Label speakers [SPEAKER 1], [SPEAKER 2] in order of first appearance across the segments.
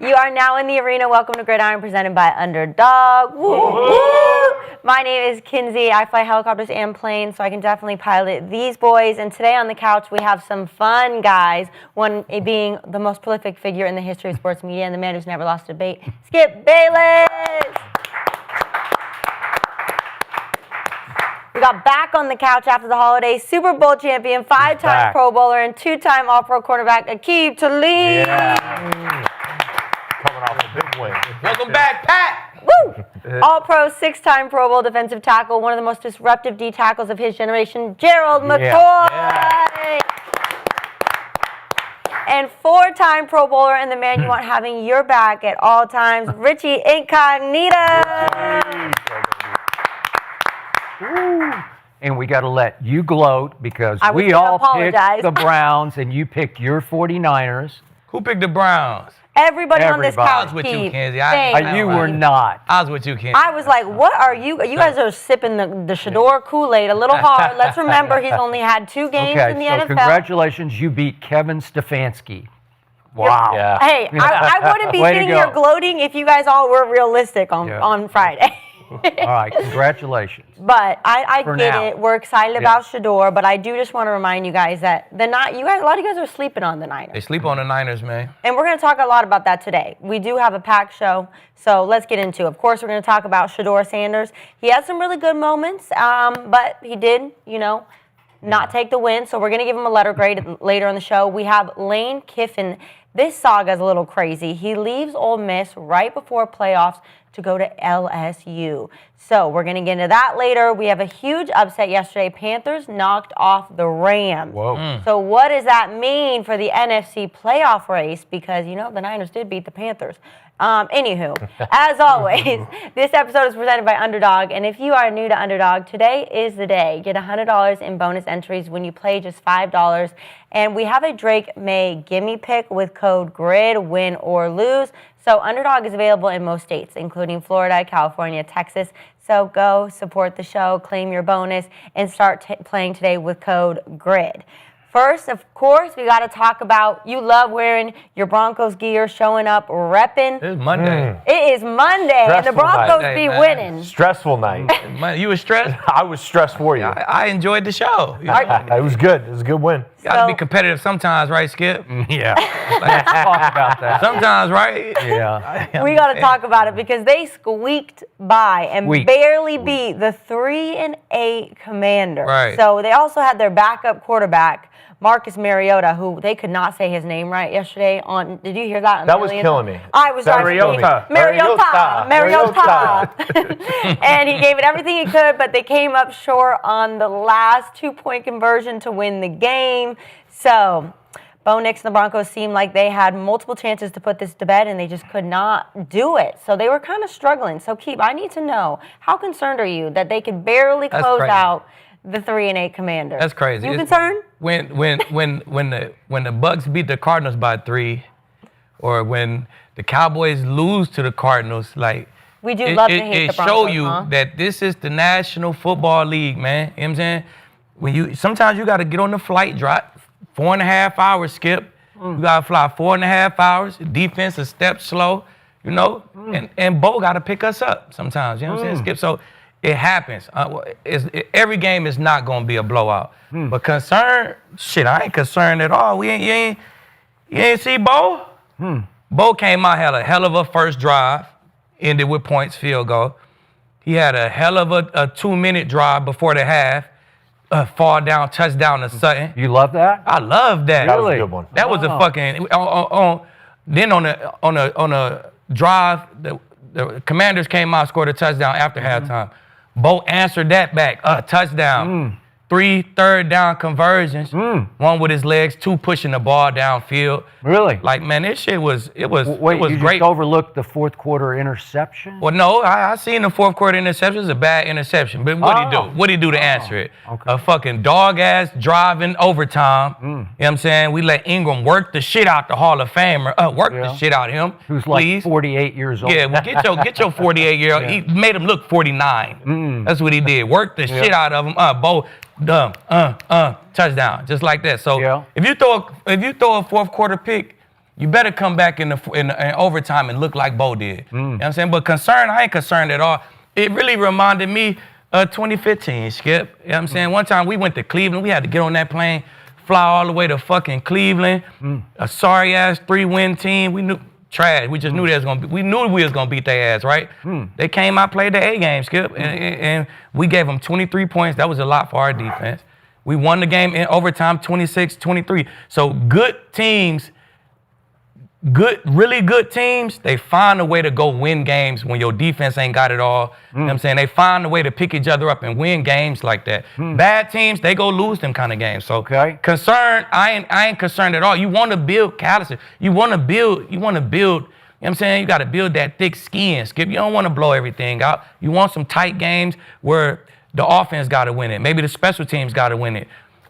[SPEAKER 1] You are now in the arena. Welcome to Gridiron, presented by Underdog. Woo, woo. My name is Kinsey. I fly helicopters and planes, so I can definitely pilot these boys. And today on the couch, we have some fun guys. One being the most prolific figure in the history of sports media and the man who's never lost a debate, Skip Bayless. We got back on the couch after the holidays, Super Bowl champion, 5-time Pro Bowler, and 2-time All-Pro quarterback, Aqib Talib.
[SPEAKER 2] Yeah. Coming off a big win.
[SPEAKER 3] Welcome back, Pat.
[SPEAKER 1] Woo! All-Pro, 6-time Pro Bowl defensive tackle, one of the most disruptive D tackles of his generation, Gerald McCoy. Yeah. And 4-time Pro Bowler and the man you want having your back at all times, Richie Incognito.
[SPEAKER 4] And we got to let you gloat because we all picked the Browns and you picked your 49ers.
[SPEAKER 3] Who picked the Browns?
[SPEAKER 1] Everybody on this couch.
[SPEAKER 3] I was with you, Kinsey.
[SPEAKER 4] You were not.
[SPEAKER 3] I was with you, Kinsey.
[SPEAKER 1] I was like, what are you? You guys are sipping the Shedeur Kool-Aid a little hard. Let's remember he's only had 2 games in the NFL.
[SPEAKER 4] Congratulations, you beat Kevin Stefanski. Wow.
[SPEAKER 2] Yeah.
[SPEAKER 1] Hey, I wouldn't be sitting here gloating if you guys all were realistic on Friday.
[SPEAKER 4] All right, congratulations.
[SPEAKER 1] But I get it. We're excited about Shedeur, but I do just want to remind you guys that a lot of you guys are sleeping on the Niners.
[SPEAKER 3] They sleep on the Niners, man.
[SPEAKER 1] And we're going to talk a lot about that today. We do have a packed show, so let's get into it. Of course, we're going to talk about Shedeur Sanders. He had some really good moments, but he did, not take the win, so we're going to give him a letter grade later on the show. We have Lane Kiffin. This saga is a little crazy. He leaves Ole Miss right before playoffs to go to LSU. So we're going to get into that later. We have a huge upset yesterday. Panthers knocked off the Rams.
[SPEAKER 2] Whoa.
[SPEAKER 1] So what does that mean for the NFC playoff race? Because, the Niners did beat the Panthers. Anywho, as always, this episode is presented by Underdog. And if you are new to Underdog, today is the day. Get $100 in bonus entries when you play just $5. And we have a Drake May gimme pick with code GRID, win or lose. So Underdog is available in most states, including Florida, California, Texas. So go support the show, claim your bonus, and start playing today with code GRID. First, of course, we got to talk about you love wearing your Broncos gear, showing up, repping.
[SPEAKER 3] It's Monday.
[SPEAKER 1] It is Monday, and the Broncos be winning.
[SPEAKER 2] Stressful night.
[SPEAKER 3] You were stressed?
[SPEAKER 2] I was stressed for you.
[SPEAKER 3] I enjoyed the show.
[SPEAKER 2] It was good. It was a good win.
[SPEAKER 3] You got to be competitive sometimes, right, Skip?
[SPEAKER 4] Yeah. Let's talk about that.
[SPEAKER 3] Sometimes, right?
[SPEAKER 4] Yeah.
[SPEAKER 1] We got to talk about it because they squeaked by and barely beat the 3-8 Commanders.
[SPEAKER 3] Right.
[SPEAKER 1] So they also had their backup quarterback, Marcus Mariota, who they could not say his name right yesterday. Did you hear that?
[SPEAKER 2] That was killing me.
[SPEAKER 1] I was
[SPEAKER 2] Mariota.
[SPEAKER 1] And he gave it everything he could, but they came up short on the last 2-point conversion to win the game. So Bo Nix and the Broncos seemed like they had multiple chances to put this to bed, and they just could not do it. So they were kind of struggling. So, Aqib, I need to know, how concerned are you that they could barely close out the 3-8 Commanders?
[SPEAKER 3] That's crazy.
[SPEAKER 1] You concerned?
[SPEAKER 3] When the Bucks beat the Cardinals by 3, or when the Cowboys lose to the Cardinals,
[SPEAKER 1] we do love to hate the Broncos.
[SPEAKER 3] It show you that this is the National Football League, man. You know what I'm saying? Sometimes you got to get on the flight, drop 4.5 hours, Skip. You got to fly 4.5 hours. Defense a step slow, and Bo got to pick us up sometimes. You know what I'm saying, Skip? So it happens. Every game is not going to be a blowout. But I ain't concerned at all. You ain't see Bo? Bo came out, had a hell of a first drive, ended with points, field goal. He had a hell of a 2-minute drive before the half. Fall down, touchdown to Sutton.
[SPEAKER 4] You love that?
[SPEAKER 3] I love that.
[SPEAKER 2] That was a good one.
[SPEAKER 3] That was a fucking then on a drive, the Commanders came out, scored a touchdown after halftime. Bo answered that back, touchdown. 3 third-down conversions. One with his legs, 2 pushing the ball downfield.
[SPEAKER 4] Really?
[SPEAKER 3] Man, this shit was
[SPEAKER 4] Wait,
[SPEAKER 3] you
[SPEAKER 4] just overlooked the fourth quarter interception?
[SPEAKER 3] Well, no, I seen the fourth quarter interception. It's a bad interception. But what'd he do? What'd he do to answer it?
[SPEAKER 4] Okay.
[SPEAKER 3] A fucking dog-ass driving overtime. You know what I'm saying? We let Ingram work the shit out the Hall of Famer. The shit out of him.
[SPEAKER 4] Who's like 48 years old.
[SPEAKER 3] Yeah, well, get your 48-year-old. He made him look 49. That's what he did. Work the shit out of him. Bo, touchdown, just like that. So if you throw a fourth quarter pick, you better come back in overtime and look like Bo did. You know what I'm saying? But concerned, I ain't concerned at all. It really reminded me of 2015, Skip. You know what I'm saying? One time we went to Cleveland. We had to get on that plane, fly all the way to fucking Cleveland. A sorry-ass 3-win team. We knew trash. We just knew we knew we was gonna beat their ass, right? They came out, played the A game, Skip, and we gave them 23 points. That was a lot for our defense. We won the game in overtime, 26-23. So good teams, really good teams, they find a way to go win games when your defense ain't got it all. You know what I'm saying? They find a way to pick each other up and win games like that. Bad teams, they go lose them kind of games. So concerned, I ain't concerned at all. You want to build calluses. You want to build, you know what I'm saying? You got to build that thick skin, Skip. You don't want to blow everything out. You want some tight games where the offense got to win it. Maybe the special teams got to win it.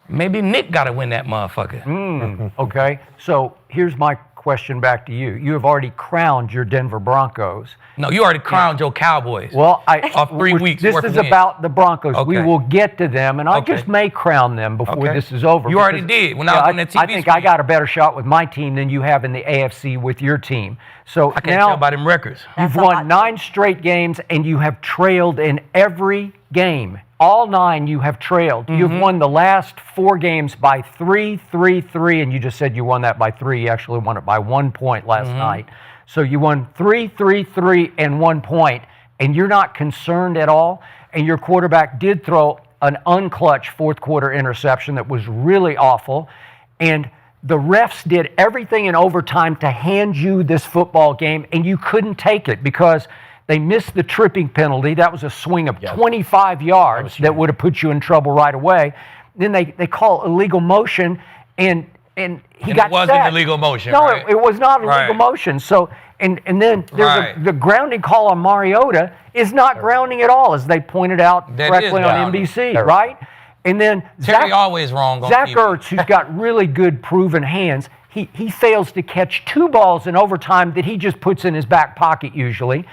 [SPEAKER 3] Maybe Nick got to win that motherfucker.
[SPEAKER 4] Okay, so here's my question back to you. You have already crowned your Denver Broncos.
[SPEAKER 3] No, you already crowned your Cowboys.
[SPEAKER 4] Well,
[SPEAKER 3] off 3 weeks.
[SPEAKER 4] This is about the Broncos.
[SPEAKER 3] Okay.
[SPEAKER 4] We will get to them, and I just may crown them before this is over.
[SPEAKER 3] You already did when I was on the TV
[SPEAKER 4] I think I got a better shot with my team than you have in the AFC with your team. So
[SPEAKER 3] I can't tell by them records.
[SPEAKER 4] You've won 9 straight games, and you have trailed in every game. All 9 you have trailed. You've won the last 4 games by 3, 3, 3, and you just said you won that by 3. You actually won it by 1 point last night. So you won 3, 3, 3, and 1 point, and you're not concerned at all. And your quarterback did throw an unclutch fourth quarter interception that was really awful. And the refs did everything in overtime to hand you this football game, and you couldn't take it because they missed the tripping penalty. That was a swing of 25 yards that would have put you in trouble right away. Then they call illegal motion, and he got
[SPEAKER 3] it wasn't
[SPEAKER 4] sacked.
[SPEAKER 3] illegal motion,
[SPEAKER 4] No,
[SPEAKER 3] right?
[SPEAKER 4] it was not illegal motion. So, and then there's the grounding call on Mariota is not grounding at all, as they pointed out correctly on NBC, right? And then
[SPEAKER 3] Terry always wrong on
[SPEAKER 4] Zach
[SPEAKER 3] TV.
[SPEAKER 4] Ertz, who's got really good proven hands, he fails to catch 2 balls in overtime that he just puts in his back pocket usually.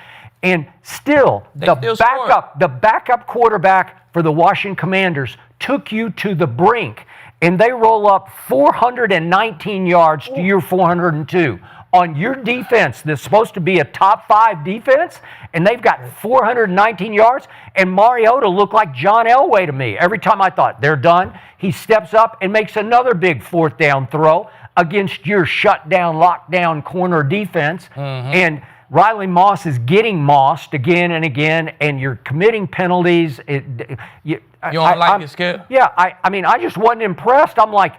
[SPEAKER 4] And still, the backup quarterback for the Washington Commanders took you to the brink, and they roll up 419 yards to your 402 on your defense that's supposed to be a top 5 defense, and they've got 419 yards, and Mariota looked like John Elway to me. Every time I thought they're done, he steps up and makes another big 4th down throw against your shut-down, lockdown corner defense, and Riley Moss is getting mossed again and again, and you're committing penalties.
[SPEAKER 3] You don't like it, Skip?
[SPEAKER 4] Yeah, I mean, I just wasn't impressed. I'm like,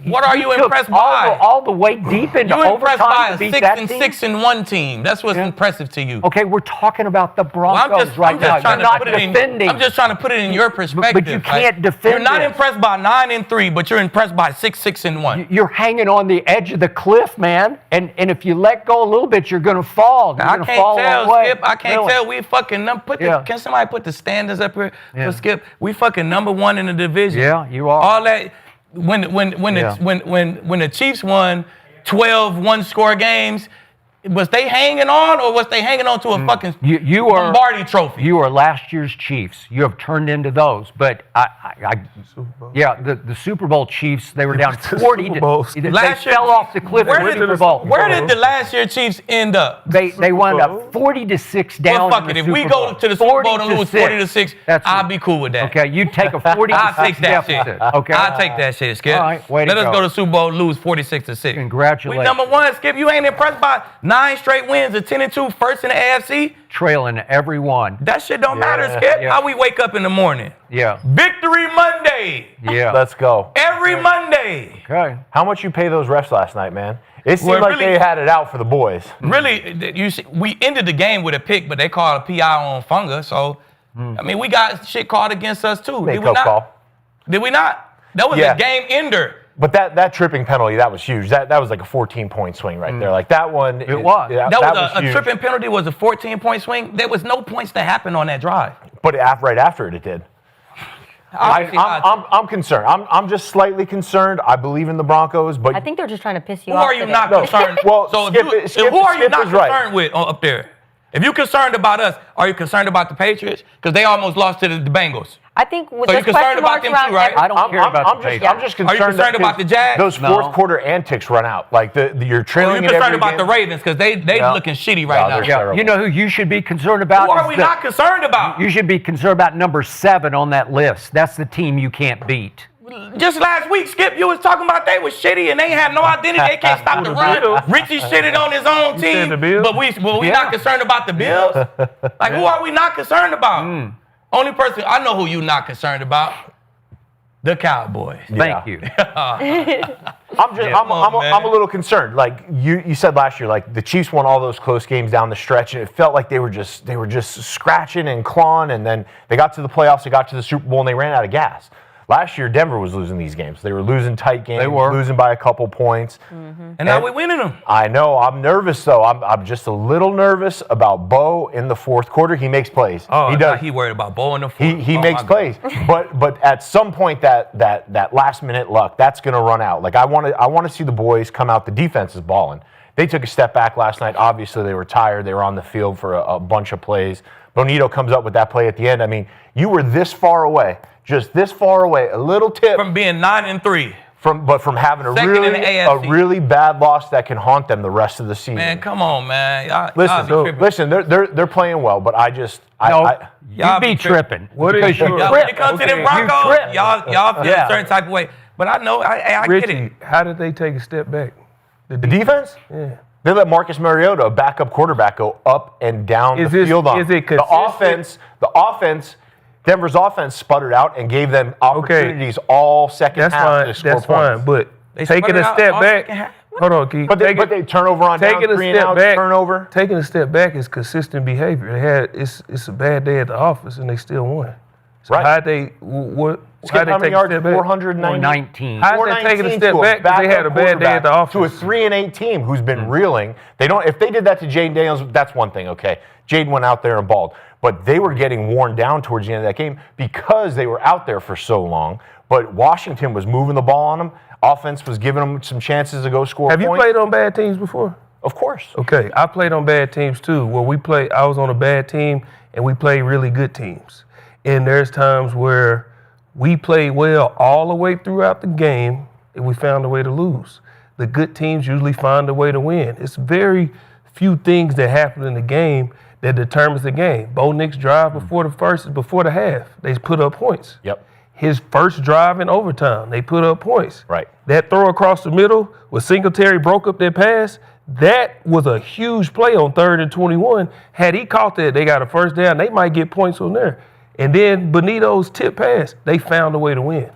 [SPEAKER 3] what are you impressed by?
[SPEAKER 4] All the way deep into
[SPEAKER 3] You're impressed by
[SPEAKER 4] overtime to
[SPEAKER 3] a
[SPEAKER 4] beat that team?
[SPEAKER 3] 6-1 team. That's what's impressive to you.
[SPEAKER 4] Okay, we're talking about the Broncos
[SPEAKER 3] I'm just trying to put it in your perspective.
[SPEAKER 4] But you can't defend
[SPEAKER 3] You're not
[SPEAKER 4] it.
[SPEAKER 3] impressed by 9-3, but you're impressed by 6-1.
[SPEAKER 4] You're hanging on the edge of the cliff, man. And if you let go a little bit, you're going to fall.
[SPEAKER 3] I can't tell, Skip. I can't tell. We fucking Can somebody put the standards up here for Skip? We fucking number 1 in the division.
[SPEAKER 4] Yeah, you are.
[SPEAKER 3] All that. When the Chiefs won 12 one-score games, was they hanging on, or was they hanging on to a fucking Lombardi trophy?
[SPEAKER 4] You are last year's Chiefs. You have turned into those. But the Super Bowl Chiefs, they were down 40. They fell off the cliff in the Super Bowl.
[SPEAKER 3] Where did the last year Chiefs end up?
[SPEAKER 4] They wound up 40-6 down.
[SPEAKER 3] Well, fuck it. If we go to the Super Bowl and lose 40-6, I'll be cool with that.
[SPEAKER 4] Okay, you take a 40-6
[SPEAKER 3] I'll take that
[SPEAKER 4] deficit.
[SPEAKER 3] shit.
[SPEAKER 4] Okay,
[SPEAKER 3] I'll take that shit, Skip.
[SPEAKER 4] All right, way to
[SPEAKER 3] Let us
[SPEAKER 4] go.
[SPEAKER 3] go to the Super Bowl and lose 46-6.
[SPEAKER 4] Congratulations.
[SPEAKER 3] We number 1, Skip. You ain't impressed by 9 straight wins, a 10-2 first in the AFC?
[SPEAKER 4] Trailing every one.
[SPEAKER 3] That shit don't matter, Skip. How we wake up in the morning.
[SPEAKER 4] Yeah.
[SPEAKER 3] Victory Monday.
[SPEAKER 4] Yeah.
[SPEAKER 2] Let's go.
[SPEAKER 3] Every Monday.
[SPEAKER 4] Okay.
[SPEAKER 2] How much you pay those refs last night, man? It seemed like they had it out for the boys.
[SPEAKER 3] Really, you see, we ended the game with a pick, but they called a PI on Funga. So, I mean, we got shit called against us too. Did we not?
[SPEAKER 2] Call.
[SPEAKER 3] Did we not? That was a game ender.
[SPEAKER 2] But that tripping penalty, that was huge. That was like a 14-point swing right there. Like that one.
[SPEAKER 4] It was.
[SPEAKER 2] That
[SPEAKER 3] was a
[SPEAKER 2] huge.
[SPEAKER 3] tripping penalty was a 14-point swing. There was no points to happen on that drive.
[SPEAKER 2] But right after it did. I'm concerned. I'm just slightly concerned. I believe in the Broncos, but
[SPEAKER 1] I think they're just trying to piss you
[SPEAKER 3] who
[SPEAKER 1] off.
[SPEAKER 3] are you not concerned?
[SPEAKER 2] Well,
[SPEAKER 3] so
[SPEAKER 2] Skip
[SPEAKER 3] who are you not
[SPEAKER 2] is right.
[SPEAKER 3] concerned with up there? If you're concerned about us, are you concerned about the Patriots? Because they almost lost to the Bengals.
[SPEAKER 1] I think with
[SPEAKER 3] So
[SPEAKER 1] this
[SPEAKER 3] you're concerned
[SPEAKER 1] question
[SPEAKER 3] about
[SPEAKER 1] marks
[SPEAKER 3] them
[SPEAKER 1] around
[SPEAKER 3] too, right?
[SPEAKER 4] I don't care about the Patriots.
[SPEAKER 2] I'm just concerned.
[SPEAKER 3] Are you concerned about the Jags?
[SPEAKER 2] Those fourth quarter antics run out. Like you're trailing.
[SPEAKER 3] You're
[SPEAKER 2] in
[SPEAKER 3] concerned
[SPEAKER 2] every
[SPEAKER 3] about
[SPEAKER 2] game.
[SPEAKER 3] the Ravens because they looking shitty right now.
[SPEAKER 2] they're terrible.
[SPEAKER 4] You know who you should be concerned about?
[SPEAKER 3] Who are we not concerned about?
[SPEAKER 4] You should be concerned about number 7 on that list. That's the team you can't beat.
[SPEAKER 3] Just last week, Skip, you was talking about they was shitty and they have no identity. They can't stop the run. Richie shitted on his own team,
[SPEAKER 5] the Bills?
[SPEAKER 3] but we not concerned about the Bills. Like, who are we not concerned about? Only person I know who you not concerned about, the Cowboys.
[SPEAKER 4] Thank you.
[SPEAKER 2] I'm a little concerned. Like you said last year, like the Chiefs won all those close games down the stretch, and it felt like they were just scratching and clawing, and then they got to the playoffs, they got to the Super Bowl, and they ran out of gas. Last year, Denver was losing these games. They were losing tight games, losing by a couple points.
[SPEAKER 3] And now we're winning them.
[SPEAKER 2] I know. I'm nervous, though. I'm just a little nervous about Bo in the fourth quarter. He makes plays.
[SPEAKER 3] Oh,
[SPEAKER 2] he does.
[SPEAKER 3] He worried about Bo in the fourth.
[SPEAKER 2] He makes plays. But at some point, that last minute luck, that's going to run out. Like I want to see the boys come out. The defense is balling. They took a step back last night. Obviously, they were tired. They were on the field for a bunch of plays. Bonito comes up with that play at the end. I mean, you were this far away. Just this far away, a little tip
[SPEAKER 3] From being 9-3.
[SPEAKER 2] from having a
[SPEAKER 3] Second in the AFC.
[SPEAKER 2] really bad loss that can haunt them the rest of the season.
[SPEAKER 3] Man, come on, man. Y'all
[SPEAKER 2] Listen, they're playing well, but
[SPEAKER 3] Y'all
[SPEAKER 4] be tripping.
[SPEAKER 5] What is
[SPEAKER 4] because you
[SPEAKER 5] your-
[SPEAKER 3] Y'all,
[SPEAKER 4] trip.
[SPEAKER 3] when it comes to them
[SPEAKER 4] You
[SPEAKER 3] Broncos,
[SPEAKER 4] trip.
[SPEAKER 3] y'all feel a certain type of way. But I know, I get
[SPEAKER 5] Richie,
[SPEAKER 3] it.
[SPEAKER 5] how did they take a step back?
[SPEAKER 2] the defense.
[SPEAKER 5] Yeah.
[SPEAKER 2] They let Marcus Mariota, a backup quarterback, go up and down
[SPEAKER 5] Is
[SPEAKER 2] the
[SPEAKER 5] this-
[SPEAKER 2] field on
[SPEAKER 5] is it
[SPEAKER 2] them. The offense. Denver's offense sputtered out and gave them opportunities all second
[SPEAKER 5] That's
[SPEAKER 2] half
[SPEAKER 5] fine.
[SPEAKER 2] to score
[SPEAKER 5] That's
[SPEAKER 2] points.
[SPEAKER 5] fine. But
[SPEAKER 3] They
[SPEAKER 5] taking
[SPEAKER 3] sputtered
[SPEAKER 5] a
[SPEAKER 3] out
[SPEAKER 5] step
[SPEAKER 3] all
[SPEAKER 5] back.
[SPEAKER 3] second half.
[SPEAKER 5] Hold on, Keith.
[SPEAKER 2] But they turnover on down,
[SPEAKER 5] taking a
[SPEAKER 2] 3 and
[SPEAKER 5] step
[SPEAKER 2] out,
[SPEAKER 5] back.
[SPEAKER 2] turnover.
[SPEAKER 5] Taking a step back is consistent behavior. It's a bad day at the office and they still won. So
[SPEAKER 2] Right.
[SPEAKER 5] how they what?
[SPEAKER 2] Skip, how many
[SPEAKER 5] take a
[SPEAKER 2] yards?
[SPEAKER 5] step back?
[SPEAKER 2] 419.
[SPEAKER 4] 19.
[SPEAKER 5] How they taking a step back because they had a bad day at the office?
[SPEAKER 2] To a 3-8 team who's been reeling. They don't. If they did that to Jaden Daniels, that's one thing. Okay, Jaden went out there and balled, but they were getting worn down towards the end of that game because they were out there for so long. But Washington was moving the ball on them. Offense was giving them some chances to go score.
[SPEAKER 5] Have you
[SPEAKER 2] points.
[SPEAKER 5] played on bad teams before?
[SPEAKER 2] Of course.
[SPEAKER 5] Okay, I played on bad teams too. Where I was on a bad team and we played really good teams. And there's times where we played well all the way throughout the game and we found a way to lose. The good teams usually find a way to win. It's very few things that happen in the game that determines the game. Bo Nick's drive before the half, they put up points.
[SPEAKER 2] Yep.
[SPEAKER 5] His first drive in overtime, they put up points.
[SPEAKER 2] Right.
[SPEAKER 5] That throw across the middle where Singletary broke up their pass, that was a huge play on 3rd and 21. Had he caught that, they got a first down, they might get points on there. And then Bonito's tip pass, they found a way to win.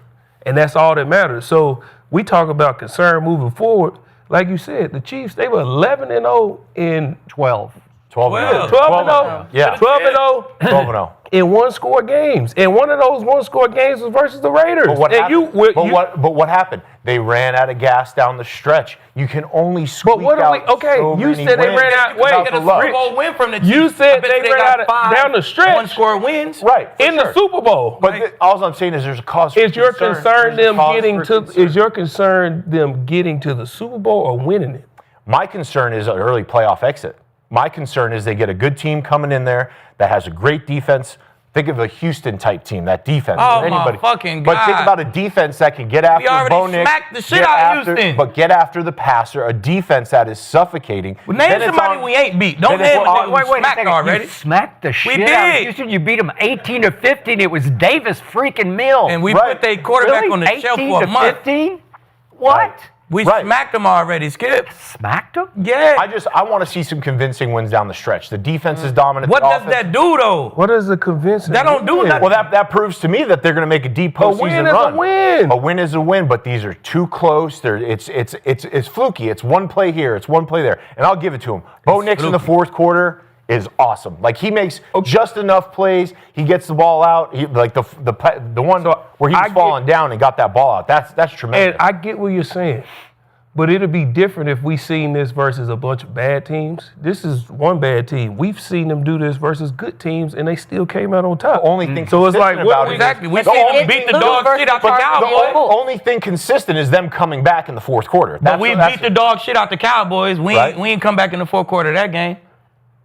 [SPEAKER 5] And that's all that matters. So we talk about concern moving forward. Like you said, the Chiefs, they were 11-0 in
[SPEAKER 4] 12.
[SPEAKER 2] 12-0.
[SPEAKER 5] 12-0.
[SPEAKER 2] Yeah.
[SPEAKER 5] 12-0.
[SPEAKER 2] 12-0.
[SPEAKER 5] In one-score games. And one of those one-score games was versus the Raiders.
[SPEAKER 2] But what happened? They ran out of gas down the stretch. You can only squeak out so
[SPEAKER 5] you
[SPEAKER 2] many
[SPEAKER 5] said they
[SPEAKER 2] wins
[SPEAKER 5] ran out.
[SPEAKER 2] without
[SPEAKER 5] Wait,
[SPEAKER 2] the
[SPEAKER 3] Get a
[SPEAKER 2] luck.
[SPEAKER 3] Super Bowl win from the Chiefs.
[SPEAKER 5] You said
[SPEAKER 3] I bet
[SPEAKER 5] they
[SPEAKER 3] you
[SPEAKER 5] ran
[SPEAKER 3] got
[SPEAKER 5] out
[SPEAKER 3] 5
[SPEAKER 5] down the stretch.
[SPEAKER 3] one-score wins.
[SPEAKER 2] Right. for
[SPEAKER 5] in the
[SPEAKER 2] sure.
[SPEAKER 5] Super Bowl.
[SPEAKER 2] But all I'm saying is there's a cause for
[SPEAKER 5] Is your concern
[SPEAKER 2] There's a
[SPEAKER 5] them
[SPEAKER 2] cause
[SPEAKER 5] getting
[SPEAKER 2] for
[SPEAKER 5] to?
[SPEAKER 2] concern.
[SPEAKER 5] Is your concern them getting to the Super Bowl or winning it?
[SPEAKER 2] My concern is an early playoff exit. My concern is they get a good team coming in there that has a great defense. Think of a Houston-type team, that defense.
[SPEAKER 3] Oh, my
[SPEAKER 2] anybody.
[SPEAKER 3] fucking
[SPEAKER 2] But think
[SPEAKER 3] God.
[SPEAKER 2] about a defense that can get after
[SPEAKER 3] already
[SPEAKER 2] Bo Nix,
[SPEAKER 3] smacked the shit
[SPEAKER 2] get
[SPEAKER 3] out of
[SPEAKER 2] after-
[SPEAKER 3] Houston.
[SPEAKER 2] But get after the passer, a defense that is suffocating.
[SPEAKER 3] Well, name
[SPEAKER 2] Then it's
[SPEAKER 3] somebody
[SPEAKER 2] on-
[SPEAKER 3] we ain't beat. Don't
[SPEAKER 2] then it's
[SPEAKER 3] name a
[SPEAKER 2] on-
[SPEAKER 3] nigga
[SPEAKER 4] Wait
[SPEAKER 3] we
[SPEAKER 4] a
[SPEAKER 3] smacked
[SPEAKER 4] second.
[SPEAKER 3] already.
[SPEAKER 4] You smacked the shit out
[SPEAKER 3] did.
[SPEAKER 4] of Houston. You beat them 18-15. It was Davis freaking Mills.
[SPEAKER 3] And we
[SPEAKER 2] Right.
[SPEAKER 3] put their quarterback
[SPEAKER 4] really?
[SPEAKER 3] on the shelf for a
[SPEAKER 4] 18 to
[SPEAKER 3] month.
[SPEAKER 4] 15? What?
[SPEAKER 2] Right.
[SPEAKER 3] We
[SPEAKER 2] Right.
[SPEAKER 3] smacked them already, Skip.
[SPEAKER 4] Smacked them?
[SPEAKER 3] Yeah.
[SPEAKER 2] I want to see some convincing wins down the stretch. The defense is dominant.
[SPEAKER 3] What
[SPEAKER 2] the
[SPEAKER 3] does
[SPEAKER 2] offense-
[SPEAKER 3] that do, though?
[SPEAKER 5] What is the convincing?
[SPEAKER 3] That don't do
[SPEAKER 5] win?
[SPEAKER 3] nothing.
[SPEAKER 2] Well, that proves to me that they're going to make a deep postseason
[SPEAKER 5] win is a
[SPEAKER 2] run.
[SPEAKER 5] win.
[SPEAKER 2] A win is a win, but these are too close. It's fluky. It's one play here. It's one play there, and I'll give it to him. Bo Nix in the fourth quarter is awesome. Like he makes just enough plays. He gets the ball out. Like the one where he was falling down and got that ball out. That's tremendous.
[SPEAKER 5] And I get what you're saying, but it'll be different if we seen this versus a bunch of bad teams. This is one bad team. We've seen them do this versus good teams, and they still came out on top.
[SPEAKER 2] The only thing
[SPEAKER 5] So it's like,
[SPEAKER 2] consistent
[SPEAKER 5] what
[SPEAKER 2] about
[SPEAKER 5] we
[SPEAKER 2] it
[SPEAKER 3] Exactly.
[SPEAKER 2] is-
[SPEAKER 3] We
[SPEAKER 2] the
[SPEAKER 3] see
[SPEAKER 2] only-
[SPEAKER 3] them beat the dog shit out the
[SPEAKER 2] but the
[SPEAKER 3] Cowboys.
[SPEAKER 2] only thing consistent is them coming back in the fourth quarter.
[SPEAKER 3] But we beat the dog shit out the Cowboys. We
[SPEAKER 2] Right.
[SPEAKER 3] ain't come back in the fourth quarter of that game.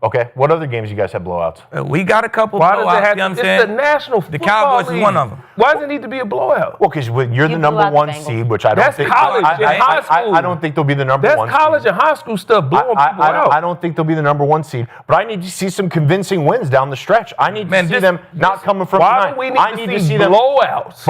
[SPEAKER 2] Okay. What other games you guys have blowouts?
[SPEAKER 3] We got a couple
[SPEAKER 5] Why does
[SPEAKER 3] blowouts,
[SPEAKER 5] it have
[SPEAKER 3] you know
[SPEAKER 5] to?
[SPEAKER 3] what I'm
[SPEAKER 5] It's
[SPEAKER 3] saying?
[SPEAKER 5] the National
[SPEAKER 3] The
[SPEAKER 5] Football
[SPEAKER 3] Cowboys
[SPEAKER 5] League.
[SPEAKER 3] is one of them.
[SPEAKER 5] Why does it need to be a blowout?
[SPEAKER 2] Well, because you're the
[SPEAKER 1] blew
[SPEAKER 2] number
[SPEAKER 1] out the
[SPEAKER 2] one
[SPEAKER 1] Bengals.
[SPEAKER 2] seed, which I don't
[SPEAKER 5] That's
[SPEAKER 2] think.
[SPEAKER 5] college and high school.
[SPEAKER 2] I don't think they'll be the number
[SPEAKER 5] That's
[SPEAKER 2] one
[SPEAKER 5] college
[SPEAKER 2] seed.
[SPEAKER 5] and high school stuff blowing people out.
[SPEAKER 2] I don't think they'll be the number one seed, but I need to see some convincing wins down the stretch. I need to see them not coming from
[SPEAKER 5] Why
[SPEAKER 2] behind.
[SPEAKER 5] do we
[SPEAKER 2] I
[SPEAKER 5] need
[SPEAKER 2] need
[SPEAKER 5] to
[SPEAKER 2] to
[SPEAKER 5] see
[SPEAKER 2] see them
[SPEAKER 5] blowouts?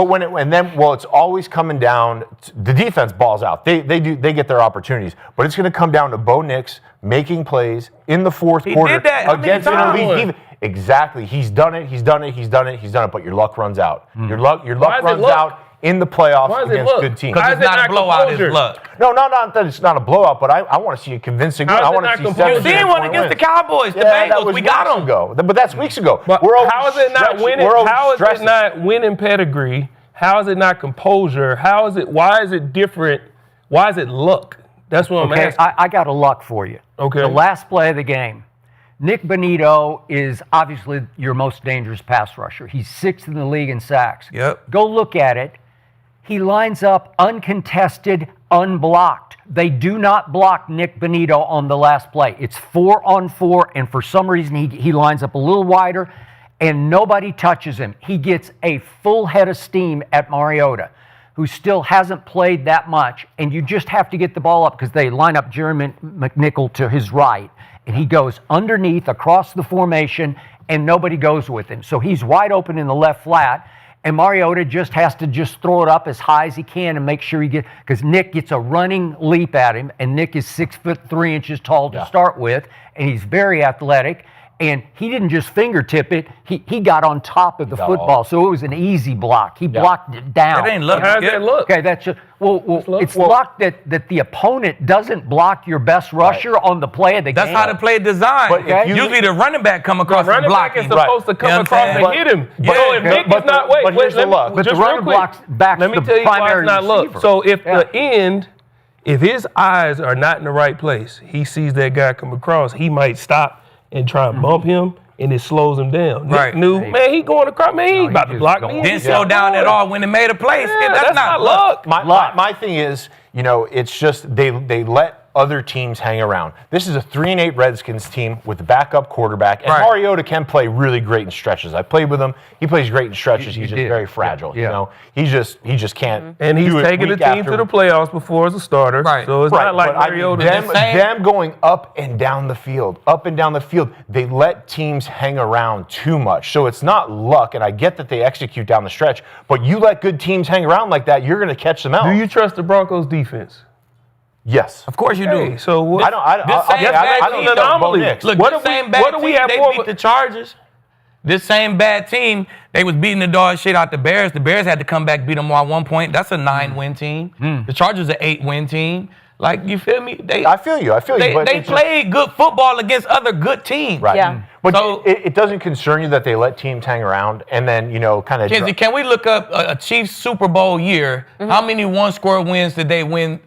[SPEAKER 2] But it's always coming down. The defense balls out. They get their opportunities, but it's going to come down to Bo Nix making plays in the fourth quarter
[SPEAKER 3] did that how many
[SPEAKER 2] against an elite
[SPEAKER 5] times?
[SPEAKER 2] defense. Exactly. He's done it. But your luck runs out. Your luck
[SPEAKER 5] Why is it
[SPEAKER 2] runs
[SPEAKER 5] luck?
[SPEAKER 2] out in the playoffs
[SPEAKER 5] Why is it
[SPEAKER 2] against
[SPEAKER 5] luck?
[SPEAKER 2] good teams.
[SPEAKER 5] Why
[SPEAKER 3] Because
[SPEAKER 5] is
[SPEAKER 3] it's
[SPEAKER 5] it
[SPEAKER 3] not a
[SPEAKER 5] not
[SPEAKER 3] blowout,
[SPEAKER 5] composure?
[SPEAKER 3] it's luck.
[SPEAKER 2] No, not that it's not a blowout, but I want to see a convincing win.
[SPEAKER 5] How is
[SPEAKER 2] I
[SPEAKER 5] it
[SPEAKER 2] want
[SPEAKER 5] not
[SPEAKER 2] to see
[SPEAKER 5] composure?
[SPEAKER 3] You
[SPEAKER 2] 7
[SPEAKER 3] seen one
[SPEAKER 2] point
[SPEAKER 3] against the
[SPEAKER 2] wins.
[SPEAKER 3] Cowboys, the
[SPEAKER 2] Yeah, that
[SPEAKER 3] Bengals.
[SPEAKER 2] was
[SPEAKER 3] We got
[SPEAKER 2] weeks
[SPEAKER 3] them.
[SPEAKER 2] ago. But that's weeks ago.
[SPEAKER 5] But how is it not
[SPEAKER 2] overstretching.
[SPEAKER 5] winning?
[SPEAKER 2] We're
[SPEAKER 5] How is it
[SPEAKER 2] overstressing.
[SPEAKER 5] not winning pedigree? How is it not composure? How is it? Why is it different? Why is it luck? That's what I'm
[SPEAKER 4] Okay,
[SPEAKER 5] asking.
[SPEAKER 4] I got a luck for you.
[SPEAKER 5] Okay.
[SPEAKER 4] The last play of the game. Nick Bonito is obviously your most dangerous pass rusher. He's 6th in the league in sacks.
[SPEAKER 3] Yep.
[SPEAKER 4] Go look at it. He lines up uncontested, unblocked. They do not block Nick Bonito on the last play. It's 4-on-4, and for some reason he lines up a little wider, and nobody touches him. He gets a full head of steam at Mariota, who still hasn't played that much, and you just have to get the ball up because they line up Jeremy McNichol to his right, and he goes underneath across the formation, and nobody goes with him. So he's wide open in the left flat, and Mariota just has to just throw it up as high as he can and make sure he gets, because Nick gets a running leap at him, and Nick is 6'3" tall to start with, and he's very athletic. And he didn't just fingertip it; he got on top of the football, so it was an easy block. He blocked it down.
[SPEAKER 3] That ain't luck.
[SPEAKER 5] How does that look?
[SPEAKER 4] Okay, that's just, it's luck that the opponent doesn't block your best rusher on the play of the
[SPEAKER 3] That's
[SPEAKER 4] game.
[SPEAKER 3] how the play is designed.
[SPEAKER 2] But if you-
[SPEAKER 3] Usually the running back come across and
[SPEAKER 5] Running
[SPEAKER 3] block
[SPEAKER 5] back is
[SPEAKER 3] him.
[SPEAKER 5] supposed to come
[SPEAKER 3] You know what
[SPEAKER 5] across
[SPEAKER 3] I'm
[SPEAKER 5] and
[SPEAKER 3] saying?
[SPEAKER 5] hit him.
[SPEAKER 3] Yeah.
[SPEAKER 5] So if Nick
[SPEAKER 2] but
[SPEAKER 5] is not,
[SPEAKER 2] but here's the luck.
[SPEAKER 4] But the
[SPEAKER 5] just
[SPEAKER 4] running
[SPEAKER 5] real quick,
[SPEAKER 4] back's
[SPEAKER 5] let me
[SPEAKER 4] the
[SPEAKER 5] tell you why
[SPEAKER 4] primary
[SPEAKER 5] it's not luck.
[SPEAKER 4] receiver.
[SPEAKER 5] So if
[SPEAKER 4] Yeah.
[SPEAKER 5] the end, if his eyes are not in the right place, he sees that guy come across, he might stop and try and bump him, and it slows him down.
[SPEAKER 3] Right.
[SPEAKER 5] Nick knew, man, he going across, man, he about to
[SPEAKER 4] just
[SPEAKER 5] block
[SPEAKER 4] going.
[SPEAKER 5] me.
[SPEAKER 3] Didn't slow down at all when they made a play.
[SPEAKER 5] Yeah,
[SPEAKER 3] That's not luck.
[SPEAKER 2] My thing is, it's just they let other teams hang around. This is a 3-8 Redskins team with a backup quarterback, and
[SPEAKER 3] Right.
[SPEAKER 2] Mariota can play really great in stretches. I played with him. He plays great in stretches. He's just
[SPEAKER 4] did.
[SPEAKER 2] very fragile.
[SPEAKER 4] Yeah.
[SPEAKER 2] He just can't.
[SPEAKER 5] And he's
[SPEAKER 2] do it
[SPEAKER 5] taking the
[SPEAKER 2] week
[SPEAKER 5] team
[SPEAKER 2] after
[SPEAKER 5] to the
[SPEAKER 2] week.
[SPEAKER 5] playoffs before as a starter.
[SPEAKER 3] Right.
[SPEAKER 5] So it's
[SPEAKER 2] Right,
[SPEAKER 5] not like
[SPEAKER 2] but I mean,
[SPEAKER 5] Mariota.
[SPEAKER 2] them going up and down the field, they let teams hang around too much. So it's not luck, and I get that they execute down the stretch, but you let good teams hang around like that, you're going to catch them out.
[SPEAKER 5] Do you trust the Broncos defense?
[SPEAKER 2] Yes.
[SPEAKER 3] Of course you
[SPEAKER 5] Hey,
[SPEAKER 3] do.
[SPEAKER 5] so what?
[SPEAKER 2] I don't
[SPEAKER 3] This same bad
[SPEAKER 2] I don't
[SPEAKER 3] team,
[SPEAKER 2] know Bo
[SPEAKER 5] anomaly.
[SPEAKER 2] Nix.
[SPEAKER 3] Look,
[SPEAKER 5] What
[SPEAKER 3] this
[SPEAKER 5] do we-
[SPEAKER 3] same bad
[SPEAKER 5] what do we
[SPEAKER 3] team,
[SPEAKER 5] have
[SPEAKER 3] they
[SPEAKER 5] for-
[SPEAKER 3] beat the Chargers. This same bad team, they was beating the dog shit out the Bears. The Bears had to come back, beat them at one point. That's a 9-win team. The Chargers are 8-win team. Like, you feel me?
[SPEAKER 2] I feel you.
[SPEAKER 3] They
[SPEAKER 2] but it's just-
[SPEAKER 3] played good football against other good teams.
[SPEAKER 2] right.
[SPEAKER 1] Yeah.
[SPEAKER 2] But
[SPEAKER 3] So-
[SPEAKER 2] it doesn't concern you that they let teams hang around and then kind of.
[SPEAKER 3] Kinsey, can we look up a Chiefs Super Bowl year? How many one-score wins did they win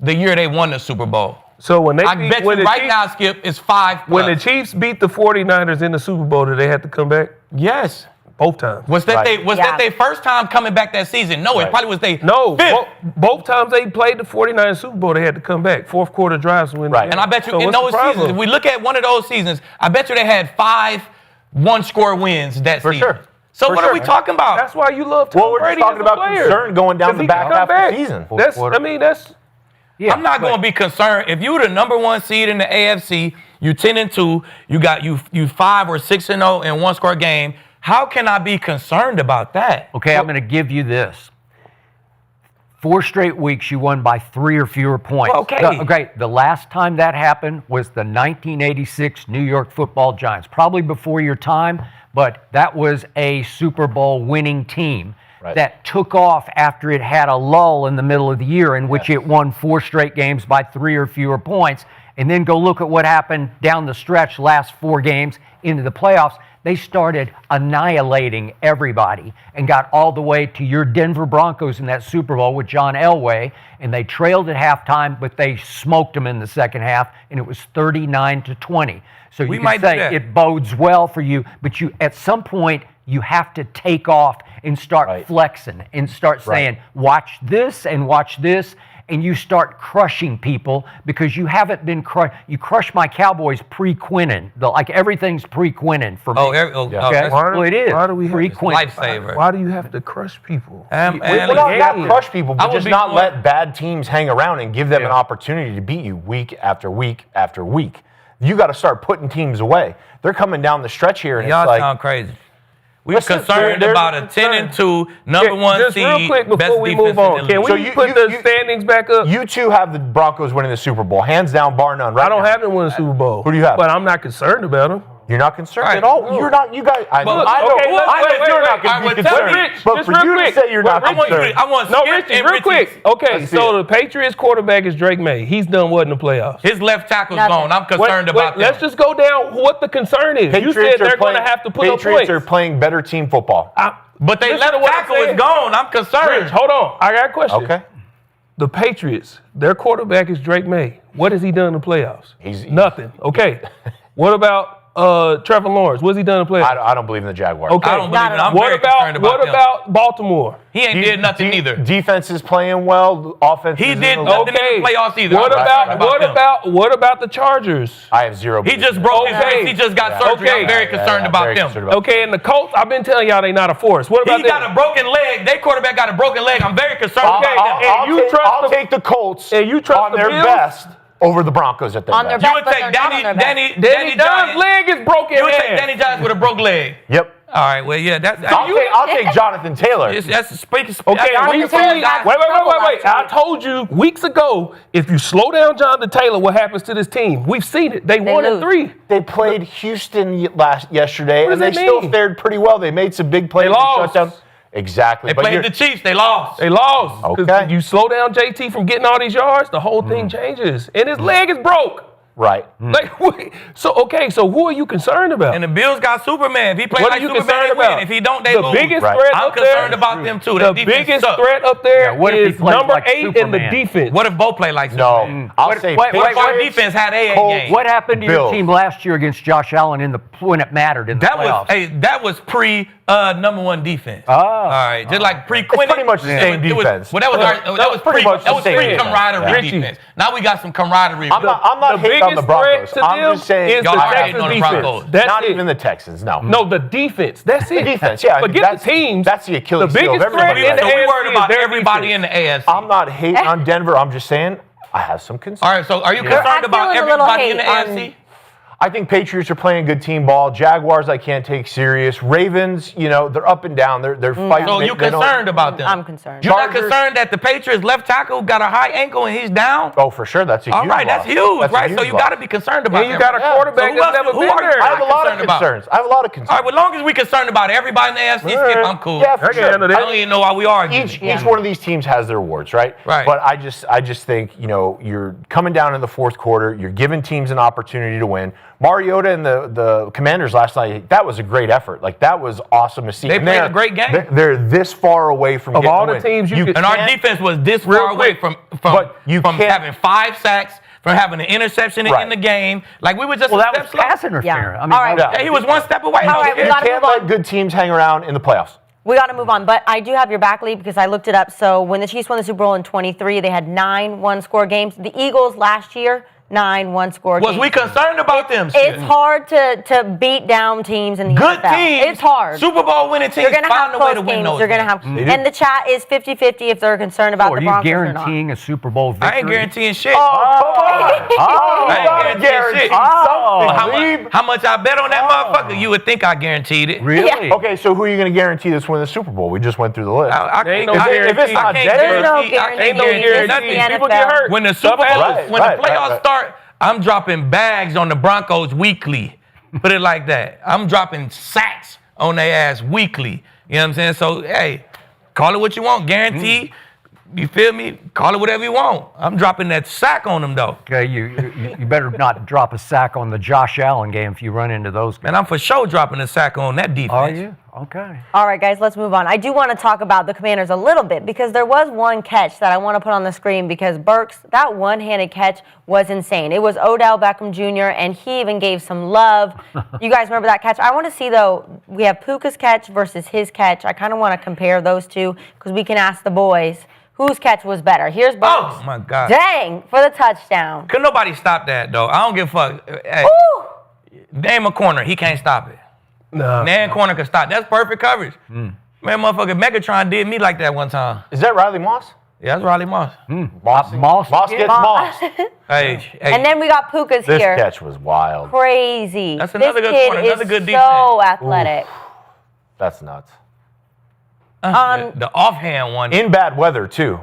[SPEAKER 3] the year they won the Super Bowl?
[SPEAKER 5] So when they
[SPEAKER 3] I
[SPEAKER 5] beat-
[SPEAKER 3] bet
[SPEAKER 5] when
[SPEAKER 3] you
[SPEAKER 5] the
[SPEAKER 3] right
[SPEAKER 5] Chiefs-
[SPEAKER 3] now, Skip, it's 5+.
[SPEAKER 5] when the Chiefs beat the 49ers in the Super Bowl, did they have to come back?
[SPEAKER 3] Yes.
[SPEAKER 5] Both times.
[SPEAKER 3] Was that
[SPEAKER 2] Right.
[SPEAKER 3] that their first time coming back that season? No, it
[SPEAKER 2] Right.
[SPEAKER 3] probably was their
[SPEAKER 5] No,
[SPEAKER 3] fifth.
[SPEAKER 5] both times they played the 49ers Super Bowl, they had to come back. Fourth quarter drives to win.
[SPEAKER 2] Right.
[SPEAKER 5] The game.
[SPEAKER 3] And I bet you
[SPEAKER 5] So
[SPEAKER 3] in
[SPEAKER 5] what's the
[SPEAKER 3] those
[SPEAKER 5] problem?
[SPEAKER 3] seasons, if we look at one of those seasons, I bet you they had 5 one-score wins that
[SPEAKER 2] For
[SPEAKER 3] season.
[SPEAKER 2] sure.
[SPEAKER 3] So
[SPEAKER 2] For
[SPEAKER 3] what
[SPEAKER 2] sure.
[SPEAKER 3] are we talking about?
[SPEAKER 5] That's why you love Tom
[SPEAKER 2] Well, we're just
[SPEAKER 5] Brady
[SPEAKER 2] talking
[SPEAKER 5] as a
[SPEAKER 2] about
[SPEAKER 5] player.
[SPEAKER 2] concern going down
[SPEAKER 5] 'Cause
[SPEAKER 2] the
[SPEAKER 5] he
[SPEAKER 2] back
[SPEAKER 5] can
[SPEAKER 2] half
[SPEAKER 5] come
[SPEAKER 2] of the
[SPEAKER 5] back.
[SPEAKER 2] season.
[SPEAKER 5] That's,
[SPEAKER 4] quarter.
[SPEAKER 5] I mean, that's
[SPEAKER 4] Yeah,
[SPEAKER 3] I'm not going to be concerned. If you were the number 1 seed in the AFC, you 10-2, you got you 5 or 6-0 in one-score game. How can I be concerned about that?
[SPEAKER 4] Okay, I'm going to give you this. 4 straight weeks you won by 3 or fewer points.
[SPEAKER 3] Okay.
[SPEAKER 4] The last time that happened was the 1986 New York Football Giants. Probably before your time, but that was a Super Bowl winning team that took off after it had a lull in the middle of the year in which it won 4 straight games by 3 or fewer points. And then go look at what happened down the stretch, last 4 games into the playoffs. They started annihilating everybody and got all the way to your Denver Broncos in that Super Bowl with John Elway, and they trailed at halftime, but they smoked them in the second half, and it was 39-20. So
[SPEAKER 3] We
[SPEAKER 4] you
[SPEAKER 3] might
[SPEAKER 4] can
[SPEAKER 3] do
[SPEAKER 4] say
[SPEAKER 3] that.
[SPEAKER 4] it bodes well for you, but you at some point you have to take off and start flexing and start saying, watch this and watch this. and you start crushing people because you haven't been you crush my Cowboys pre-Quinnen. Like everything's pre-Quinnen for me.
[SPEAKER 3] Okay.
[SPEAKER 4] Well, it is.
[SPEAKER 5] Why do we have
[SPEAKER 4] pre-Quinnen.
[SPEAKER 3] Lifesaver.
[SPEAKER 5] Why do you have to crush people?
[SPEAKER 2] Well, not crush people,
[SPEAKER 3] I
[SPEAKER 2] but
[SPEAKER 3] would
[SPEAKER 2] just
[SPEAKER 3] be
[SPEAKER 2] not
[SPEAKER 3] more-
[SPEAKER 2] let bad teams hang around and give them an opportunity to beat you week after week after week. You got to start putting teams away. They're coming down the stretch here, and
[SPEAKER 3] Y'all
[SPEAKER 2] it's like,
[SPEAKER 3] sound crazy. We're
[SPEAKER 2] Listen,
[SPEAKER 3] concerned
[SPEAKER 2] there's
[SPEAKER 3] about
[SPEAKER 2] a
[SPEAKER 3] a 10-2
[SPEAKER 5] Yeah,
[SPEAKER 3] number one
[SPEAKER 5] just
[SPEAKER 3] seed.
[SPEAKER 5] real quick before
[SPEAKER 3] best
[SPEAKER 5] we
[SPEAKER 3] defense
[SPEAKER 5] move on,
[SPEAKER 3] in the
[SPEAKER 5] can
[SPEAKER 3] league.
[SPEAKER 5] we
[SPEAKER 2] So
[SPEAKER 5] put the standings back up?
[SPEAKER 2] you two have the Broncos winning the Super Bowl, hands down, bar none. Right
[SPEAKER 5] I don't
[SPEAKER 2] now.
[SPEAKER 5] have them win the Super Bowl.
[SPEAKER 2] Who do you have?
[SPEAKER 5] But I'm not concerned about them.
[SPEAKER 2] You're not concerned
[SPEAKER 3] Right.
[SPEAKER 2] at all.
[SPEAKER 5] No.
[SPEAKER 2] You're not. You guys. I know.
[SPEAKER 3] But-
[SPEAKER 2] I know.
[SPEAKER 5] okay,
[SPEAKER 2] I
[SPEAKER 5] let's-
[SPEAKER 2] know
[SPEAKER 5] wait,
[SPEAKER 2] you're
[SPEAKER 5] wait,
[SPEAKER 2] not
[SPEAKER 5] wait.
[SPEAKER 2] going to
[SPEAKER 3] All
[SPEAKER 2] be
[SPEAKER 3] right, well, tell
[SPEAKER 2] concerned.
[SPEAKER 5] Rich,
[SPEAKER 2] but
[SPEAKER 5] just
[SPEAKER 2] for
[SPEAKER 5] real
[SPEAKER 2] you to
[SPEAKER 5] quick.
[SPEAKER 2] say you're not
[SPEAKER 5] I want you to-
[SPEAKER 2] concerned.
[SPEAKER 3] I want
[SPEAKER 5] No,
[SPEAKER 3] Skip
[SPEAKER 5] Richie,
[SPEAKER 3] and
[SPEAKER 5] real
[SPEAKER 3] Richie.
[SPEAKER 5] quick. Okay,
[SPEAKER 2] Let's see
[SPEAKER 5] so
[SPEAKER 2] it.
[SPEAKER 5] the Patriots quarterback is Drake May. He's done what in the playoffs?
[SPEAKER 3] His left tackle's
[SPEAKER 1] Nothing.
[SPEAKER 3] gone. I'm concerned about that.
[SPEAKER 5] Let's just go down what the concern is. You said they're going to have to put up
[SPEAKER 2] Patriots
[SPEAKER 5] points.
[SPEAKER 2] are playing better team football.
[SPEAKER 3] But they
[SPEAKER 5] Listen
[SPEAKER 3] left
[SPEAKER 5] to what I'm
[SPEAKER 3] tackle is
[SPEAKER 5] saying.
[SPEAKER 3] gone. I'm concerned.
[SPEAKER 5] Rich, hold on. I got a question.
[SPEAKER 2] Okay.
[SPEAKER 5] The Patriots, their quarterback is Drake May. What has he done in the playoffs?
[SPEAKER 2] He's-
[SPEAKER 5] Nothing. Okay. What about Trevor Lawrence? What's he done in the playoffs?
[SPEAKER 2] I don't believe in the Jaguars.
[SPEAKER 5] Okay.
[SPEAKER 3] I don't believe it. I'm
[SPEAKER 5] what
[SPEAKER 3] very concerned about
[SPEAKER 5] what
[SPEAKER 3] them.
[SPEAKER 5] about Baltimore?
[SPEAKER 3] He ain't did nothing either.
[SPEAKER 2] Defense is playing well. Offense.
[SPEAKER 3] He
[SPEAKER 2] is
[SPEAKER 3] did
[SPEAKER 2] in the-
[SPEAKER 3] nothing in the playoffs either.
[SPEAKER 5] What
[SPEAKER 3] I'm
[SPEAKER 5] about
[SPEAKER 3] concerned them.
[SPEAKER 5] what about the Chargers?
[SPEAKER 2] I have zero.
[SPEAKER 3] He
[SPEAKER 2] belief
[SPEAKER 3] just
[SPEAKER 2] in
[SPEAKER 3] broke
[SPEAKER 2] them.
[SPEAKER 3] his
[SPEAKER 5] Okay.
[SPEAKER 3] wrist. He just got
[SPEAKER 2] Yeah.
[SPEAKER 3] surgery.
[SPEAKER 5] Okay.
[SPEAKER 3] I'm very concerned about
[SPEAKER 2] very
[SPEAKER 3] them.
[SPEAKER 2] concerned about
[SPEAKER 5] Okay, and the Colts, I've been telling y'all they not a force. What about
[SPEAKER 3] He got a broken leg. Their quarterback got a broken leg. I'm very concerned
[SPEAKER 5] Okay,
[SPEAKER 3] about them.
[SPEAKER 5] and you trust
[SPEAKER 2] I'll
[SPEAKER 5] the-
[SPEAKER 2] take the Colts
[SPEAKER 5] and you trust
[SPEAKER 2] on
[SPEAKER 5] the
[SPEAKER 2] their
[SPEAKER 5] Bills?
[SPEAKER 2] best over the Broncos at their
[SPEAKER 1] On their
[SPEAKER 2] best.
[SPEAKER 3] You would
[SPEAKER 1] but
[SPEAKER 3] take
[SPEAKER 1] they're not on their best.
[SPEAKER 5] Danny John's leg is broken.
[SPEAKER 3] You would take
[SPEAKER 5] man.
[SPEAKER 3] Danny Jones with a broke leg.
[SPEAKER 2] Yep.
[SPEAKER 3] All right, well, yeah, that's
[SPEAKER 2] I'll take Jonathan Taylor.
[SPEAKER 3] that's speaking.
[SPEAKER 5] Okay,
[SPEAKER 1] Jonathan
[SPEAKER 5] we
[SPEAKER 1] Taylor
[SPEAKER 5] see.
[SPEAKER 1] got
[SPEAKER 5] Wait.
[SPEAKER 1] trouble last
[SPEAKER 5] I
[SPEAKER 1] week.
[SPEAKER 5] told you weeks ago, if you slow down Jonathan Taylor, what happens to this team? We've seen it. They won
[SPEAKER 1] lose.
[SPEAKER 5] in 3.
[SPEAKER 2] They played Houston yesterday,
[SPEAKER 5] What
[SPEAKER 2] and
[SPEAKER 5] does
[SPEAKER 2] they
[SPEAKER 5] that
[SPEAKER 2] still
[SPEAKER 5] mean?
[SPEAKER 2] fared pretty well. They made some big plays.
[SPEAKER 5] They lost.
[SPEAKER 2] Shut down. Exactly.
[SPEAKER 3] They
[SPEAKER 2] but
[SPEAKER 3] played
[SPEAKER 2] you're-
[SPEAKER 3] the Chiefs. They lost.
[SPEAKER 5] They lost. 'Cause
[SPEAKER 2] Okay.
[SPEAKER 5] You slow down JT from getting all these yards, the whole thing changes, and his leg is broke.
[SPEAKER 2] Right.
[SPEAKER 5] Like, wait, so who are you concerned about?
[SPEAKER 3] And the Bills got Superman. If he plays
[SPEAKER 5] What are
[SPEAKER 3] like
[SPEAKER 5] you
[SPEAKER 3] Superman,
[SPEAKER 5] concerned
[SPEAKER 3] they win.
[SPEAKER 5] about?
[SPEAKER 3] If he don't, they
[SPEAKER 5] the
[SPEAKER 3] lose.
[SPEAKER 5] biggest
[SPEAKER 2] Right.
[SPEAKER 5] threat
[SPEAKER 3] I'm
[SPEAKER 5] up there.
[SPEAKER 3] concerned about them too.
[SPEAKER 5] The
[SPEAKER 3] That defense
[SPEAKER 5] biggest
[SPEAKER 3] sucks.
[SPEAKER 5] threat up there
[SPEAKER 4] Yeah, what if he
[SPEAKER 5] is
[SPEAKER 4] plays
[SPEAKER 5] number
[SPEAKER 4] like
[SPEAKER 5] 8 in the
[SPEAKER 4] Superman?
[SPEAKER 5] defense.
[SPEAKER 3] What if both play like
[SPEAKER 2] No.
[SPEAKER 3] Superman?
[SPEAKER 2] I'll
[SPEAKER 4] What-
[SPEAKER 2] say
[SPEAKER 4] wait,
[SPEAKER 3] What if our
[SPEAKER 2] Patriots,
[SPEAKER 3] defense had a
[SPEAKER 2] Colts.
[SPEAKER 3] game?
[SPEAKER 4] What happened to your
[SPEAKER 2] Bills.
[SPEAKER 4] team last year against Josh Allen when it mattered in the
[SPEAKER 3] That
[SPEAKER 4] playoffs?
[SPEAKER 3] was that was pre number one defense.
[SPEAKER 4] Oh.
[SPEAKER 3] All right, just like pre Quinn.
[SPEAKER 2] pretty much the same defense.
[SPEAKER 3] Well, that was
[SPEAKER 2] pretty
[SPEAKER 3] pre
[SPEAKER 2] much the same defense.
[SPEAKER 3] camaraderie
[SPEAKER 5] Richie.
[SPEAKER 3] defense. Now we got some camaraderie.
[SPEAKER 2] I'm not
[SPEAKER 5] the
[SPEAKER 2] hating on the
[SPEAKER 5] biggest
[SPEAKER 2] Broncos.
[SPEAKER 5] threat to
[SPEAKER 2] I'm
[SPEAKER 5] them
[SPEAKER 2] just saying
[SPEAKER 5] is
[SPEAKER 3] Y'all
[SPEAKER 5] the
[SPEAKER 3] are hating
[SPEAKER 5] Texans
[SPEAKER 3] on the
[SPEAKER 5] defense.
[SPEAKER 3] Broncos.
[SPEAKER 5] That's
[SPEAKER 2] not
[SPEAKER 5] it.
[SPEAKER 2] even the Texans. No.
[SPEAKER 5] No, the defense. That's it.
[SPEAKER 2] defense, yeah,
[SPEAKER 5] Forget
[SPEAKER 2] that's-
[SPEAKER 5] the teams.
[SPEAKER 2] that's the Achilles
[SPEAKER 5] The
[SPEAKER 2] heel of
[SPEAKER 5] biggest threat
[SPEAKER 2] everybody
[SPEAKER 5] in
[SPEAKER 2] right
[SPEAKER 5] the
[SPEAKER 2] now.
[SPEAKER 3] so we
[SPEAKER 5] AFC
[SPEAKER 3] worried
[SPEAKER 5] is
[SPEAKER 3] about
[SPEAKER 5] their
[SPEAKER 3] everybody
[SPEAKER 5] defense.
[SPEAKER 3] in the AFC.
[SPEAKER 2] I'm not hating on Denver. I'm just saying I have some concerns.
[SPEAKER 3] All right, so are you
[SPEAKER 1] I'm
[SPEAKER 3] concerned about
[SPEAKER 1] feeling a little
[SPEAKER 3] everybody in the
[SPEAKER 1] hate
[SPEAKER 3] AFC?
[SPEAKER 2] I think Patriots are playing good team ball. Jaguars, I can't take serious. Ravens, they're up and down. They're fighting.
[SPEAKER 3] So you
[SPEAKER 2] They don't-
[SPEAKER 3] concerned about them?
[SPEAKER 1] I'm concerned.
[SPEAKER 3] You're not
[SPEAKER 2] Chargers-
[SPEAKER 3] concerned that the Patriots left tackle got a high ankle and he's down?
[SPEAKER 2] Oh, for sure. That's a
[SPEAKER 3] All
[SPEAKER 2] huge
[SPEAKER 3] right, that's
[SPEAKER 2] loss.
[SPEAKER 3] huge,
[SPEAKER 2] That's a
[SPEAKER 3] right? So
[SPEAKER 2] huge
[SPEAKER 3] you
[SPEAKER 2] loss.
[SPEAKER 3] got to be concerned about
[SPEAKER 5] And you
[SPEAKER 3] them.
[SPEAKER 5] got a quarterback
[SPEAKER 3] So who
[SPEAKER 5] that's
[SPEAKER 3] else-
[SPEAKER 5] never
[SPEAKER 3] who
[SPEAKER 5] been
[SPEAKER 3] are you
[SPEAKER 5] there.
[SPEAKER 2] I have a lot of
[SPEAKER 3] concerned about?
[SPEAKER 2] concerns. I have a lot of
[SPEAKER 3] All right,
[SPEAKER 2] concerns.
[SPEAKER 3] well, as long as we concerned about everybody in the AFC,
[SPEAKER 2] All right.
[SPEAKER 3] Skip, I'm cool.
[SPEAKER 2] Yeah, for
[SPEAKER 5] I can
[SPEAKER 2] sure.
[SPEAKER 5] handle
[SPEAKER 3] I
[SPEAKER 5] that.
[SPEAKER 3] don't even know why we arguing.
[SPEAKER 2] Each one of these teams has their warts, right?
[SPEAKER 3] Right.
[SPEAKER 2] But I just think, you're coming down in the fourth quarter. You're giving teams an opportunity to win. Mariota and the Commanders last night, that was a great effort. Like, that was awesome to see.
[SPEAKER 3] They
[SPEAKER 2] And
[SPEAKER 3] played
[SPEAKER 2] they're-
[SPEAKER 3] a great game.
[SPEAKER 2] They're this far away from
[SPEAKER 5] Of
[SPEAKER 2] getting
[SPEAKER 5] all
[SPEAKER 2] the
[SPEAKER 5] the
[SPEAKER 2] win.
[SPEAKER 5] teams you could-
[SPEAKER 3] And our
[SPEAKER 2] can't-
[SPEAKER 3] defense was this
[SPEAKER 5] Real
[SPEAKER 3] far away
[SPEAKER 5] quick,
[SPEAKER 2] but you
[SPEAKER 3] from
[SPEAKER 2] can't-
[SPEAKER 3] having 5 sacks, from having an interception
[SPEAKER 2] Right.
[SPEAKER 3] in the game. Like, we were just
[SPEAKER 4] Well,
[SPEAKER 3] a
[SPEAKER 4] that
[SPEAKER 3] step
[SPEAKER 4] was
[SPEAKER 3] slow.
[SPEAKER 4] pass interference.
[SPEAKER 1] Yeah.
[SPEAKER 4] I mean,
[SPEAKER 1] All right.
[SPEAKER 3] Yeah, he was one step away.
[SPEAKER 1] All right, we
[SPEAKER 2] You
[SPEAKER 1] gotta
[SPEAKER 2] can't
[SPEAKER 1] move
[SPEAKER 2] let
[SPEAKER 1] on.
[SPEAKER 2] good teams hang around in the playoffs.
[SPEAKER 1] We got to move on, but I do have your back lead because I looked it up. So when the Chiefs won the Super Bowl in 23, they had 9 one-score games. The Eagles last year, 9 one-score games.
[SPEAKER 3] Was we concerned about them?
[SPEAKER 1] It's hard to beat down teams in the
[SPEAKER 3] Good
[SPEAKER 1] NFL.
[SPEAKER 3] teams.
[SPEAKER 1] It's hard.
[SPEAKER 3] Super Bowl winning teams
[SPEAKER 1] You're going to have
[SPEAKER 3] find a way
[SPEAKER 1] close
[SPEAKER 3] to win
[SPEAKER 1] games.
[SPEAKER 3] those.
[SPEAKER 1] You're going to
[SPEAKER 3] games.
[SPEAKER 1] have, and the chat is 50-50 if they're concerned about
[SPEAKER 4] are
[SPEAKER 1] the
[SPEAKER 4] you
[SPEAKER 1] Broncos or not.
[SPEAKER 4] guaranteeing a Super Bowl victory?
[SPEAKER 3] I ain't guaranteeing shit.
[SPEAKER 2] Oh, come on.
[SPEAKER 4] Oh,
[SPEAKER 3] I ain't
[SPEAKER 2] gotta
[SPEAKER 3] guaranteeing shit.
[SPEAKER 2] something,
[SPEAKER 3] How much I bet on that motherfucker? You would think I guaranteed it.
[SPEAKER 4] really?
[SPEAKER 2] Okay, so who are you going to guarantee that's winning the Super Bowl? We just went through the list.
[SPEAKER 3] I
[SPEAKER 5] There ain't
[SPEAKER 3] can't-
[SPEAKER 5] no
[SPEAKER 3] I-
[SPEAKER 5] guarantee.
[SPEAKER 3] if it's not
[SPEAKER 2] There's
[SPEAKER 3] Denver,
[SPEAKER 1] There's no
[SPEAKER 3] I can't
[SPEAKER 1] guarantee.
[SPEAKER 5] Ain't no
[SPEAKER 1] It's
[SPEAKER 5] guarantee.
[SPEAKER 1] just the
[SPEAKER 5] People
[SPEAKER 1] NFL.
[SPEAKER 5] get hurt.
[SPEAKER 3] When the Super Bowl,
[SPEAKER 2] Right,
[SPEAKER 3] when the
[SPEAKER 2] right,
[SPEAKER 3] playoffs
[SPEAKER 2] right.
[SPEAKER 3] start, I'm dropping bags on the Broncos weekly. Put it like that. I'm dropping sacks on their ass weekly. You know what I'm saying? So, hey, call it what you want. Guarantee. You feel me? Call it whatever you want. I'm dropping that sack on them, though.
[SPEAKER 4] Okay, you better not drop a sack on the Josh Allen game if you run into those guys.
[SPEAKER 3] Man, I'm for sure dropping a sack on that defense.
[SPEAKER 4] Are you? Okay.
[SPEAKER 1] All right, guys, let's move on. I do want to talk about the Commanders a little bit because there was one catch that I want to put on the screen because Burks, that one-handed catch was insane. It was Odell Beckham Jr., and he even gave some love. You guys remember that catch? I want to see, though, we have Puka's catch versus his catch. I kind of want to compare those two because we can ask the boys. whose catch was better. Here's Burks.
[SPEAKER 3] Oh, my God.
[SPEAKER 1] Dang, for the touchdown.
[SPEAKER 3] Could nobody stop that, though? I don't give a fuck. Hey,
[SPEAKER 1] Woo!
[SPEAKER 3] name a corner. He can't stop it.
[SPEAKER 5] Nah.
[SPEAKER 3] Name corner can stop. That's perfect coverage. Man, motherfucker, Megatron did me like that one time.
[SPEAKER 2] Is that Riley Moss?
[SPEAKER 3] Yeah, that's Riley Moss.
[SPEAKER 2] Moss gets Moss.
[SPEAKER 3] Hey,
[SPEAKER 1] And then we got Puka's
[SPEAKER 2] This
[SPEAKER 1] here.
[SPEAKER 2] catch was wild.
[SPEAKER 1] Crazy.
[SPEAKER 3] That's another
[SPEAKER 1] this
[SPEAKER 3] good
[SPEAKER 1] kid
[SPEAKER 3] corner, another
[SPEAKER 1] is
[SPEAKER 3] good
[SPEAKER 1] so
[SPEAKER 3] defense.
[SPEAKER 1] athletic.
[SPEAKER 2] That's nuts.
[SPEAKER 3] the offhand one.
[SPEAKER 2] In bad weather, too.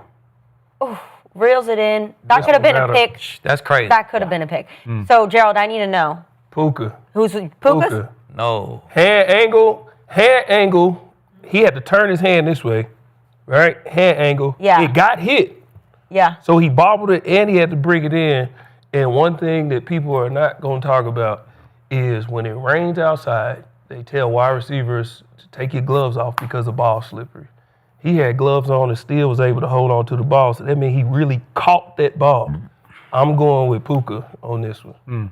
[SPEAKER 1] Reels it in. That could have been a pick.
[SPEAKER 3] That's crazy.
[SPEAKER 1] That could have been a pick. So, Gerald, I need to know.
[SPEAKER 5] Puka.
[SPEAKER 1] Who's Puka's?
[SPEAKER 3] No.
[SPEAKER 5] Hand angle. He had to turn his hand this way, right? Hand angle.
[SPEAKER 1] Yeah.
[SPEAKER 5] It got hit.
[SPEAKER 1] Yeah.
[SPEAKER 5] So he bobbled it and he had to bring it in. And one thing that people are not going to talk about is when it rains outside, they tell wide receivers to take your gloves off because the ball's slippery. He had gloves on and still was able to hold on to the ball. So that means he really caught that ball. I'm going with Puka on this one.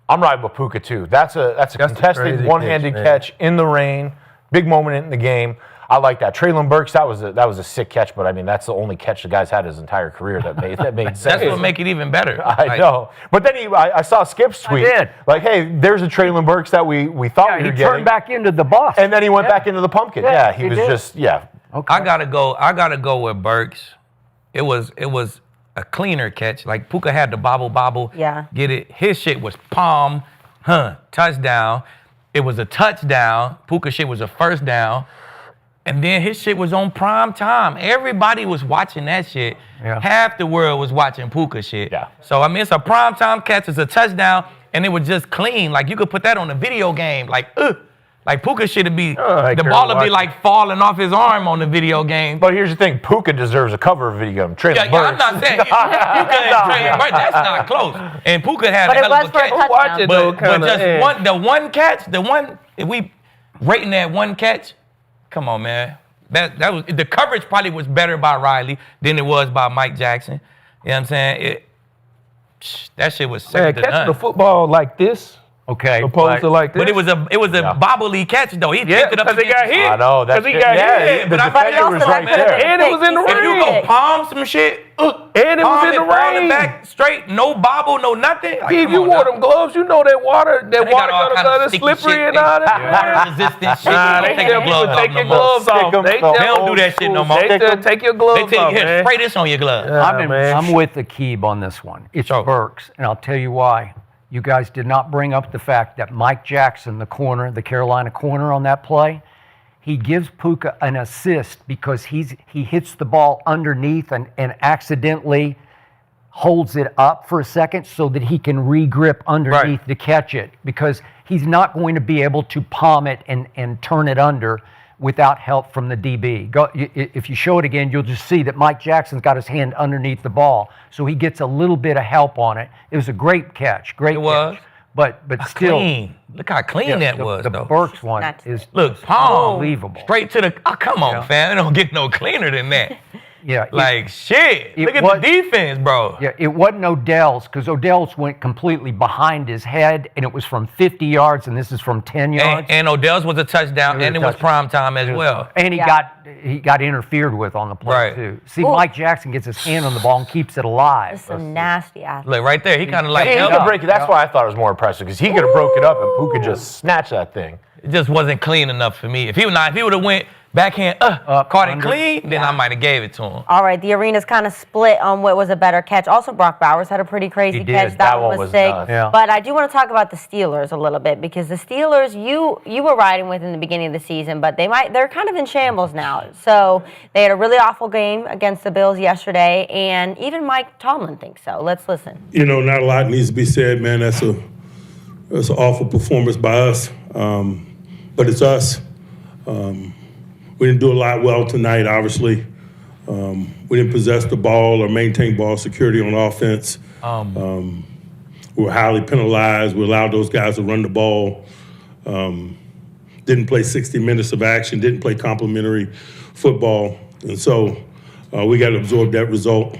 [SPEAKER 2] I'm riding with Puka, too. That's a contested
[SPEAKER 5] crazy
[SPEAKER 2] one-handed catch in the rain. Big moment in the game. I like that. Traylon Burks, that was a sick catch, but I mean that's the only catch the guy's had his entire career that made sense.
[SPEAKER 3] That's what make it even better.
[SPEAKER 2] I know. But then I saw Skip's tweet.
[SPEAKER 4] did.
[SPEAKER 2] Like, hey, there's a Traylon Burks that we thought we
[SPEAKER 4] He
[SPEAKER 2] were
[SPEAKER 4] turned
[SPEAKER 2] getting.
[SPEAKER 4] back into the boss.
[SPEAKER 2] And then he went back into the pumpkin. Yeah, he was
[SPEAKER 4] did.
[SPEAKER 2] just,
[SPEAKER 4] Okay.
[SPEAKER 3] I gotta go with Burks. It was a cleaner catch. Like Puka had the bobble.
[SPEAKER 1] Yeah.
[SPEAKER 3] Get it. His shit was palm, touchdown. It was a touchdown. Puka shit was a first down. And then his shit was on prime time. Everybody was watching that shit.
[SPEAKER 4] Yeah.
[SPEAKER 3] Half the world was watching Puka shit.
[SPEAKER 2] Yeah.
[SPEAKER 3] So I mean, it's a prime time catch. It's a touchdown, and it was just clean. Like you could put that on a video game. Like Puka shit be
[SPEAKER 5] I
[SPEAKER 3] the
[SPEAKER 5] care
[SPEAKER 3] ball would be
[SPEAKER 5] watch
[SPEAKER 3] like falling off his arm on the video game.
[SPEAKER 2] But here's the thing, Puka deserves a cover video game. Traylon
[SPEAKER 3] Yeah,
[SPEAKER 2] Burks.
[SPEAKER 3] I'm not saying Puka and Traylon Burks, that's not close. And Puka had
[SPEAKER 1] But
[SPEAKER 3] a
[SPEAKER 1] it
[SPEAKER 3] hell
[SPEAKER 1] was
[SPEAKER 3] of a
[SPEAKER 1] for a
[SPEAKER 3] catch.
[SPEAKER 1] touchdown.
[SPEAKER 5] Watch it though,
[SPEAKER 3] But
[SPEAKER 5] kind
[SPEAKER 3] just the one catch, if we rating that one catch, come on, man. That was the coverage probably was better by Riley than it was by Mike Jackson. You know what I'm saying? That shit was
[SPEAKER 5] Man,
[SPEAKER 3] second to
[SPEAKER 5] catching
[SPEAKER 3] none.
[SPEAKER 5] the football like this,
[SPEAKER 4] Okay.
[SPEAKER 5] opposed to like this.
[SPEAKER 3] But it was a bobbly catch though. He
[SPEAKER 5] yeah,
[SPEAKER 3] picked it up
[SPEAKER 5] because he got
[SPEAKER 3] against-
[SPEAKER 5] hit.
[SPEAKER 2] I know. That's
[SPEAKER 5] Because he got hit.
[SPEAKER 2] The
[SPEAKER 3] but I
[SPEAKER 2] defender
[SPEAKER 1] also
[SPEAKER 2] was
[SPEAKER 1] that
[SPEAKER 2] right
[SPEAKER 1] could have
[SPEAKER 2] there.
[SPEAKER 1] been
[SPEAKER 5] And it was in the
[SPEAKER 1] picked.
[SPEAKER 3] If you
[SPEAKER 5] rain.
[SPEAKER 3] go palm some shit,
[SPEAKER 5] And it was
[SPEAKER 3] palm
[SPEAKER 5] in the
[SPEAKER 3] it falling
[SPEAKER 5] rain.
[SPEAKER 3] back straight, no bobble, no nothing. Like,
[SPEAKER 5] If
[SPEAKER 3] come
[SPEAKER 5] you
[SPEAKER 3] on
[SPEAKER 5] wore
[SPEAKER 3] now.
[SPEAKER 5] them gloves, you know that water
[SPEAKER 3] They got all
[SPEAKER 5] gonna
[SPEAKER 3] kind of
[SPEAKER 5] be
[SPEAKER 3] sticky
[SPEAKER 5] slippery
[SPEAKER 3] shit
[SPEAKER 5] and all that.
[SPEAKER 3] water resistant shit.
[SPEAKER 5] Nah,
[SPEAKER 3] They
[SPEAKER 5] they
[SPEAKER 3] take
[SPEAKER 5] tell
[SPEAKER 3] your gloves
[SPEAKER 5] people
[SPEAKER 3] off
[SPEAKER 5] take
[SPEAKER 3] no
[SPEAKER 5] your
[SPEAKER 3] more.
[SPEAKER 5] gloves
[SPEAKER 2] Stick
[SPEAKER 5] off.
[SPEAKER 2] 'em
[SPEAKER 5] They
[SPEAKER 2] off.
[SPEAKER 3] They don't do that shit no more.
[SPEAKER 5] They tell take your
[SPEAKER 3] They
[SPEAKER 5] gloves
[SPEAKER 3] tell
[SPEAKER 5] off,
[SPEAKER 3] you, here,
[SPEAKER 5] man.
[SPEAKER 3] spray this on your glove.
[SPEAKER 5] man.
[SPEAKER 4] I'm with Aqib on this one. It's
[SPEAKER 3] Sure.
[SPEAKER 4] Burks, and I'll tell you why. You guys did not bring up the fact that Mike Jackson, the Carolina corner on that play, he gives Puka an assist because he hits the ball underneath and accidentally holds it up for a second so that he can regrip underneath to catch it, because he's not going to be able to palm it and turn it under without help from the DB. If you show it again, you'll just see that Mike Jackson's got his hand underneath the ball, so he gets a little bit of help on it. It was a great catch, great catch.
[SPEAKER 3] was.
[SPEAKER 4] But still,
[SPEAKER 3] Clean. Look how clean that was,
[SPEAKER 4] the
[SPEAKER 3] though.
[SPEAKER 4] Burks one
[SPEAKER 1] Nuts.
[SPEAKER 4] is
[SPEAKER 3] Look, palm.
[SPEAKER 4] unbelievable.
[SPEAKER 3] Straight to the. Oh, come on, fam. It don't get no cleaner than that.
[SPEAKER 4] Yeah,
[SPEAKER 3] Like, shit.
[SPEAKER 4] it
[SPEAKER 3] Look at
[SPEAKER 4] was-
[SPEAKER 3] the defense, bro.
[SPEAKER 4] Yeah, it wasn't Odell's, because Odell's went completely behind his head, and it was from 50 yards, and this is from 10 yards.
[SPEAKER 3] And Odell's was a touchdown,
[SPEAKER 4] was
[SPEAKER 3] and
[SPEAKER 4] a
[SPEAKER 3] it was
[SPEAKER 4] touchdown.
[SPEAKER 3] prime time as well.
[SPEAKER 4] And he got interfered with on the play
[SPEAKER 3] Right.
[SPEAKER 4] too. See,
[SPEAKER 1] Ooh.
[SPEAKER 4] Mike Jackson gets his hand on the ball and keeps it alive.
[SPEAKER 1] That's some nasty athletes.
[SPEAKER 3] Look, right there. He kind of like,
[SPEAKER 2] He
[SPEAKER 3] held
[SPEAKER 2] could
[SPEAKER 3] up.
[SPEAKER 2] break it. That's why I thought it was more impressive, because he could have broke it up and Puka just snatched that thing.
[SPEAKER 3] It just wasn't clean enough for me. If he would have went backhand, caught it
[SPEAKER 4] under.
[SPEAKER 3] clean, then I might have gave it to him.
[SPEAKER 1] All right, the arena's kind of split on what was a better catch. Also, Brock Bowers had a pretty crazy
[SPEAKER 4] He did.
[SPEAKER 1] catch.
[SPEAKER 2] That
[SPEAKER 1] one
[SPEAKER 2] one
[SPEAKER 1] was
[SPEAKER 2] was
[SPEAKER 1] sick.
[SPEAKER 2] nuts.
[SPEAKER 4] Yeah.
[SPEAKER 1] But I do want to talk about the Steelers a little bit, because the Steelers you were riding with in the beginning of the season, but they're kind of in shambles now. So they had a really awful game against the Bills yesterday, and even Mike Tomlin thinks so. Let's listen.
[SPEAKER 6] You know, not a lot needs to be said, man. That's an awful performance by us, but it's us. We didn't do a lot well tonight, obviously. We didn't possess the ball or maintain ball security on offense. We were highly penalized. We allowed those guys to run the ball. Didn't play 60 minutes of action, didn't play complimentary football. And so we got to absorb that result.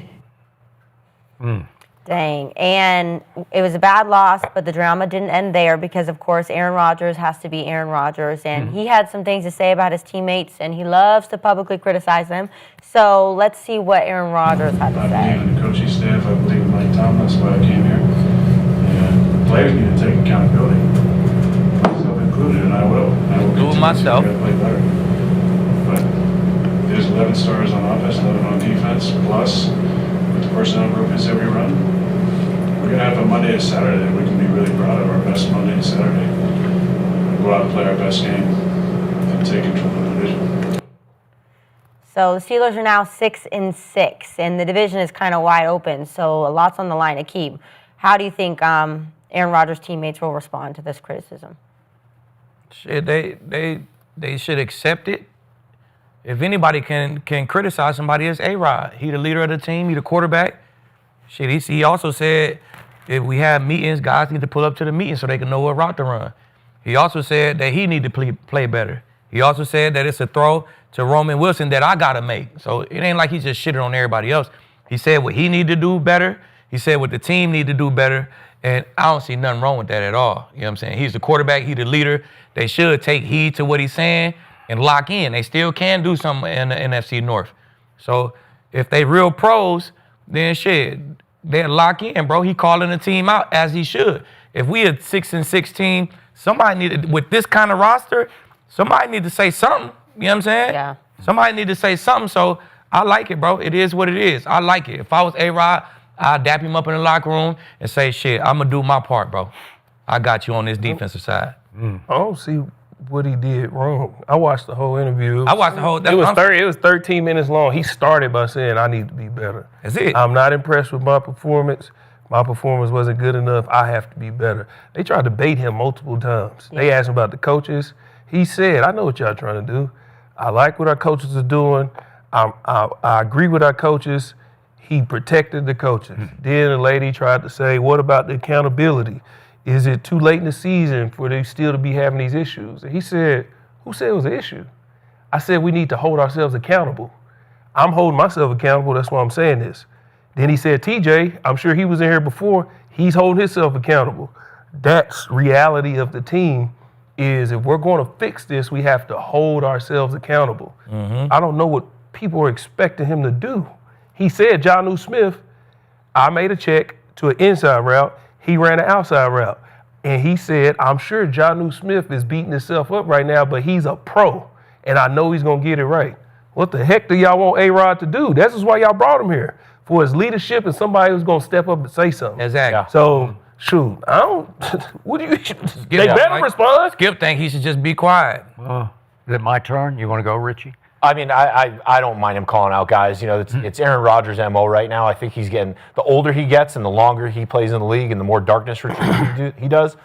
[SPEAKER 1] Dang. And it was a bad loss, but the drama didn't end there because, of course, Aaron Rodgers has to be Aaron Rodgers. And he had some things to say about his teammates, and he loves to publicly criticize them. So let's see what Aaron Rodgers had to say.
[SPEAKER 7] I believe in the coaching staff. I believe in Mike Tomlin. That's why I came here. And players need to take accountability, myself included, and I will.
[SPEAKER 3] Do it myself.
[SPEAKER 7] Play better. But there's 11 stars on offense, 11 on defense, plus with the personnel improvements that we run. We're going to have a Monday and Saturday that we can be really proud of, our best Monday and Saturday. Go out and play our best game and take control of the division.
[SPEAKER 1] So the Steelers are now 6-6, and the division is kind of wide open. So a lot's on the line. Aqib, how do you think Aaron Rodgers' teammates will respond to this criticism?
[SPEAKER 3] Shit, they should accept it. If anybody can criticize somebody, it's A-Rod. He the leader of the team. He the quarterback. Shit, he also said if we have meetings, guys need to pull up to the meeting so they can know what route to run. He also said that he need to play better. He also said that it's a throw to Roman Wilson that I got to make. So it ain't like he just shitted on everybody else. He said what he need to do better. He said what the team need to do better. And I don't see nothing wrong with that at all. You know what I'm saying? He's the quarterback. He the leader. They should take heed to what he's saying and lock in. They still can do something in the NFC North. So if they real pros, then shit, they'll lock in, bro. He calling the team out as he should. If we a 6-6 team, somebody needed, with this kind of roster, somebody need to say something. You know what I'm saying?
[SPEAKER 1] Yeah.
[SPEAKER 3] Somebody need to say something. So I like it, bro. It is what it is. I like it. If I was A-Rod, I'd dap him up in the locker room and say, shit, I'm going to do my part, bro. I got you on this defensive side.
[SPEAKER 5] I don't see what he did wrong. I watched the whole interview.
[SPEAKER 3] I watched the whole.
[SPEAKER 5] It was 13 minutes long. He started by saying, I need to be better.
[SPEAKER 3] That's it.
[SPEAKER 5] I'm not impressed with my performance. My performance wasn't good enough. I have to be better. They tried to bait him multiple times.
[SPEAKER 1] Yeah.
[SPEAKER 5] They asked him about the coaches. He said, I know what y'all trying to do. I like what our coaches are doing. I agree with our coaches. He protected the coaches. Then the lady tried to say, what about the accountability? Is it too late in the season for they still to be having these issues? And he said, who said it was an issue? I said, we need to hold ourselves accountable. I'm holding myself accountable. That's why I'm saying this. Then he said, TJ, I'm sure he was in here before. He's holding himself accountable. That's reality of the team is if we're going to fix this, we have to hold ourselves accountable. I don't know what people are expecting him to do. He said, Jauan Smith, I made a check to an inside route. He ran an outside route. And he said, I'm sure Jauan Smith is beating himself up right now, but he's a pro, and I know he's going to get it right. What the heck do y'all want A-Rod to do? This is why y'all brought him here, for his leadership and somebody who's going to step up and say something.
[SPEAKER 3] Exactly. Yeah.
[SPEAKER 5] So, shoot, I don't, what do you, they better respond.
[SPEAKER 3] Skip think he should just be quiet.
[SPEAKER 4] Is it my turn? You want to go, Richie?
[SPEAKER 2] I mean, I don't mind him calling out guys. You know, it's Aaron Rodgers' MO right now. I think he's getting, the older he gets and the longer he plays in the league and the more darkness retreat he does,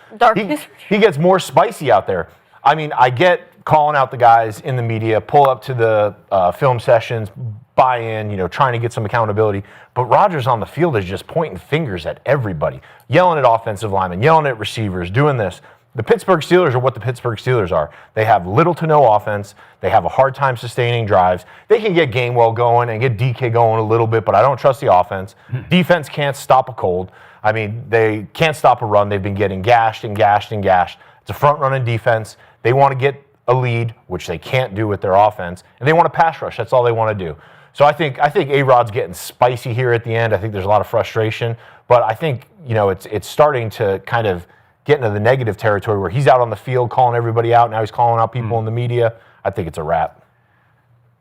[SPEAKER 2] he gets more spicy out there. I mean, I get calling out the guys in the media, pull up to the film sessions, buy in, you know, trying to get some accountability. But Rodgers on the field is just pointing fingers at everybody, yelling at offensive linemen, yelling at receivers, doing this. The Pittsburgh Steelers are what the Pittsburgh Steelers are. They have little to no offense. They have a hard time sustaining drives. They can get Gainwell going and get DK going a little bit, but I don't trust the offense. Defense can't stop a cold. I mean, they can't stop a run. They've been getting gashed and gashed and gashed. It's a front-running defense. They want to get a lead, which they can't do with their offense, and they want to pass rush. That's all they want to do. So I think A-Rod's getting spicy here at the end. I think there's a lot of frustration, but I think, you know, it's starting to kind of get into the negative territory where he's out on the field calling everybody out. Now he's calling out people in the media. I think it's a wrap.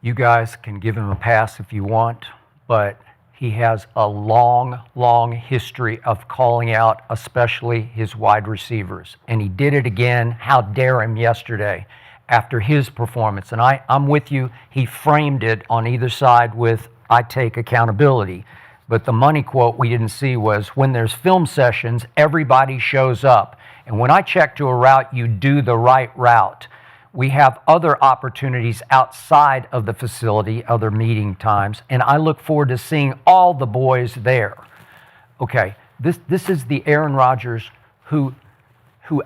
[SPEAKER 4] You guys can give him a pass if you want, but he has a long, long history of calling out, especially his wide receivers. And he did it again. How dare him yesterday after his performance. And I'm with you. He framed it on either side with, I take accountability. But the money quote we didn't see was, when there's film sessions, everybody shows up. And when I check to a route, you do the right route. We have other opportunities outside of the facility, other meeting times, and I look forward to seeing all the boys there. Okay, this is the Aaron Rodgers who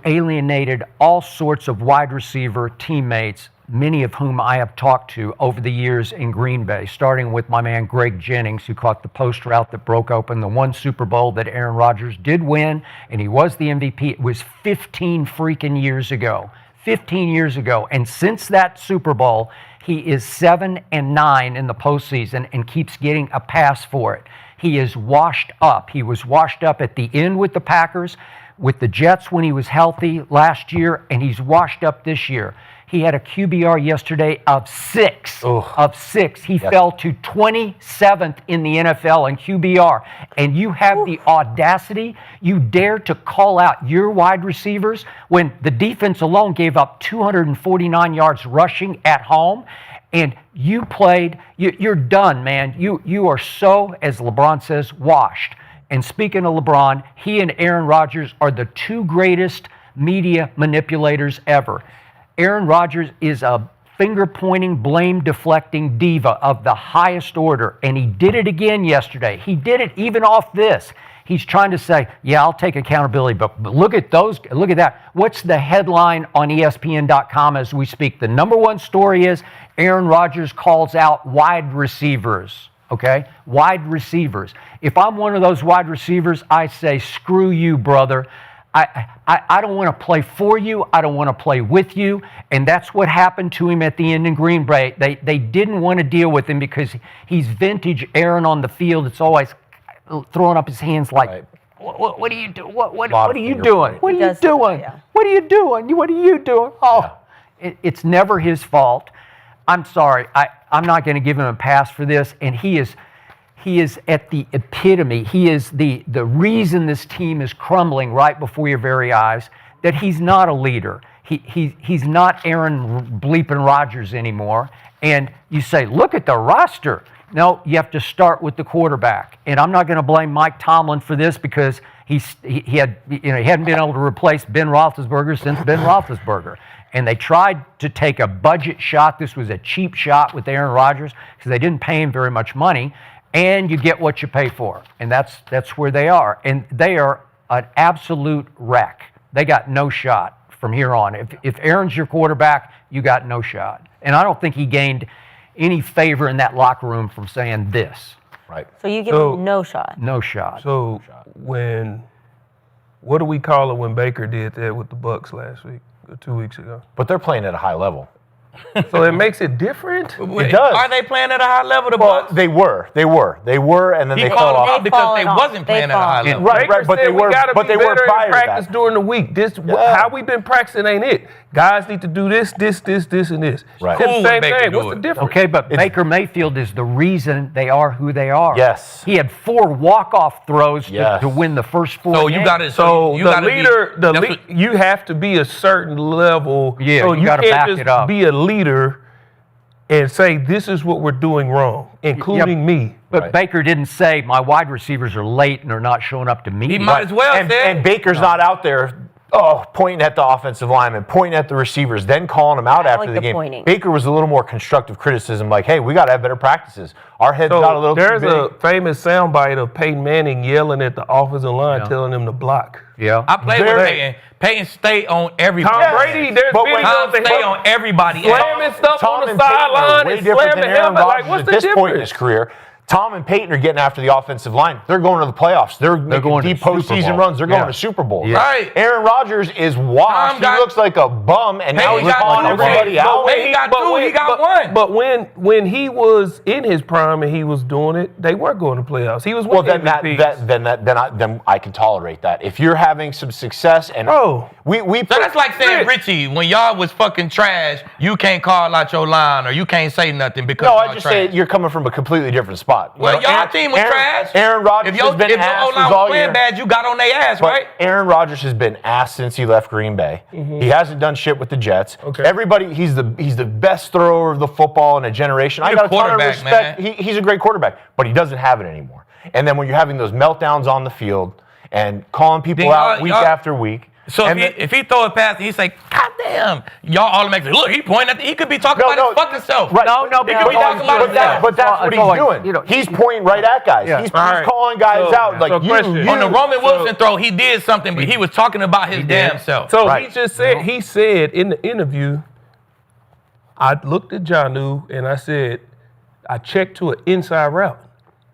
[SPEAKER 4] alienated all sorts of wide receiver teammates many of whom I have talked to over the years in Green Bay, starting with my man Greg Jennings, who caught the post route that broke open the one Super Bowl that Aaron Rodgers did win, and he was the MVP. It was 15 freaking years ago. 15 years ago. And since that Super Bowl, he is 7-9 in the postseason and keeps getting a pass for it. He is washed up. He was washed up at the end with the Packers, with the Jets when he was healthy last year, and he's washed up this year. He had a QBR yesterday of 6. Of 6. He fell to 27th in the NFL in QBR. And you have the audacity, you dare to call out your wide receivers when the defense alone gave up 249 yards rushing at home. And you played, you're done, man. You are so, as LeBron says, washed. And speaking of LeBron, he and Aaron Rodgers are the two greatest media manipulators ever. Aaron Rodgers is a finger-pointing, blame-deflecting diva of the highest order, and he did it again yesterday. He did it even off this. He's trying to say, yeah, I'll take accountability, but look at those, look at that. What's the headline on ESPN.com as we speak? The number one story is Aaron Rodgers calls out wide receivers, okay? Wide receivers. If I'm one of those wide receivers, I say, screw you, brother. I don't want to play for you. I don't want to play with you. And that's what happened to him at the end in Green Bay. They didn't want to deal with him because he's vintage Aaron on the field. It's always throwing up his hands like, what are you doing? What are you doing? What are you doing? What are you doing? What are you doing? Oh, it's never his fault. I'm sorry. I'm not going to give him a pass for this. And he is at the epitome. He is the reason this team is crumbling right before your very eyes, that he's not a leader. He's not Aaron bleeping Rodgers anymore. And you say, look at the roster. No, you have to start with the quarterback. And I'm not going to blame Mike Tomlin for this because he hadn't been able to replace Ben Roethlisberger since Ben Roethlisberger. And they tried to take a budget shot. This was a cheap shot with Aaron Rodgers because they didn't pay him very much money. And you get what you pay for. And that's where they are. And they are an absolute wreck. They got no shot from here on. If Aaron's your quarterback, you got no shot. And I don't think he gained any favor in that locker room from saying this.
[SPEAKER 2] Right.
[SPEAKER 1] So you give him no shot.
[SPEAKER 4] No shot.
[SPEAKER 5] So what do we call it when Baker did that with the Bucks last week or 2 weeks ago?
[SPEAKER 2] But they're playing at a high level.
[SPEAKER 5] So it makes it different?
[SPEAKER 2] It does.
[SPEAKER 3] Are they playing at a high level?
[SPEAKER 2] Well, they were, and then they fell off.
[SPEAKER 3] Because they wasn't playing at a high level.
[SPEAKER 2] Right, but they were prior to
[SPEAKER 5] practice
[SPEAKER 2] that.
[SPEAKER 5] during the week. How we've been practicing ain't it. Guys need to do this, and this.
[SPEAKER 2] Right.
[SPEAKER 5] Cool, same
[SPEAKER 3] Baker
[SPEAKER 5] thing.
[SPEAKER 3] do
[SPEAKER 5] What's
[SPEAKER 3] it.
[SPEAKER 5] the difference?
[SPEAKER 4] Okay, but Baker Mayfield is the reason they are who they are.
[SPEAKER 2] Yes.
[SPEAKER 4] He had 4 walk-off throws to win the first 4
[SPEAKER 3] So
[SPEAKER 4] games.
[SPEAKER 3] you got to.
[SPEAKER 5] So
[SPEAKER 3] you
[SPEAKER 5] the
[SPEAKER 3] gotta
[SPEAKER 5] leader, you have to be a certain level.
[SPEAKER 4] Yeah,
[SPEAKER 5] so
[SPEAKER 4] you gotta
[SPEAKER 5] can't
[SPEAKER 4] back
[SPEAKER 5] just
[SPEAKER 4] it up.
[SPEAKER 5] be a leader and say this is what we're doing wrong, including me.
[SPEAKER 4] But Baker didn't say my wide receivers are late and they're not showing up to meet.
[SPEAKER 3] He might as well say.
[SPEAKER 2] And Baker's not out there, pointing at the offensive lineman, pointing at the receivers, then calling them out after
[SPEAKER 1] like
[SPEAKER 2] the
[SPEAKER 1] the
[SPEAKER 2] game.
[SPEAKER 1] pointing.
[SPEAKER 2] Baker was a little more constructive criticism, like, hey, we got to have better practices. Our heads got a little too
[SPEAKER 5] there's
[SPEAKER 2] big.
[SPEAKER 5] a famous soundbite of Peyton Manning yelling at the offensive line, telling them to block.
[SPEAKER 4] Yeah.
[SPEAKER 3] I played with Peyton. Peyton stay on everybody.
[SPEAKER 5] Tom Brady, there's videos
[SPEAKER 3] Tom
[SPEAKER 5] of him
[SPEAKER 3] stay on everybody.
[SPEAKER 5] slamming stuff
[SPEAKER 2] Tom
[SPEAKER 5] on the
[SPEAKER 2] and Peyton are
[SPEAKER 5] sideline
[SPEAKER 2] way
[SPEAKER 5] and
[SPEAKER 2] different
[SPEAKER 5] slamming
[SPEAKER 2] than Aaron
[SPEAKER 5] helmet. Like,
[SPEAKER 2] Rodgers
[SPEAKER 5] what's
[SPEAKER 2] at
[SPEAKER 5] the
[SPEAKER 2] this point in
[SPEAKER 5] difference?
[SPEAKER 2] his career. Tom and Peyton are getting after the offensive line. They're going to the playoffs. They're making
[SPEAKER 4] going to
[SPEAKER 2] deep
[SPEAKER 4] Super
[SPEAKER 2] postseason
[SPEAKER 4] Bowl.
[SPEAKER 2] runs. They're going
[SPEAKER 4] Yeah.
[SPEAKER 2] to Super Bowl.
[SPEAKER 4] Yeah.
[SPEAKER 3] Right.
[SPEAKER 2] Aaron Rodgers is washed.
[SPEAKER 3] Tom
[SPEAKER 2] He looks like a bum, and now
[SPEAKER 3] Peyton
[SPEAKER 2] he's
[SPEAKER 3] got
[SPEAKER 2] calling
[SPEAKER 3] two
[SPEAKER 2] everybody
[SPEAKER 3] rings.
[SPEAKER 2] out.
[SPEAKER 3] Peyton got two, he got one.
[SPEAKER 5] But when he was in his prime and he was doing it, they were going to playoffs. He was
[SPEAKER 2] Well,
[SPEAKER 5] winning
[SPEAKER 2] then
[SPEAKER 5] MVPs.
[SPEAKER 2] then I can tolerate that. If you're having some success and
[SPEAKER 5] Bro.
[SPEAKER 2] we
[SPEAKER 3] So that's like saying, Richie, when y'all was fucking trash, you can't call out your line or you can't say nothing because
[SPEAKER 2] No,
[SPEAKER 3] y'all
[SPEAKER 2] I just
[SPEAKER 3] trash.
[SPEAKER 2] say you're coming from a completely different spot.
[SPEAKER 3] Well, y'all team was trash.
[SPEAKER 2] Aaron Rodgers
[SPEAKER 3] If your
[SPEAKER 2] has been ass
[SPEAKER 3] O-line
[SPEAKER 2] was
[SPEAKER 3] was
[SPEAKER 2] all
[SPEAKER 3] playing
[SPEAKER 2] year.
[SPEAKER 3] bad, you got on their ass,
[SPEAKER 2] But
[SPEAKER 3] right?
[SPEAKER 2] Aaron Rodgers has been ass since he left Green Bay. He hasn't done shit with the Jets.
[SPEAKER 5] Okay.
[SPEAKER 2] Everybody, he's the best thrower of the football in a generation. I
[SPEAKER 3] He's
[SPEAKER 2] got
[SPEAKER 3] a
[SPEAKER 2] a ton of
[SPEAKER 3] quarterback,
[SPEAKER 2] respect.
[SPEAKER 3] man.
[SPEAKER 2] He's a great quarterback, but he doesn't have it anymore. And then when you're having those meltdowns on the field and calling people
[SPEAKER 3] Then
[SPEAKER 2] out
[SPEAKER 3] y'all-
[SPEAKER 2] week
[SPEAKER 3] y'all-
[SPEAKER 2] after week.
[SPEAKER 3] So
[SPEAKER 2] and
[SPEAKER 3] if he throw it past and he say, God damn, y'all automatically, look, he pointing at he could be talking about his fucking self.
[SPEAKER 2] Right.
[SPEAKER 4] No,
[SPEAKER 3] He could be
[SPEAKER 4] because-
[SPEAKER 3] talking about himself.
[SPEAKER 2] But that's what
[SPEAKER 4] It's always,
[SPEAKER 2] he's doing.
[SPEAKER 4] you know,
[SPEAKER 2] He's pointing right at guys.
[SPEAKER 4] Yeah.
[SPEAKER 2] He's
[SPEAKER 5] All right.
[SPEAKER 2] calling guys
[SPEAKER 5] So-
[SPEAKER 2] out like
[SPEAKER 5] so question.
[SPEAKER 2] you.
[SPEAKER 3] On the Roman Wilson throw, he did something, but he was talking about his damn self.
[SPEAKER 5] So
[SPEAKER 2] Right.
[SPEAKER 5] he just said, he said in the interview, I looked at Janu and I said, I checked to an inside route.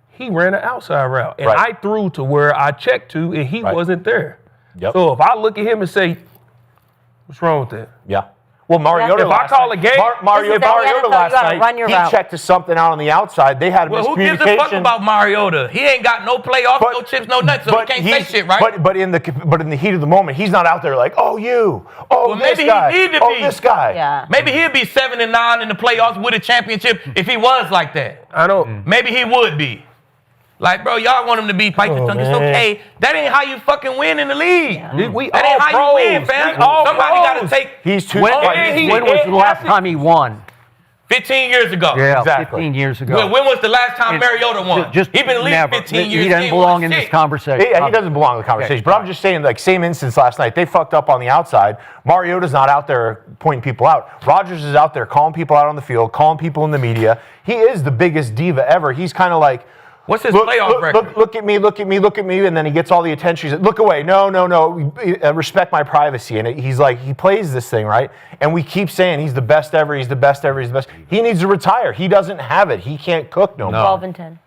[SPEAKER 5] He ran an outside route. And I threw to where I checked to and he wasn't there.
[SPEAKER 2] Yep.
[SPEAKER 5] So if I look at him and say, what's wrong with that?
[SPEAKER 2] Yeah. Well, Mariota.
[SPEAKER 5] If I call a game,
[SPEAKER 2] Mariota last night,
[SPEAKER 1] your
[SPEAKER 2] he
[SPEAKER 1] route.
[SPEAKER 2] checked to something out on the outside. They had a
[SPEAKER 3] Well, who gives a
[SPEAKER 2] miscommunication.
[SPEAKER 3] fuck about Mariota? He ain't got no playoffs, no chips, no nuts, so he can't say shit, right?
[SPEAKER 2] But in the heat of the moment, he's not out there like, oh you, oh
[SPEAKER 3] Well,
[SPEAKER 2] this
[SPEAKER 3] maybe
[SPEAKER 2] guy,
[SPEAKER 3] he need to
[SPEAKER 2] oh
[SPEAKER 3] be.
[SPEAKER 2] this guy.
[SPEAKER 1] Yeah.
[SPEAKER 3] Maybe he'd be 7-9 in the playoffs with a championship if he was like that.
[SPEAKER 5] I don't.
[SPEAKER 3] Maybe he would be. Like, bro, y'all want him to be bite the tongue. It's okay. That ain't how you fucking win in the league.
[SPEAKER 5] We
[SPEAKER 3] That
[SPEAKER 5] all
[SPEAKER 3] ain't how
[SPEAKER 5] pros.
[SPEAKER 3] you win, fam.
[SPEAKER 5] We all
[SPEAKER 3] Somebody got to
[SPEAKER 5] pros.
[SPEAKER 3] take
[SPEAKER 2] He's too.
[SPEAKER 4] When
[SPEAKER 5] he-
[SPEAKER 4] was the last time he won?
[SPEAKER 3] 15 years ago.
[SPEAKER 4] Yeah,
[SPEAKER 2] Exactly.
[SPEAKER 4] 15 years ago.
[SPEAKER 3] When was the last time Mariota won?
[SPEAKER 4] Just
[SPEAKER 3] He been at least
[SPEAKER 4] never.
[SPEAKER 3] 15 years.
[SPEAKER 4] He doesn't
[SPEAKER 3] ain't
[SPEAKER 4] belong
[SPEAKER 3] won
[SPEAKER 4] in this
[SPEAKER 3] shit.
[SPEAKER 4] conversation.
[SPEAKER 2] Yeah, he doesn't belong in the conversation. But I'm just saying, like, same instance last night. They fucked up on the outside. Mariota's not out there pointing people out. Rodgers is out there calling people out on the field, calling people in the media. He is the biggest diva ever. He's kind of like,
[SPEAKER 3] What's his playoff record?
[SPEAKER 2] look at me, look at me, look at me, and then he gets all the attention. He's like, look away. No. Respect my privacy. And he's like, he plays this thing, right? And we keep saying he's the best ever, he's the best ever, he's the best. He needs to retire. He doesn't have it. He can't cook no more.
[SPEAKER 1] 12 and 10.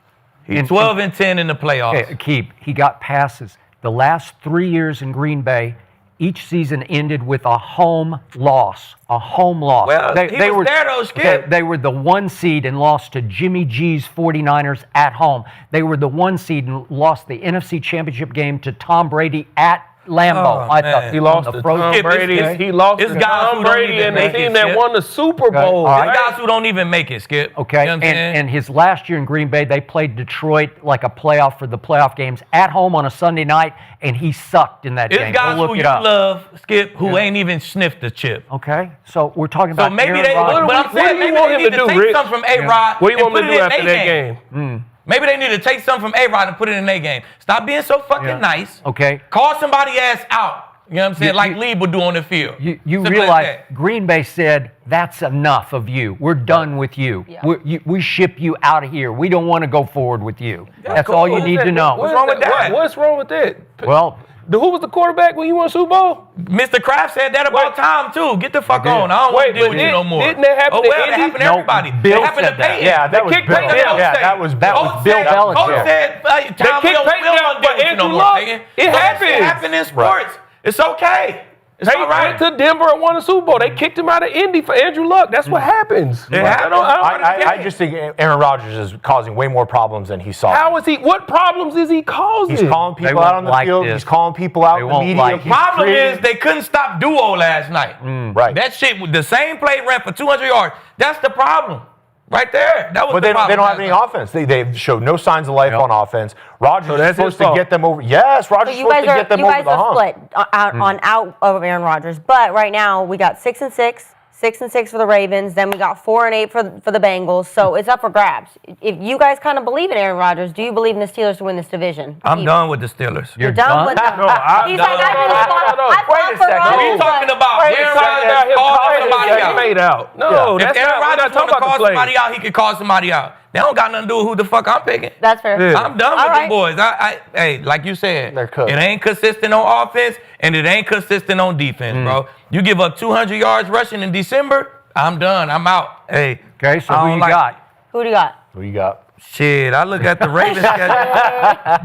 [SPEAKER 3] He's 12-10 in the playoffs.
[SPEAKER 4] Aqib, he got passes. The last 3 years in Green Bay, each season ended with a home loss. A home loss.
[SPEAKER 3] Well, he was there though, Skip.
[SPEAKER 4] They were the 1 seed and lost to Jimmy G's 49ers at home. They were the 1 seed and lost the NFC Championship game to Tom Brady at Lambeau.
[SPEAKER 3] Oh,
[SPEAKER 4] I
[SPEAKER 3] man.
[SPEAKER 4] thought
[SPEAKER 5] He lost to Tom
[SPEAKER 3] Skip,
[SPEAKER 5] Brady.
[SPEAKER 3] it's-
[SPEAKER 5] He lost
[SPEAKER 3] it's
[SPEAKER 5] to
[SPEAKER 3] guys
[SPEAKER 5] Tom
[SPEAKER 3] who don't
[SPEAKER 5] Brady
[SPEAKER 3] even
[SPEAKER 5] and the
[SPEAKER 3] make it,
[SPEAKER 5] team that
[SPEAKER 3] Skip.
[SPEAKER 5] won the Super Bowl.
[SPEAKER 4] All right.
[SPEAKER 3] There's guys who don't even make it, Skip.
[SPEAKER 4] Okay,
[SPEAKER 3] You know what I'm saying?
[SPEAKER 4] and his last year in Green Bay, they played Detroit like a playoff for the playoff games at home on a Sunday night, and he sucked in that
[SPEAKER 3] It's
[SPEAKER 4] game.
[SPEAKER 3] guys
[SPEAKER 4] Go look
[SPEAKER 3] who
[SPEAKER 4] it
[SPEAKER 3] you
[SPEAKER 4] up.
[SPEAKER 3] love, Skip, who ain't even sniffed the chip.
[SPEAKER 4] Okay, so we're talking
[SPEAKER 3] So
[SPEAKER 4] about
[SPEAKER 3] maybe
[SPEAKER 4] Aaron
[SPEAKER 3] they,
[SPEAKER 4] Rodgers.
[SPEAKER 3] but I'm
[SPEAKER 5] what
[SPEAKER 3] saying
[SPEAKER 5] do you
[SPEAKER 3] maybe
[SPEAKER 5] want
[SPEAKER 3] they
[SPEAKER 5] him
[SPEAKER 3] need
[SPEAKER 5] to
[SPEAKER 3] to
[SPEAKER 5] do,
[SPEAKER 3] take
[SPEAKER 5] Rich?
[SPEAKER 3] something from A-Rod
[SPEAKER 5] What do you
[SPEAKER 3] and
[SPEAKER 5] want
[SPEAKER 3] put
[SPEAKER 5] him
[SPEAKER 3] it
[SPEAKER 5] to do
[SPEAKER 3] in
[SPEAKER 5] after
[SPEAKER 3] their
[SPEAKER 5] that
[SPEAKER 3] game.
[SPEAKER 5] game?
[SPEAKER 3] Maybe they need to take something from A-Rod and put it in their game. Stop being so fucking nice.
[SPEAKER 4] Okay.
[SPEAKER 3] Call somebody ass out. You know what I'm saying? Like
[SPEAKER 4] you-
[SPEAKER 3] Lee would do on the field.
[SPEAKER 4] You
[SPEAKER 3] Simple as
[SPEAKER 4] realize
[SPEAKER 3] that.
[SPEAKER 4] Green Bay said, that's enough of you. We're done with you.
[SPEAKER 1] Yeah.
[SPEAKER 4] We ship you out of here. We don't want to go forward with you. That's
[SPEAKER 3] cool.
[SPEAKER 4] all you need to know.
[SPEAKER 3] What's wrong with that?
[SPEAKER 5] What's wrong with that?
[SPEAKER 4] Well,
[SPEAKER 5] Who was the quarterback when you won Super Bowl?
[SPEAKER 3] Mr. Kraft said that about Tom, too. Get the fuck
[SPEAKER 4] did.
[SPEAKER 3] on. I don't want to
[SPEAKER 5] Wait,
[SPEAKER 3] deal
[SPEAKER 5] but
[SPEAKER 3] with you no more.
[SPEAKER 5] didn't that happen
[SPEAKER 3] Oh,
[SPEAKER 5] to
[SPEAKER 3] well,
[SPEAKER 5] Andy?
[SPEAKER 3] that happened to
[SPEAKER 4] No,
[SPEAKER 3] everybody.
[SPEAKER 4] Bill
[SPEAKER 3] It happened
[SPEAKER 4] said
[SPEAKER 3] to
[SPEAKER 4] that.
[SPEAKER 3] Peyton.
[SPEAKER 2] Yeah, that was
[SPEAKER 5] kicked
[SPEAKER 2] Bill.
[SPEAKER 5] Peyton out.
[SPEAKER 2] Yeah, that was Bill.
[SPEAKER 3] Coach
[SPEAKER 4] Bill
[SPEAKER 3] said,
[SPEAKER 4] Belichick.
[SPEAKER 3] Coach said, Tom,
[SPEAKER 5] They
[SPEAKER 3] we
[SPEAKER 5] kicked
[SPEAKER 3] don't
[SPEAKER 5] Peyton out
[SPEAKER 3] deal
[SPEAKER 5] for
[SPEAKER 3] with you no
[SPEAKER 5] Andrew
[SPEAKER 3] more,
[SPEAKER 5] Luck.
[SPEAKER 3] nigga.
[SPEAKER 5] It
[SPEAKER 3] So that
[SPEAKER 5] happens.
[SPEAKER 3] shit happened in sports. It's okay. It's
[SPEAKER 5] Peyton
[SPEAKER 3] all right.
[SPEAKER 5] went to Denver and won a Super Bowl. They kicked him out of Indy for Andrew Luck. That's what happens.
[SPEAKER 3] It happens.
[SPEAKER 2] I just think Aaron Rodgers is causing way more problems than he saw.
[SPEAKER 5] How is he? What problems is he causing?
[SPEAKER 2] He's calling
[SPEAKER 4] They
[SPEAKER 2] people out on
[SPEAKER 4] won't
[SPEAKER 2] the
[SPEAKER 4] like
[SPEAKER 2] field.
[SPEAKER 4] this.
[SPEAKER 2] He's calling people out
[SPEAKER 4] They
[SPEAKER 2] in the
[SPEAKER 4] won't
[SPEAKER 2] media.
[SPEAKER 4] like
[SPEAKER 2] He's
[SPEAKER 3] Problem
[SPEAKER 2] creating-
[SPEAKER 3] is they couldn't stop Duo last night.
[SPEAKER 2] Right.
[SPEAKER 3] That shit, the same play ran for 200 yards. That's the problem. Right there. That was
[SPEAKER 2] But
[SPEAKER 3] the
[SPEAKER 2] they
[SPEAKER 3] problem.
[SPEAKER 2] don't have any offense. They showed no signs of life on offense. Rodgers
[SPEAKER 5] So
[SPEAKER 2] is
[SPEAKER 5] that's his
[SPEAKER 2] supposed to
[SPEAKER 5] fault.
[SPEAKER 2] get them over. Yes, Rodgers
[SPEAKER 1] So
[SPEAKER 2] is
[SPEAKER 1] you
[SPEAKER 2] supposed
[SPEAKER 1] guys
[SPEAKER 2] to get them over the hump.
[SPEAKER 1] split out of Aaron Rodgers, but right now we got 6-6, 6-6 for the Ravens. Then we got 4-8 for the Bengals. So it's up for grabs. If you guys kind of believe in Aaron Rodgers, do you believe in the Steelers to win this division?
[SPEAKER 3] I'm done with the Steelers.
[SPEAKER 4] you're
[SPEAKER 1] Done
[SPEAKER 4] done?
[SPEAKER 1] with them.
[SPEAKER 5] No, I'm
[SPEAKER 1] He's
[SPEAKER 5] done.
[SPEAKER 1] like, I
[SPEAKER 2] Wait a
[SPEAKER 1] fought for
[SPEAKER 2] second.
[SPEAKER 1] Rodgers.
[SPEAKER 3] What are you talking about?
[SPEAKER 2] Wait a
[SPEAKER 3] Aaron
[SPEAKER 2] second.
[SPEAKER 3] Rodgers calling somebody
[SPEAKER 5] That's
[SPEAKER 3] out.
[SPEAKER 5] made out. No,
[SPEAKER 2] Yeah.
[SPEAKER 3] If
[SPEAKER 5] that's
[SPEAKER 3] Aaron
[SPEAKER 5] not. We're
[SPEAKER 3] Rodgers
[SPEAKER 5] not
[SPEAKER 3] want
[SPEAKER 5] talking
[SPEAKER 3] to
[SPEAKER 5] about
[SPEAKER 3] call
[SPEAKER 5] the play.
[SPEAKER 3] somebody out, he could call somebody out. They don't got nothing to do with who the fuck I'm picking.
[SPEAKER 1] That's fair.
[SPEAKER 5] Yeah.
[SPEAKER 3] I'm done
[SPEAKER 1] All
[SPEAKER 3] with
[SPEAKER 1] right.
[SPEAKER 3] them boys. Hey, like you said,
[SPEAKER 2] They're cooked.
[SPEAKER 3] it ain't consistent on offense and it ain't consistent on defense, bro. You give up 200 yards rushing in December, I'm done. I'm out. Hey.
[SPEAKER 4] Okay, so
[SPEAKER 3] I
[SPEAKER 4] who
[SPEAKER 3] don't
[SPEAKER 4] you
[SPEAKER 3] like-
[SPEAKER 4] got?
[SPEAKER 1] Who do you got?
[SPEAKER 2] Who you got?
[SPEAKER 3] Shit, I look at the Ravens schedule.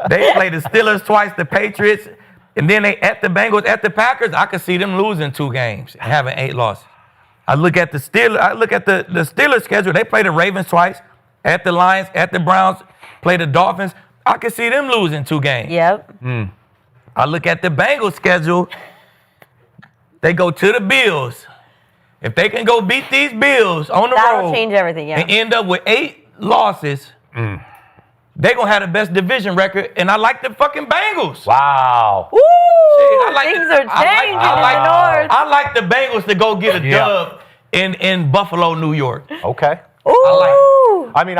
[SPEAKER 3] They play the Steelers twice, the Patriots, and then they at the Bengals, at the Packers. I could see them losing 2 games and having 8 losses. I look at the Steelers. I look at the Steelers schedule. They play the Ravens twice, at the Lions, at the Browns, play the Dolphins. I could see them losing 2 games.
[SPEAKER 1] Yep.
[SPEAKER 3] I look at the Bengals schedule. They go to the Bills. If they can go beat these Bills on the
[SPEAKER 1] That'll
[SPEAKER 3] road
[SPEAKER 1] change everything, yeah.
[SPEAKER 3] and end up with 8 losses, they gonna have the best division record. And I like the fucking Bengals.
[SPEAKER 2] Wow.
[SPEAKER 1] Woo!
[SPEAKER 3] I like
[SPEAKER 1] Things
[SPEAKER 3] the-
[SPEAKER 1] are changing in the North.
[SPEAKER 3] I like the Bengals to go get a dub in Buffalo, New York.
[SPEAKER 2] Okay.
[SPEAKER 1] Ooh.
[SPEAKER 2] I mean,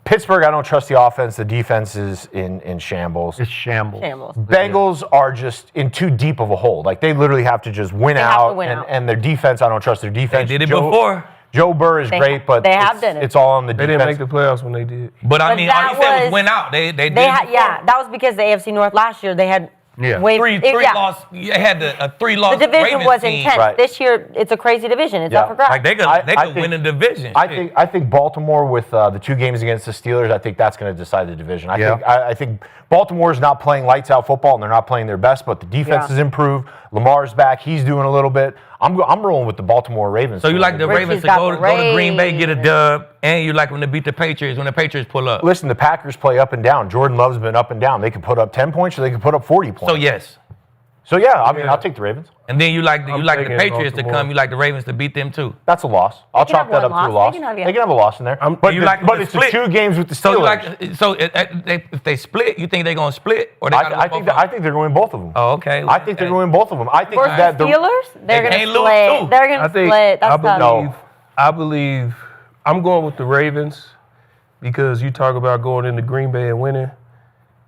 [SPEAKER 2] Pittsburgh, I don't trust the offense. The defense is in shambles.
[SPEAKER 4] It's shambles.
[SPEAKER 1] Shambles.
[SPEAKER 2] Bengals are just in too deep of a hole. Like, they literally have to just win
[SPEAKER 1] They have to
[SPEAKER 2] out.
[SPEAKER 1] win
[SPEAKER 2] and,
[SPEAKER 1] out.
[SPEAKER 2] and their defense, I don't trust their
[SPEAKER 3] They
[SPEAKER 2] defense.
[SPEAKER 3] did it before.
[SPEAKER 2] Joe Burr is
[SPEAKER 1] They-
[SPEAKER 2] great, but
[SPEAKER 1] they have done it.
[SPEAKER 2] it's all on the
[SPEAKER 5] They
[SPEAKER 2] defense.
[SPEAKER 5] didn't make the playoffs when they did.
[SPEAKER 3] But I
[SPEAKER 1] But
[SPEAKER 3] mean, all
[SPEAKER 1] that
[SPEAKER 3] you said was
[SPEAKER 1] was-
[SPEAKER 3] win out. They did.
[SPEAKER 1] They
[SPEAKER 3] it
[SPEAKER 1] had,
[SPEAKER 3] before.
[SPEAKER 1] yeah, that was because the AFC North last year, they had
[SPEAKER 4] Yeah.
[SPEAKER 3] Loss. You had a 3-loss.
[SPEAKER 1] The division
[SPEAKER 3] Ravens
[SPEAKER 1] was
[SPEAKER 3] team.
[SPEAKER 1] intense.
[SPEAKER 2] Right.
[SPEAKER 1] This year, it's a crazy division. It's
[SPEAKER 2] Yeah.
[SPEAKER 1] up for grabs.
[SPEAKER 3] Like they could win a division.
[SPEAKER 2] I think Baltimore with the 2 games against the Steelers, I think that's going to decide the division. I think Baltimore's not playing lights out football and they're not playing their best, but the defense has improved. Lamar's back; he's doing a little bit. I'm rolling with the Baltimore Ravens.
[SPEAKER 3] So you like the Ravens to go to Green Bay, get a dub, and you like them to beat the Patriots when the Patriots pull up.
[SPEAKER 2] Listen, the Packers play up and down. Jordan Love's been up and down. They can put up 10 points or they can put up 40 points.
[SPEAKER 3] So yes.
[SPEAKER 2] So yeah, I mean, I'll take the Ravens.
[SPEAKER 3] And then you like the
[SPEAKER 5] taking
[SPEAKER 3] Patriots to
[SPEAKER 5] Baltimore.
[SPEAKER 3] come. You like the Ravens to beat them too.
[SPEAKER 2] That's a loss. I'll
[SPEAKER 1] can
[SPEAKER 2] chalk
[SPEAKER 1] have
[SPEAKER 2] that up
[SPEAKER 1] one
[SPEAKER 2] to a
[SPEAKER 1] loss.
[SPEAKER 2] loss.
[SPEAKER 1] They can have,
[SPEAKER 2] They can have a loss in there. But
[SPEAKER 3] you like them to
[SPEAKER 2] it's the
[SPEAKER 3] split?
[SPEAKER 2] 2 games with the
[SPEAKER 3] So
[SPEAKER 2] Steelers.
[SPEAKER 3] if they split, you think they're gonna split or they
[SPEAKER 2] I think they're going to win both of them.
[SPEAKER 3] Oh, okay.
[SPEAKER 2] I think they're going to win both of them. I think
[SPEAKER 1] Versus
[SPEAKER 2] that
[SPEAKER 1] the Steelers, they're going to
[SPEAKER 3] can't lose
[SPEAKER 1] split.
[SPEAKER 3] too.
[SPEAKER 1] They're going
[SPEAKER 5] I
[SPEAKER 1] to
[SPEAKER 5] think
[SPEAKER 1] split. That's tough.
[SPEAKER 5] I believe I'm going with the Ravens because you talk about going into Green Bay and winning.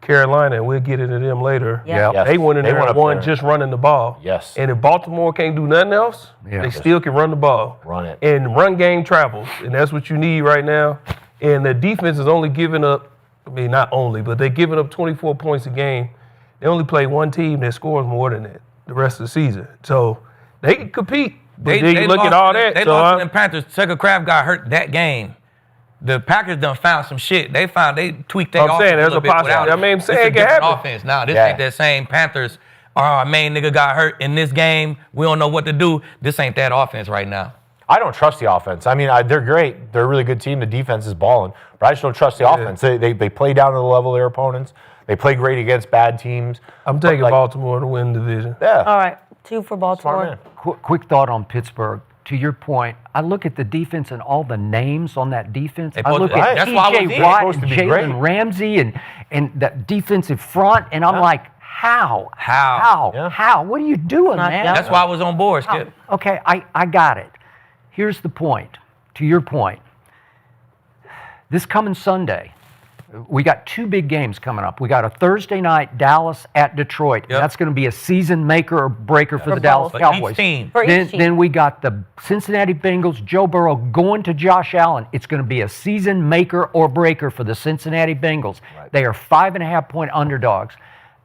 [SPEAKER 5] Carolina, and we'll get into them later.
[SPEAKER 1] Yeah.
[SPEAKER 2] Yes.
[SPEAKER 5] They went in there
[SPEAKER 2] went
[SPEAKER 5] and
[SPEAKER 2] up
[SPEAKER 5] won
[SPEAKER 2] there.
[SPEAKER 5] just running the ball.
[SPEAKER 2] Yes.
[SPEAKER 5] And if Baltimore can't do nothing else, they still can run the ball.
[SPEAKER 2] Run it.
[SPEAKER 5] And run game travels. And that's what you need right now. And the defense is only giving up, I mean, not only, but they're giving up 24 points a game. They only play one team that scores more than that the rest of the season. So they can compete. But then you look at all that.
[SPEAKER 3] They lost to the Panthers. Tucker Kraft got hurt that game. The Packers done found some shit. They tweaked their offense
[SPEAKER 5] saying, there's
[SPEAKER 3] a little
[SPEAKER 5] a
[SPEAKER 3] bit
[SPEAKER 5] possibility.
[SPEAKER 3] without
[SPEAKER 5] I mean, I'm
[SPEAKER 3] It's
[SPEAKER 5] saying
[SPEAKER 3] a
[SPEAKER 5] it can
[SPEAKER 3] different
[SPEAKER 5] happen.
[SPEAKER 3] offense. Now, this
[SPEAKER 2] Yeah.
[SPEAKER 3] ain't that same Panthers. Our main nigga got hurt in this game. We don't know what to do. This ain't that offense right now.
[SPEAKER 2] I don't trust the offense. I mean, they're great. They're a really good team. The defense is balling. But I just don't trust the offense. They play down to the level of their opponents. They play great against bad teams.
[SPEAKER 5] I'm taking Baltimore to win the division.
[SPEAKER 2] Yeah.
[SPEAKER 1] All right, 2 for
[SPEAKER 2] Smart
[SPEAKER 1] Baltimore.
[SPEAKER 2] man.
[SPEAKER 4] Quick thought on Pittsburgh. To your point, I look at the defense and all the names on that defense. I look at
[SPEAKER 3] that's why I was
[SPEAKER 4] T.J.
[SPEAKER 3] in.
[SPEAKER 4] Watt
[SPEAKER 2] Supposed
[SPEAKER 4] and
[SPEAKER 2] to be great.
[SPEAKER 4] Jalen Ramsey and that defensive front, and I'm like, how?
[SPEAKER 2] Yeah.
[SPEAKER 4] How? What are you doing, man?
[SPEAKER 1] yeah.
[SPEAKER 3] That's why I was on board, Skip.
[SPEAKER 4] Okay, I got it. Here's the point. To your point, this coming Sunday, we got 2 big games coming up. We got a Thursday night Dallas at Detroit. And that's going to be a season maker or breaker for the Dallas
[SPEAKER 1] both.
[SPEAKER 4] Cowboys.
[SPEAKER 3] Each team.
[SPEAKER 1] For each team.
[SPEAKER 4] Then we got the Cincinnati Bengals, Joe Burrow going to Josh Allen. It's going to be a season maker or breaker for the Cincinnati Bengals. They are 5.5-point underdogs.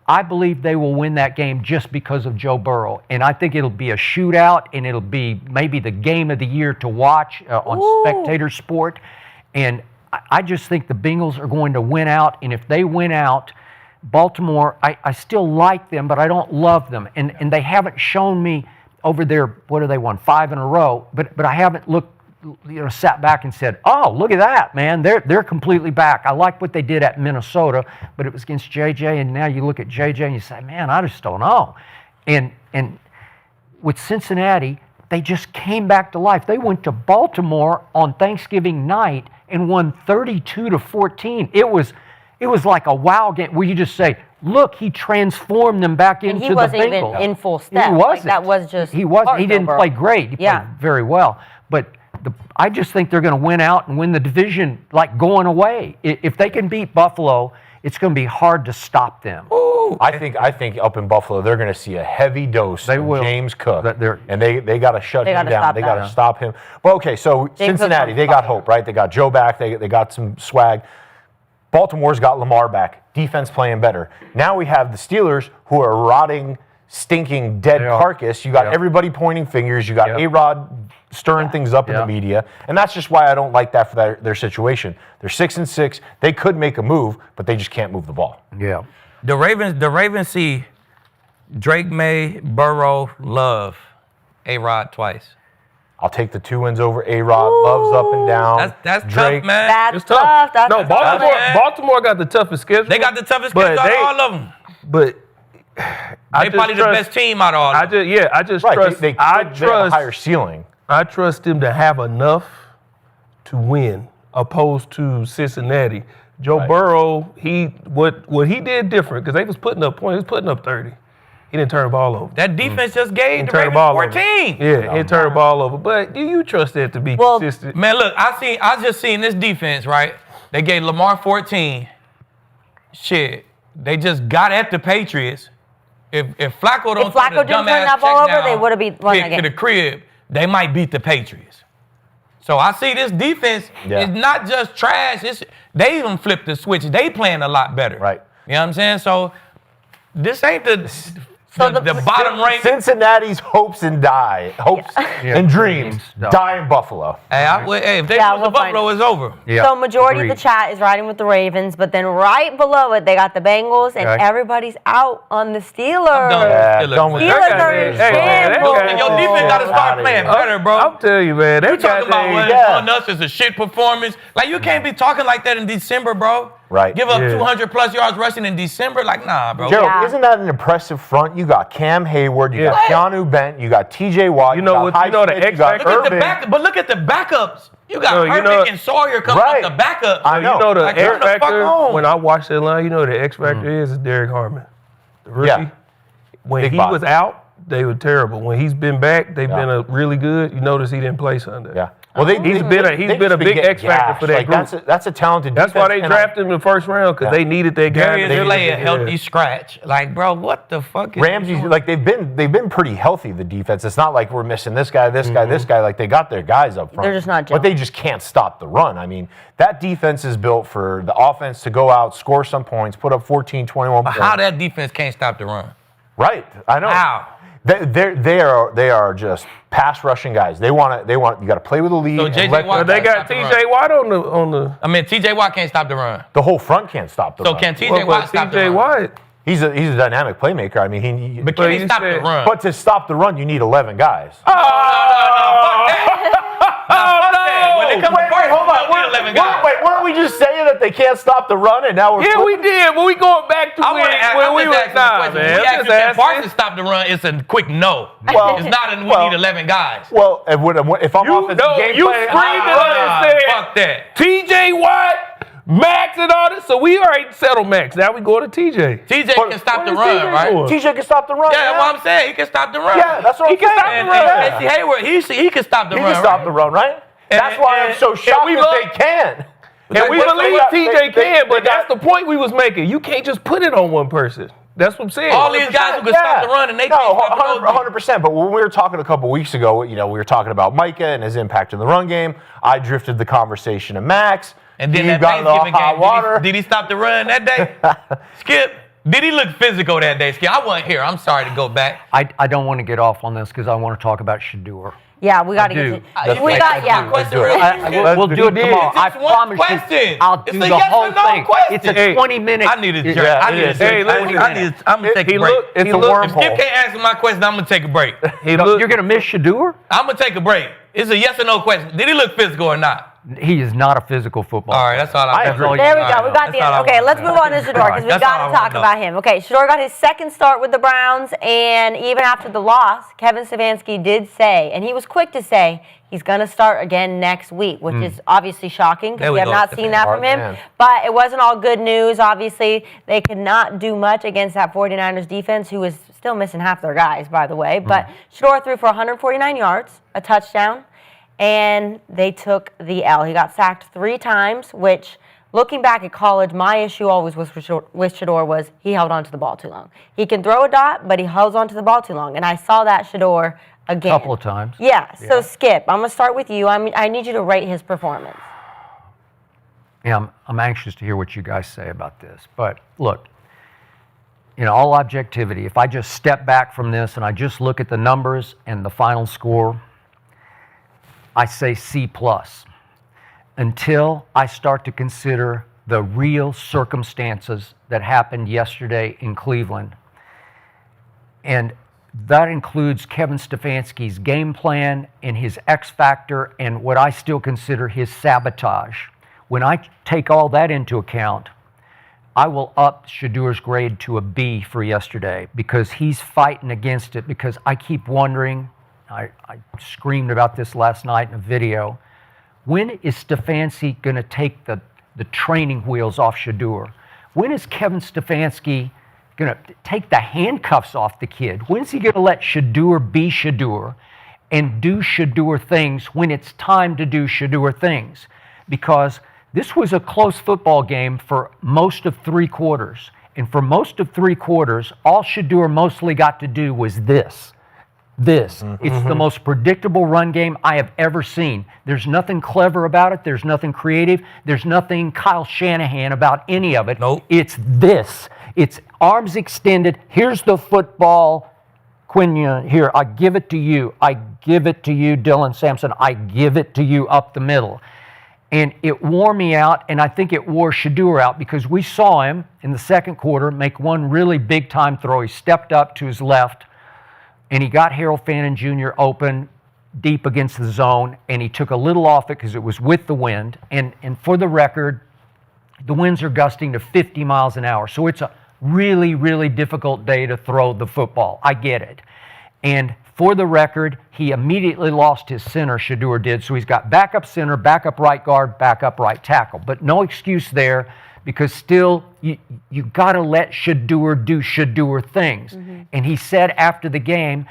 [SPEAKER 4] I believe they will win that game just because of Joe Burrow. And I think it'll be a shootout, and it'll be maybe the game of the year to watch on Spectator Sport. And I just think the Bengals are going to win out. And if they win out, Baltimore, I still like them, but I don't love them. And they haven't shown me over their, what have they won, 5 in a row. But I haven't sat back and said, oh, look at that, man. They're completely back. I like what they did at Minnesota, but it was against JJ, and now you look at JJ and you say, man, I just don't know. And with Cincinnati, they just came back to life. They went to Baltimore on Thanksgiving night and won 32-14. It was like a wow game where you just say, look, he transformed them back
[SPEAKER 1] And
[SPEAKER 4] into
[SPEAKER 1] he
[SPEAKER 4] the
[SPEAKER 1] wasn't
[SPEAKER 4] Bengals.
[SPEAKER 1] even in full step.
[SPEAKER 4] He
[SPEAKER 1] Like,
[SPEAKER 4] wasn't.
[SPEAKER 1] that was just
[SPEAKER 4] He wasn't.
[SPEAKER 1] part
[SPEAKER 4] He
[SPEAKER 1] of
[SPEAKER 4] didn't
[SPEAKER 1] Burrow.
[SPEAKER 4] play great. He
[SPEAKER 1] Yeah.
[SPEAKER 4] played very well. But I just think they're going to win out and win the division like going away. If they can beat Buffalo, it's going to be hard to stop them.
[SPEAKER 2] I think up in Buffalo they're going to see a heavy dose of
[SPEAKER 4] will.
[SPEAKER 2] James Cook,
[SPEAKER 4] They're-
[SPEAKER 2] and they got to shut
[SPEAKER 1] They
[SPEAKER 2] him
[SPEAKER 1] gotta
[SPEAKER 2] down.
[SPEAKER 1] stop
[SPEAKER 2] They
[SPEAKER 1] that.
[SPEAKER 2] got to stop him. Well, okay, so
[SPEAKER 1] James
[SPEAKER 2] Cincinnati,
[SPEAKER 1] Cook's
[SPEAKER 2] they got hope, right? They got Joe back. They got some swag. Baltimore's got Lamar back. Defense playing better. Now we have the Steelers, who are rotting, stinking, dead
[SPEAKER 4] They are.
[SPEAKER 2] carcass. You got
[SPEAKER 4] Yep.
[SPEAKER 2] everybody pointing fingers. You got
[SPEAKER 4] Yep.
[SPEAKER 2] A-Rod stirring things up in the
[SPEAKER 4] Yep.
[SPEAKER 2] media, and that's just why I don't like that for their situation. They're 6-6. They could make a move, but they just can't move the ball.
[SPEAKER 4] Yeah.
[SPEAKER 3] The Ravens see Drake May, Burrow, Love, A-Rod twice.
[SPEAKER 2] I'll take the 2 wins over A-Rod. Love's up and down.
[SPEAKER 3] That's
[SPEAKER 2] Drake.
[SPEAKER 3] tough, man.
[SPEAKER 1] That's
[SPEAKER 5] It's tough.
[SPEAKER 1] tough. That's
[SPEAKER 5] No,
[SPEAKER 1] tough.
[SPEAKER 5] Baltimore got the toughest schedule.
[SPEAKER 3] They got the toughest
[SPEAKER 5] But
[SPEAKER 3] schedule out of
[SPEAKER 5] they-
[SPEAKER 3] all of them.
[SPEAKER 5] But
[SPEAKER 3] They probably the best team out of all of them.
[SPEAKER 5] I just
[SPEAKER 2] Right,
[SPEAKER 5] trust.
[SPEAKER 2] they
[SPEAKER 5] I
[SPEAKER 2] have a
[SPEAKER 5] trust.
[SPEAKER 2] higher ceiling.
[SPEAKER 5] I trust them to have enough to win, opposed to Cincinnati. Joe
[SPEAKER 2] Right.
[SPEAKER 5] Burrow, what he did different because they was putting up points. He was putting up 30. He didn't turn the ball over.
[SPEAKER 3] That defense just gave the
[SPEAKER 5] Turn the
[SPEAKER 3] Ravens
[SPEAKER 5] ball over.
[SPEAKER 3] 14.
[SPEAKER 5] Yeah, he didn't turn the ball over. But do you trust that to be
[SPEAKER 1] Well,
[SPEAKER 5] consistent?
[SPEAKER 3] Man, look, I just seen this defense, right? They gave Lamar 14. Shit, they just got at the Patriots. If Flacco don't
[SPEAKER 1] If Flacco
[SPEAKER 3] throw the
[SPEAKER 1] didn't turn
[SPEAKER 3] dumbass
[SPEAKER 1] that ball
[SPEAKER 3] check
[SPEAKER 1] over, they
[SPEAKER 3] down
[SPEAKER 1] would've won that
[SPEAKER 3] to
[SPEAKER 1] game.
[SPEAKER 3] the crib, they might beat the Patriots. So I see this defense
[SPEAKER 2] Yeah.
[SPEAKER 3] is not just trash. They even flipped the switch. They playing a lot better.
[SPEAKER 2] Right.
[SPEAKER 3] You know what I'm saying? So This ain't the bottom rank.
[SPEAKER 2] Cincinnati's hopes and dreams die in Buffalo.
[SPEAKER 3] Hey, if they lose to Buffalo, it's over.
[SPEAKER 4] Yeah,
[SPEAKER 1] So majority
[SPEAKER 4] agreed.
[SPEAKER 1] of the chat is riding with the Ravens, but then right below it, they got the Bengals, and everybody's out on the Steelers.
[SPEAKER 2] Done with
[SPEAKER 1] Steelers are in shambles.
[SPEAKER 3] Your defense got to start playing better, bro.
[SPEAKER 5] I'm telling you, man.
[SPEAKER 3] You talking about what on us is a shit performance. Like, you can't be talking like that in December, bro.
[SPEAKER 2] Right.
[SPEAKER 3] Give up 200-plus yards rushing in December? Like, nah, bro.
[SPEAKER 2] Gerald, isn't that an impressive front? You got Cam Hayward, you got Keanu Bent, you got TJ Watt,
[SPEAKER 5] You know what? You know the X factor.
[SPEAKER 3] But look at the backups. You got Herbig and Sawyer coming off the backup.
[SPEAKER 2] I know.
[SPEAKER 5] You know the
[SPEAKER 3] Like,
[SPEAKER 5] X
[SPEAKER 3] turn the fuck
[SPEAKER 5] factor.
[SPEAKER 3] on.
[SPEAKER 5] When I watch that line, you know the X factor is Derek Harmon, the rookie.
[SPEAKER 2] Yeah.
[SPEAKER 5] When
[SPEAKER 2] Big
[SPEAKER 5] he
[SPEAKER 2] body.
[SPEAKER 5] was out, they were terrible. When he's been back, they've been a really good. You notice he didn't play Sunday.
[SPEAKER 2] Yeah. Well,
[SPEAKER 5] He's been a big X factor for that group.
[SPEAKER 2] That's a talented
[SPEAKER 5] That's why
[SPEAKER 2] defense,
[SPEAKER 5] they drafted him in the first round, because they needed that guy.
[SPEAKER 3] Darius Slay a healthy scratch. Like, bro, what the fuck is
[SPEAKER 2] Ramsey's like they've been pretty healthy, the defense. It's not like we're missing this guy, this guy, this guy. Like, they got their guys up front.
[SPEAKER 1] They're just not
[SPEAKER 2] But they just can't stop the run. I mean, that defense is built for the offense to go out, score some points, put up 14, 21 points.
[SPEAKER 3] How that defense can't stop the run?
[SPEAKER 2] Right. I know.
[SPEAKER 3] How?
[SPEAKER 2] They are just pass rushing guys. You got to play with the lead.
[SPEAKER 3] So J.J. Watt,
[SPEAKER 5] They got TJ Watt on the.
[SPEAKER 3] I mean, TJ Watt can't stop the run.
[SPEAKER 2] The whole front can't stop the
[SPEAKER 3] So
[SPEAKER 2] run.
[SPEAKER 3] can TJ Watt stop the
[SPEAKER 5] TJ
[SPEAKER 3] run?
[SPEAKER 5] Watt.
[SPEAKER 2] He's a dynamic playmaker. I mean,
[SPEAKER 3] But can he stop the run?
[SPEAKER 2] but to stop the run, you need 11 guys.
[SPEAKER 3] No, fuck that. When they come to first,
[SPEAKER 2] hold on.
[SPEAKER 3] we need 11 guys.
[SPEAKER 2] Weren't we just saying that they can't stop the run, and now we're
[SPEAKER 5] Yeah, we did. But we going back to
[SPEAKER 3] I want to ask,
[SPEAKER 5] when we were
[SPEAKER 3] man.
[SPEAKER 5] man.
[SPEAKER 3] We asked if
[SPEAKER 5] Just
[SPEAKER 3] Parsons stop the run, it's a quick no.
[SPEAKER 2] Well,
[SPEAKER 3] It's not we need 11 guys.
[SPEAKER 2] Well, if I'm offensive game
[SPEAKER 5] you
[SPEAKER 2] plan,
[SPEAKER 5] screamed at us and said,
[SPEAKER 3] Fuck that.
[SPEAKER 5] TJ Watt, Max, and all this. So we already settled Max. Now we go to TJ.
[SPEAKER 3] TJ can stop the
[SPEAKER 5] what is
[SPEAKER 3] run,
[SPEAKER 5] TJ
[SPEAKER 3] right?
[SPEAKER 5] doing?
[SPEAKER 2] TJ can stop the run.
[SPEAKER 3] Yeah, that's what I'm saying. He can stop the run.
[SPEAKER 2] Yeah, that's what I'm saying.
[SPEAKER 3] And Casey Hayward, he can stop the
[SPEAKER 2] He
[SPEAKER 3] run.
[SPEAKER 2] can stop the run, right? That's why I'm so shocked
[SPEAKER 5] we
[SPEAKER 2] that they can.
[SPEAKER 5] And we believe TJ can, but that's the point we was making. You can't just put it on one person. That's what I'm saying.
[SPEAKER 3] All these guys who can stop the run, and they can't stop the run.
[SPEAKER 2] 100%. But when we were talking a couple weeks ago, we were talking about Micah and his impact in the run game. I drifted the conversation to Max.
[SPEAKER 3] And then
[SPEAKER 2] you
[SPEAKER 3] that
[SPEAKER 2] got
[SPEAKER 3] Thanksgiving
[SPEAKER 2] hot
[SPEAKER 3] game,
[SPEAKER 2] water.
[SPEAKER 3] did he stop the run that day? Skip, did he look physical that day? Skip, I wasn't here. I'm sorry to go back.
[SPEAKER 4] I don't want to get off on this because I want to talk about Shedeur.
[SPEAKER 1] Yeah, we got to
[SPEAKER 4] do.
[SPEAKER 1] get to We'll
[SPEAKER 4] do it tomorrow. I
[SPEAKER 3] Just one
[SPEAKER 4] promise
[SPEAKER 3] question.
[SPEAKER 4] you. I'll
[SPEAKER 3] It's
[SPEAKER 4] do
[SPEAKER 3] a
[SPEAKER 4] the
[SPEAKER 3] yes or
[SPEAKER 4] whole
[SPEAKER 3] no
[SPEAKER 4] thing.
[SPEAKER 3] question.
[SPEAKER 4] It's a 20-minute.
[SPEAKER 3] I need a jerk.
[SPEAKER 2] Yeah,
[SPEAKER 3] I need a
[SPEAKER 2] it is.
[SPEAKER 3] jerk. I'm going to take a break.
[SPEAKER 2] It's a
[SPEAKER 3] If
[SPEAKER 2] wormhole.
[SPEAKER 3] Skip can't answer my question, I'm going to take a break.
[SPEAKER 4] You're going to miss Shedeur?
[SPEAKER 3] I'm going to take a break. It's a yes or no question. Did he look physical or not?
[SPEAKER 4] He is not a physical football
[SPEAKER 3] All right, that's all I
[SPEAKER 2] agree.
[SPEAKER 3] want.
[SPEAKER 1] There we go. We got the
[SPEAKER 3] That's all I
[SPEAKER 1] okay.
[SPEAKER 3] want.
[SPEAKER 1] Let's move on to Shedeur because we
[SPEAKER 3] That's all I
[SPEAKER 1] got to
[SPEAKER 3] want
[SPEAKER 1] talk
[SPEAKER 3] to know.
[SPEAKER 1] about him. Okay, Shedeur got his second start with the Browns, and even after the loss, Kevin Stefanski did say, and he was quick to say, he's going to start again next week, which is obviously shocking because we have not seen that from him.
[SPEAKER 2] Man.
[SPEAKER 1] But it wasn't all good news. Obviously, they could not do much against that 49ers defense, who is still missing half their guys, by the way. But Shedeur threw for 149 yards, a touchdown, and they took the L. He got sacked 3 times, which, looking back at college, my issue always with Shedeur was he held on to the ball too long. He can throw a dot, but he holds on to the ball too long. And I saw that Shedeur again.
[SPEAKER 4] A couple of times.
[SPEAKER 1] Yeah, so Skip, I'm going to start with you. I need you to rate his performance.
[SPEAKER 4] Yeah, I'm anxious to hear what you guys say about this. But look, in all objectivity, if I just step back from this and I just look at the numbers and the final score, I say C+. Until I start to consider the real circumstances that happened yesterday in Cleveland. And that includes Kevin Stefanski's game plan and his X factor and what I still consider his sabotage. When I take all that into account, I will up Shedeur's grade to a B for yesterday because he's fighting against it, because I keep wondering, I screamed about this last night in a video, when is Stefanski going to take the training wheels off Shedeur? When is Kevin Stefanski going to take the handcuffs off the kid? When is he going to let Shedeur be Shedeur and do Shedeur things when it's time to do Shedeur things? Because this was a close football game for most of 3 quarters. And for most of 3 quarters, all Shedeur mostly got to do was this. this. It's the most predictable run game I have ever seen. There's nothing clever about it. There's nothing creative. There's nothing Kyle Shanahan about any of it.
[SPEAKER 3] Nope.
[SPEAKER 4] It's this. It's arms extended. Here's the football. Quinn, here, I give it to you. I give it to you, Dylan Sampson. I give it to you up the middle. And it wore me out, and I think it wore Shedeur out because we saw him in the second quarter make one really big-time throw. He stepped up to his left, and he got Harold Fannin Jr. open deep against the zone, and he took a little off it because it was with the wind. And for the record, the winds are gusting to 50 miles an hour. So it's a really, really difficult day to throw the football. I get it. And for the record, he immediately lost his center, Shedeur did. So he's got backup center, backup right guard, backup right tackle. But no excuse there because still you got to let Shedeur do Shedeur things. And he said after the game,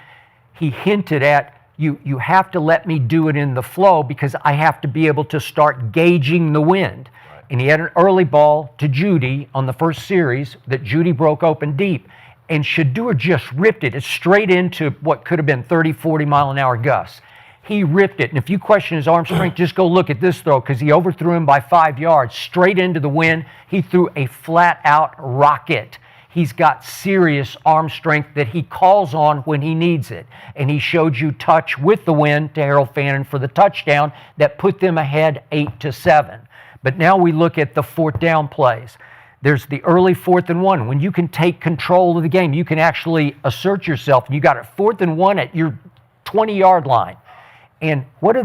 [SPEAKER 4] he hinted at, you have to let me do it in the flow because I have to be able to start gauging the wind. And he had an early ball to Judy on the first series that Judy broke open deep. And Shedeur just ripped it. It's straight into what could have been 30, 40 mile an hour gusts. He ripped it. And if you question his arm strength, just go look at this throw because he overthrew him by 5 yards. Straight into the wind. He threw a flat out rocket. He's got serious arm strength that he calls on when he needs it. And he showed you touch with the wind to Harold Fannin for the touchdown that put them ahead 8-7. But now we look at the fourth down plays. There's the early 4th and 1. When you can take control of the game, you can actually assert yourself. You got it 4th and 1 at your 20-yard line. And what do?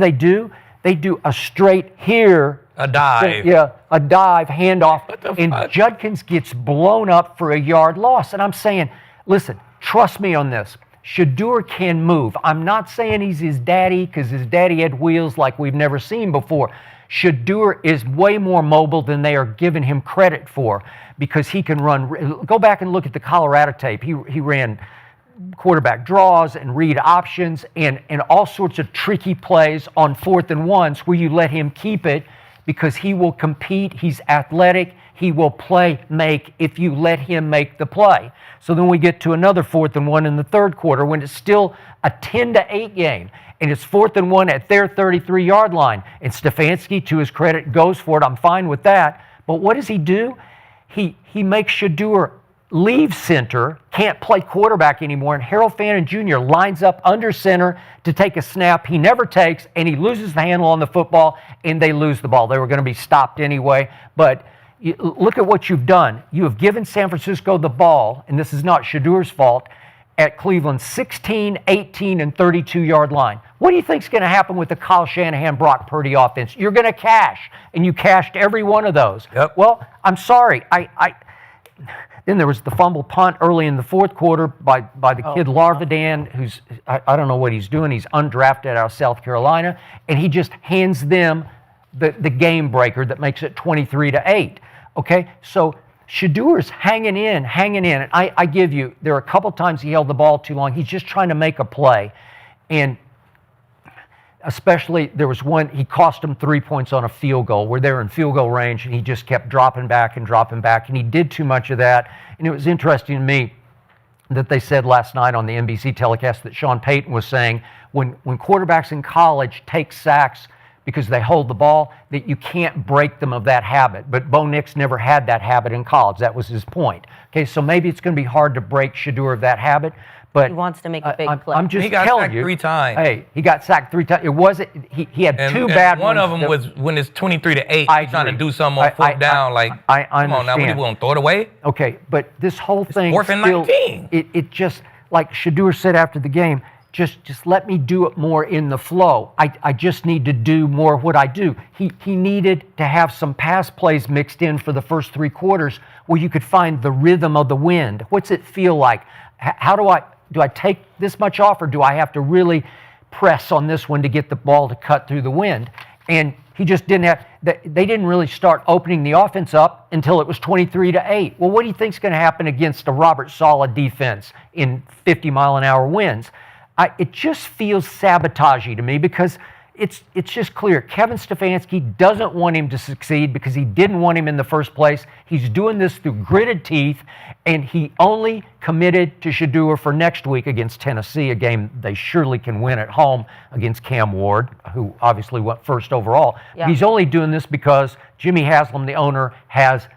[SPEAKER 4] They do a straight here.
[SPEAKER 3] A dive.
[SPEAKER 4] A dive, handoff. And Judkins gets blown up for a yard loss. And I'm saying, listen, trust me on this. Shedeur can move. I'm not saying he's his daddy because his daddy had wheels like we've never seen before. Shedeur is way more mobile than they are giving him credit for because he can run. Go back and look at the Colorado tape. He ran quarterback draws and read options and all sorts of tricky plays on 4th and 1s where you let him keep it because he will compete. He's athletic. He will make if you let him make the play. So then we get to another 4th and 1 in the third quarter when it's still a 10-8 game. And it's 4th and 1 at their 33-yard line. And Stefanski, to his credit, goes for it. I'm fine with that. But what does he do? He makes Shedeur leave center, can't play quarterback anymore, and Harold Fannin Jr. lines up under center to take a snap he never takes, and he loses the handle on the football, and they lose the ball. They were going to be stopped anyway. But look at what you've done. You have given San Francisco the ball, and this is not Shedeur's fault, at Cleveland's 16, 18, and 32-yard line. What do you think is going to happen with the Kyle Shanahan, Brock Purdy offense? You're going to cash, and you cashed every one of those.
[SPEAKER 3] Yep.
[SPEAKER 4] Well, I'm sorry. Then there was the fumble punt early in the fourth quarter by the kid Larvadan, who's, I don't know what he's doing. He's undrafted out of South Carolina, and he just hands them the game breaker that makes it 23-8. Okay, so Shedeur's hanging in. And I give you, there are a couple times he held the ball too long. He's just trying to make a play. And especially, there was one, he cost them 3 points on a field goal where they were in field goal range, and he just kept dropping back, and he did too much of that. And it was interesting to me that they said last night on the NBC telecast that Sean Payton was saying when quarterbacks in college take sacks because they hold the ball, that you can't break them of that habit. But Bo Nix never had that habit in college. That was his point. Okay, so maybe it's going to be hard to break Shedeur of that habit. But
[SPEAKER 1] he wants to make a big play.
[SPEAKER 4] I'm just
[SPEAKER 3] He got
[SPEAKER 4] telling
[SPEAKER 3] sacked
[SPEAKER 4] you.
[SPEAKER 3] 3 times.
[SPEAKER 4] Hey, he got sacked 3 times. It wasn't. He had two bad
[SPEAKER 3] one
[SPEAKER 4] ones.
[SPEAKER 3] of them was when it's 23-8.
[SPEAKER 4] I
[SPEAKER 3] He's trying to
[SPEAKER 4] agree.
[SPEAKER 3] do something on 4th down.
[SPEAKER 4] I
[SPEAKER 3] come on now, what,
[SPEAKER 4] understand.
[SPEAKER 3] you want to throw it away?
[SPEAKER 4] Okay, but this whole thing
[SPEAKER 3] 4th and
[SPEAKER 4] still,
[SPEAKER 3] 19.
[SPEAKER 4] It just, like Shedeur said after the game, just let me do it more in the flow. I just need to do more what I do. He needed to have some pass plays mixed in for the first 3 quarters where you could find the rhythm of the wind. What's it feel like? How do I take this much off, or do I have to really press on this one to get the ball to cut through the wind? And he just didn't have, they didn't really start opening the offense up until it was 23-8. Well, what do you think is going to happen against a Robert Saleh defense in 50-mile-an-hour winds? It just feels sabotaging to me because it's just clear. Kevin Stefanski doesn't want him to succeed because he didn't want him in the first place. He's doing this through gritted teeth, and he only committed to Shedeur for next week against Tennessee, a game they surely can win at home against Cam Ward, who obviously went first overall.
[SPEAKER 1] Yeah.
[SPEAKER 4] He's only doing this because Jimmy Haslam, the owner, has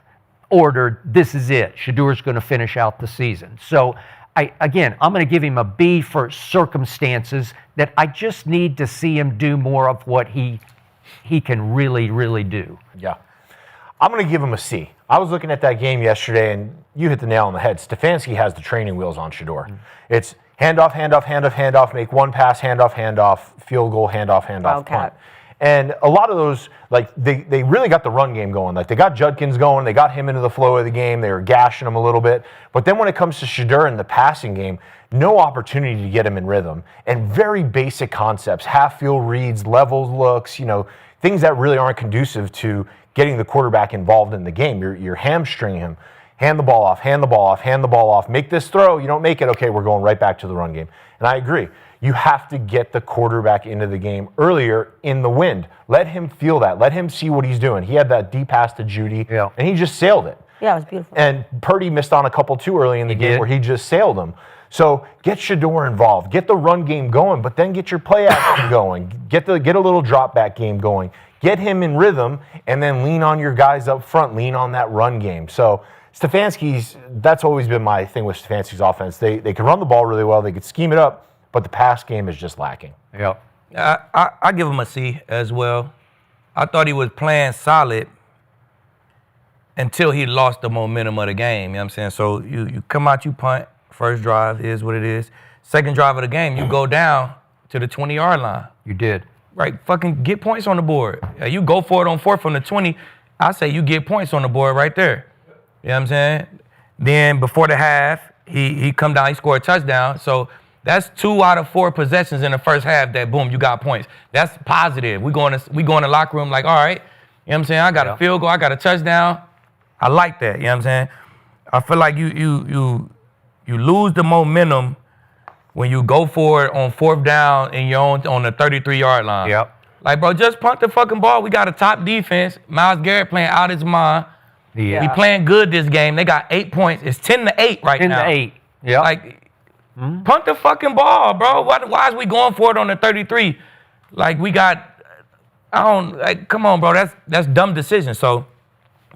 [SPEAKER 4] ordered, this is it. Shedeur's going to finish out the season. So, I'm going to give him a B for circumstances that I just need to see him do more of what he can really, really do.
[SPEAKER 2] Yeah. I'm going to give him a C. I was looking at that game yesterday, and you hit the nail on the head. Stefanski has the training wheels on Shedeur. It's handoff, handoff, handoff, handoff, make one pass, handoff, handoff, field goal, handoff, handoff, punt. And a lot of those, like, they really got the run game going. Like, they got Judkins going. They got him into the flow of the game. They were gashing him a little bit. But then when it comes to Shedeur in the passing game, no opportunity to get him in rhythm. And very basic concepts, half-field reads, level looks, things that really aren't conducive to getting the quarterback involved in the game. You're hamstringing him. Hand the ball off, hand the ball off, hand the ball off. Make this throw. You don't make it. Okay, we're going right back to the run game. And I agree. You have to get the quarterback into the game earlier in the wind. Let him feel that. Let him see what he's doing. He had that deep pass to Judy, and he just sailed it.
[SPEAKER 1] Yeah, it was beautiful.
[SPEAKER 2] And Purdy missed on a couple too early in the game where he just sailed them. So get Shedeur involved. Get the run game going, but then get your play action going. Get a little drop back game going. Get him in rhythm, and then lean on your guys up front. Lean on that run game. So Stefanski's, that's always been my thing with Stefanski's offense. They can run the ball really well. They could scheme it up, but the pass game is just lacking.
[SPEAKER 4] Yep.
[SPEAKER 3] I give him a C as well. I thought he was playing solid until he lost the momentum of the game. You know what I'm saying? So you come out, you punt. First drive is what it is. Second drive of the game, you go down to the 20-yard line.
[SPEAKER 4] You did.
[SPEAKER 3] Right, fucking get points on the board. You go for it on fourth from the 20, I say you get points on the board right there. You know what I'm saying? Then before the half, he come down, he scored a touchdown. So that's 2 out of 4 possessions in the first half that, boom, you got points. That's positive. We go in the locker room like, all right, you know what I'm saying? I got a field goal, I got a touchdown. I like that, you know what I'm saying? I feel like you lose the momentum when you go for it on fourth down and you're on the 33-yard line.
[SPEAKER 4] Yep.
[SPEAKER 3] Like, bro, just punt the fucking ball. We got a top defense. Myles Garrett playing out his mind.
[SPEAKER 4] Yeah.
[SPEAKER 3] He playing good this game. They got 8 points. It's 10-8 right now.
[SPEAKER 4] 10-8. Yeah.
[SPEAKER 3] Like, punt the fucking ball, bro. Why is we going for it on the 33? Like, come on, bro. That's dumb decision. So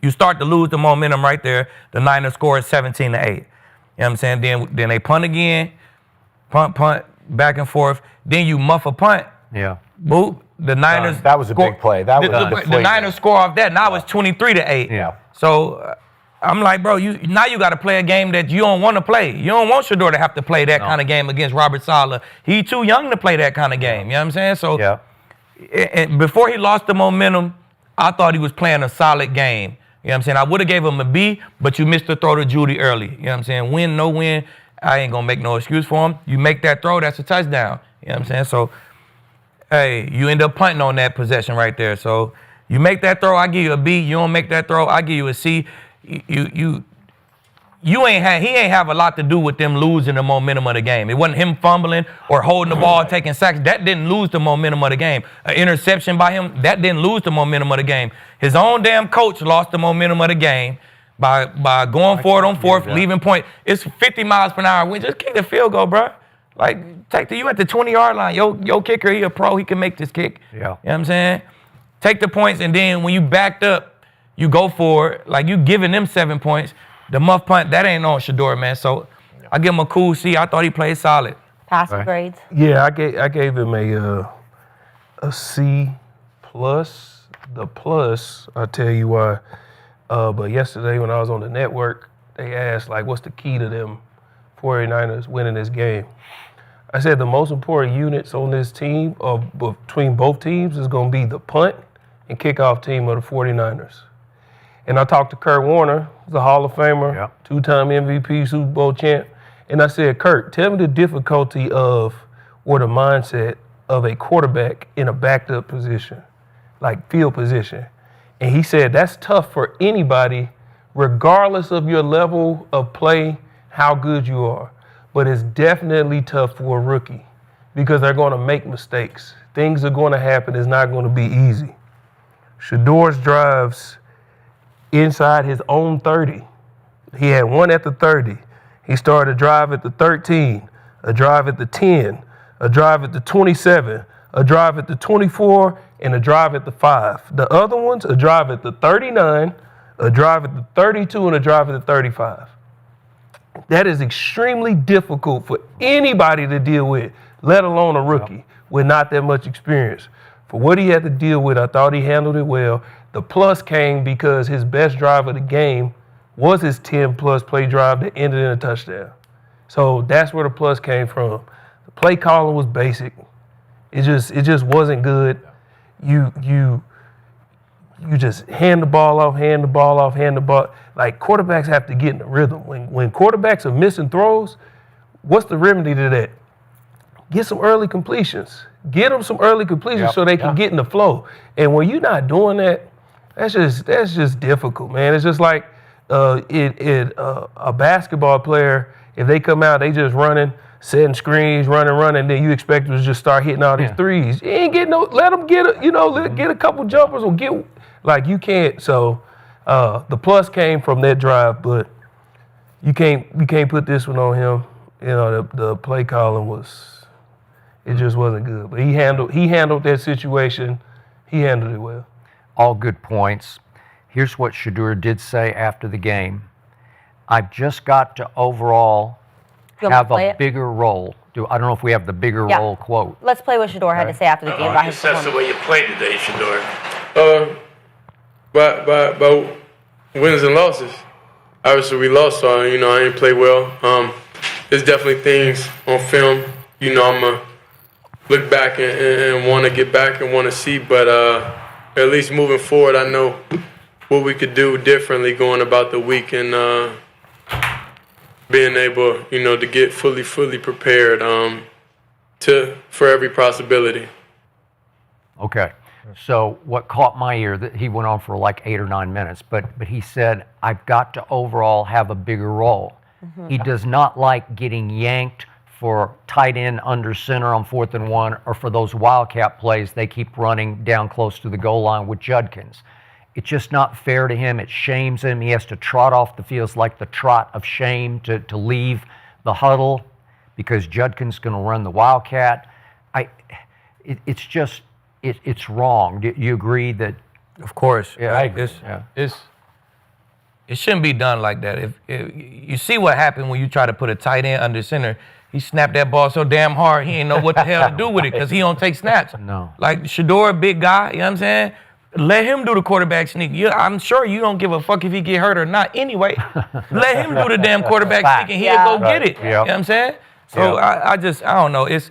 [SPEAKER 3] you start to lose the momentum right there. The Niners score 17-8. You know what I'm saying? Then they punt again. Punt, back and forth. Then you muff a punt.
[SPEAKER 4] Yeah.
[SPEAKER 3] Boop. The Niners.
[SPEAKER 2] That was a big play. That was
[SPEAKER 3] the Niners score off that. Now it's 23-8.
[SPEAKER 2] Yeah.
[SPEAKER 3] So I'm like, bro, now you got to play a game that you don't want to play. You don't want Shedeur to have to play that kind of game against Robert Saleh. He too young to play that kind of game. You know what I'm saying? So and before he lost the momentum, I thought he was playing a solid game. You know what I'm saying? I would have gave him a B, but you missed the throw to Judy early. You know what I'm saying? Win, no win, I ain't going to make no excuse for him. You make that throw, that's a touchdown. You know what I'm saying? So, hey, you end up punting on that possession right there. So you make that throw, I give you a B. You don't make that throw, I give you a C. He ain't have a lot to do with them losing the momentum of the game. It wasn't him fumbling or holding the ball, taking sacks. That didn't lose the momentum of the game. An interception by him, that didn't lose the momentum of the game. His own damn coach lost the momentum of the game by going for it on fourth, leaving point. It's 50 miles per hour. We just kick the field goal, bro. Like, you at the 20-yard line. Yo kicker, he a pro. He can make this kick.
[SPEAKER 4] Yeah.
[SPEAKER 3] You know what I'm saying? Take the points, and then when you backed up, you go for it. Like, you giving them 7 points. The muff punt, that ain't on Shedeur, man. So I give him a cool C. I thought he played solid.
[SPEAKER 1] Passing grades.
[SPEAKER 5] Yeah, I gave him a C plus. The plus, I'll tell you why. But yesterday when I was on the network, they asked, like, what's the key to them 49ers winning this game? I said the most important units on this team, or between both teams, is going to be the punt and kickoff team of the 49ers. And I talked to Kurt Warner, who's a Hall of Famer, two-time MVP, Super Bowl champ. And I said, Kurt, tell me the difficulty of, or the mindset of a quarterback in a backed-up position, like field position. And he said that's tough for anybody, regardless of your level of play, how good you are. But it's definitely tough for a rookie because they're going to make mistakes. things are going to happen. It's not going to be easy. Shedeur's drives inside his own 30. He had one at the 30. He started a drive at the 13, a drive at the 10, a drive at the 27, a drive at the 24, and a drive at the 5. The other ones, a drive at the 39, a drive at the 32, and a drive at the 35. That is extremely difficult for anybody to deal with, let alone a rookie with not that much experience. For what he had to deal with, I thought he handled it well. The plus came because his best drive of the game was his 10-plus play drive that ended in a touchdown. So that's where the plus came from. The play calling was basic. It just wasn't good. You just hand the ball off. Like, quarterbacks have to get in the rhythm. When quarterbacks are missing throws, what's the remedy to that? Get some early completions. Get them some early completions so they can get in the flow. And when you're not doing that, that's just difficult, man. It's just like a basketball player, if they come out, they just running, setting screens, running, then you expect them to just start hitting all these threes. You ain't getting let them get a couple jumpers or get, like, you can't. So the plus came from that drive, but you can't put this one on him. You know, the play calling it just wasn't good. But he handled that situation. He handled it well.
[SPEAKER 4] All good points. Here's what Shedeur did say after the game. I've just got to overall have a bigger role. I don't know if we have the bigger role quote.
[SPEAKER 1] Let's play what Shedeur had to say after the game about his
[SPEAKER 8] That's the
[SPEAKER 1] performance.
[SPEAKER 8] way you played today, Shedeur.
[SPEAKER 9] By wins and losses. Obviously, we lost, so I didn't play well. There's definitely things on film. I'm gonna look back and want to get back and want to see, but at least moving forward, I know what we could do differently going about the week and being able, to get fully prepared for every possibility.
[SPEAKER 4] Okay. So what caught my ear, that he went on for like 8 or 9 minutes, but he said, I've got to overall have a bigger role. Mm-hmm. He does not like getting yanked for tight end under center on 4th and 1, or for those wildcat plays they keep running down close to the goal line with Judkins. It's just not fair to him. It shames him. He has to trot off the field. It's like the trot of shame to leave the huddle because Judkins going to run the wildcat. It's wrong. Do you agree that?
[SPEAKER 3] Of course.
[SPEAKER 4] Yeah,
[SPEAKER 3] right? It shouldn't be done like that. If you see what happened when you try to put a tight end under center, he snapped that ball so damn hard, he ain't know what the hell to do with it because he don't take snaps.
[SPEAKER 4] No.
[SPEAKER 3] Like Shedeur, big guy, you know what I'm saying? Let him do the quarterback sneak. I'm sure you don't give a fuck if he get hurt or not anyway. Let him do the damn quarterback sneak and he'll go get it.
[SPEAKER 4] Yep.
[SPEAKER 3] You know what I'm saying? So I don't know. It's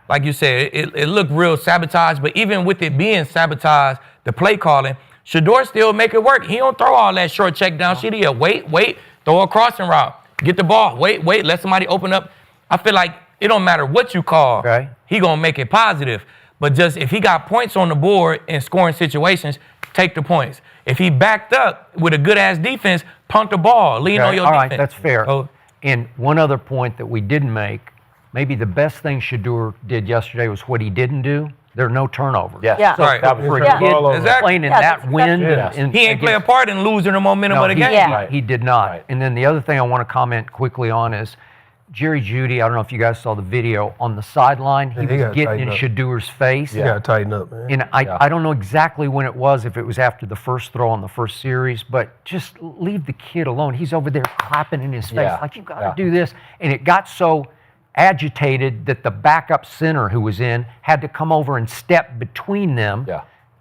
[SPEAKER 3] like you said, it looked real sabotaged, but even with it being sabotaged, the play calling, Shedeur still make it work. He don't throw all that short check down shit. He'll wait, throw a crossing route, get the ball, wait, let somebody open up. I feel like it don't matter what you call, he gonna make it positive. But just if he got points on the board in scoring situations, take the points. If he backed up with a good-ass defense, punt the ball, lean on your defense.
[SPEAKER 4] All right, that's fair. And one other point that we didn't make, maybe the best thing Shedeur did yesterday was what he didn't do. There are no turnovers.
[SPEAKER 1] Yeah.
[SPEAKER 4] So
[SPEAKER 3] Right.
[SPEAKER 4] for a kid
[SPEAKER 3] Exactly.
[SPEAKER 4] playing in that wind, and
[SPEAKER 3] He ain't play a part in losing the momentum of the game.
[SPEAKER 4] He did not. And then the other thing I want to comment quickly on is Jerry Jeudy. I don't know if you guys saw the video on the sideline. He was getting in Shedeur's face.
[SPEAKER 5] You got to tighten up, man.
[SPEAKER 4] And I don't know exactly when it was, if it was after the first throw on the first series, but just leave the kid alone. He's over there clapping in his face like, you got to do this. And it got so agitated that the backup center who was in had to come over and step between them.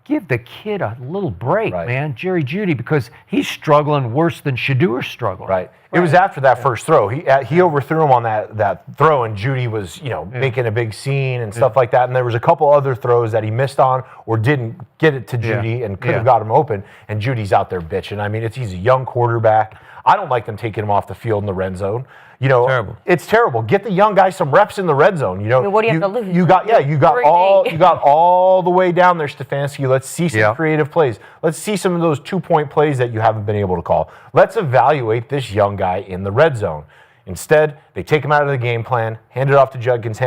[SPEAKER 4] Give the kid a little break, man, Jerry Jeudy, because he's struggling worse than Shedeur's struggling.
[SPEAKER 2] It was after that first throw. He overthrew him on that throw, and Jeudy was making a big scene and stuff like that. And there was a couple other throws that he missed on or didn't get it to Jeudy and could have got him open. And Judy's out there bitching. I mean, he's a young quarterback. I don't like them taking him off the field in the red zone.
[SPEAKER 3] Terrible.
[SPEAKER 2] It's terrible. Get the young guys some reps in the red zone.
[SPEAKER 1] What do you have to lose?
[SPEAKER 2] You got all the way down there, Stefanski. Let's see some creative plays. Let's see some of those 2-point plays that you haven't been able to call. Let's evaluate this young guy in the red zone. Instead, they take him out of the game plan, hand it off to Judkins,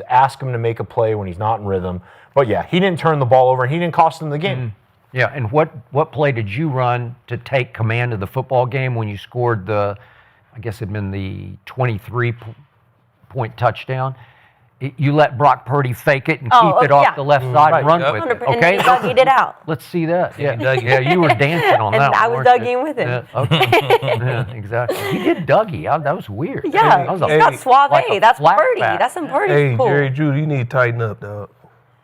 [SPEAKER 2] ask him to make a play when he's not in rhythm. But yeah, he didn't turn the ball over, and he didn't cost them the game.
[SPEAKER 4] Yeah, and what play did you run to take command of the football game when you scored I guess it'd been the 23-point touchdown? You let Brock Purdy fake it and keep it off the left side and run with it. Okay,
[SPEAKER 1] And he Dougie'd it out.
[SPEAKER 4] let's see that. Yeah, you were dancing on
[SPEAKER 1] And
[SPEAKER 4] that one.
[SPEAKER 1] I was
[SPEAKER 4] weren't you?
[SPEAKER 1] Dougieing with him.
[SPEAKER 4] Yeah, okay. Yeah, exactly. He did Dougie. That was weird.
[SPEAKER 1] Yeah,
[SPEAKER 4] That was
[SPEAKER 1] he's got suave.
[SPEAKER 4] like a
[SPEAKER 1] That's
[SPEAKER 4] flat
[SPEAKER 1] Purdy.
[SPEAKER 4] back.
[SPEAKER 1] That's some Purdy.
[SPEAKER 5] Hey,
[SPEAKER 1] Cool.
[SPEAKER 5] Jerry Judy, you need to tighten up, dog.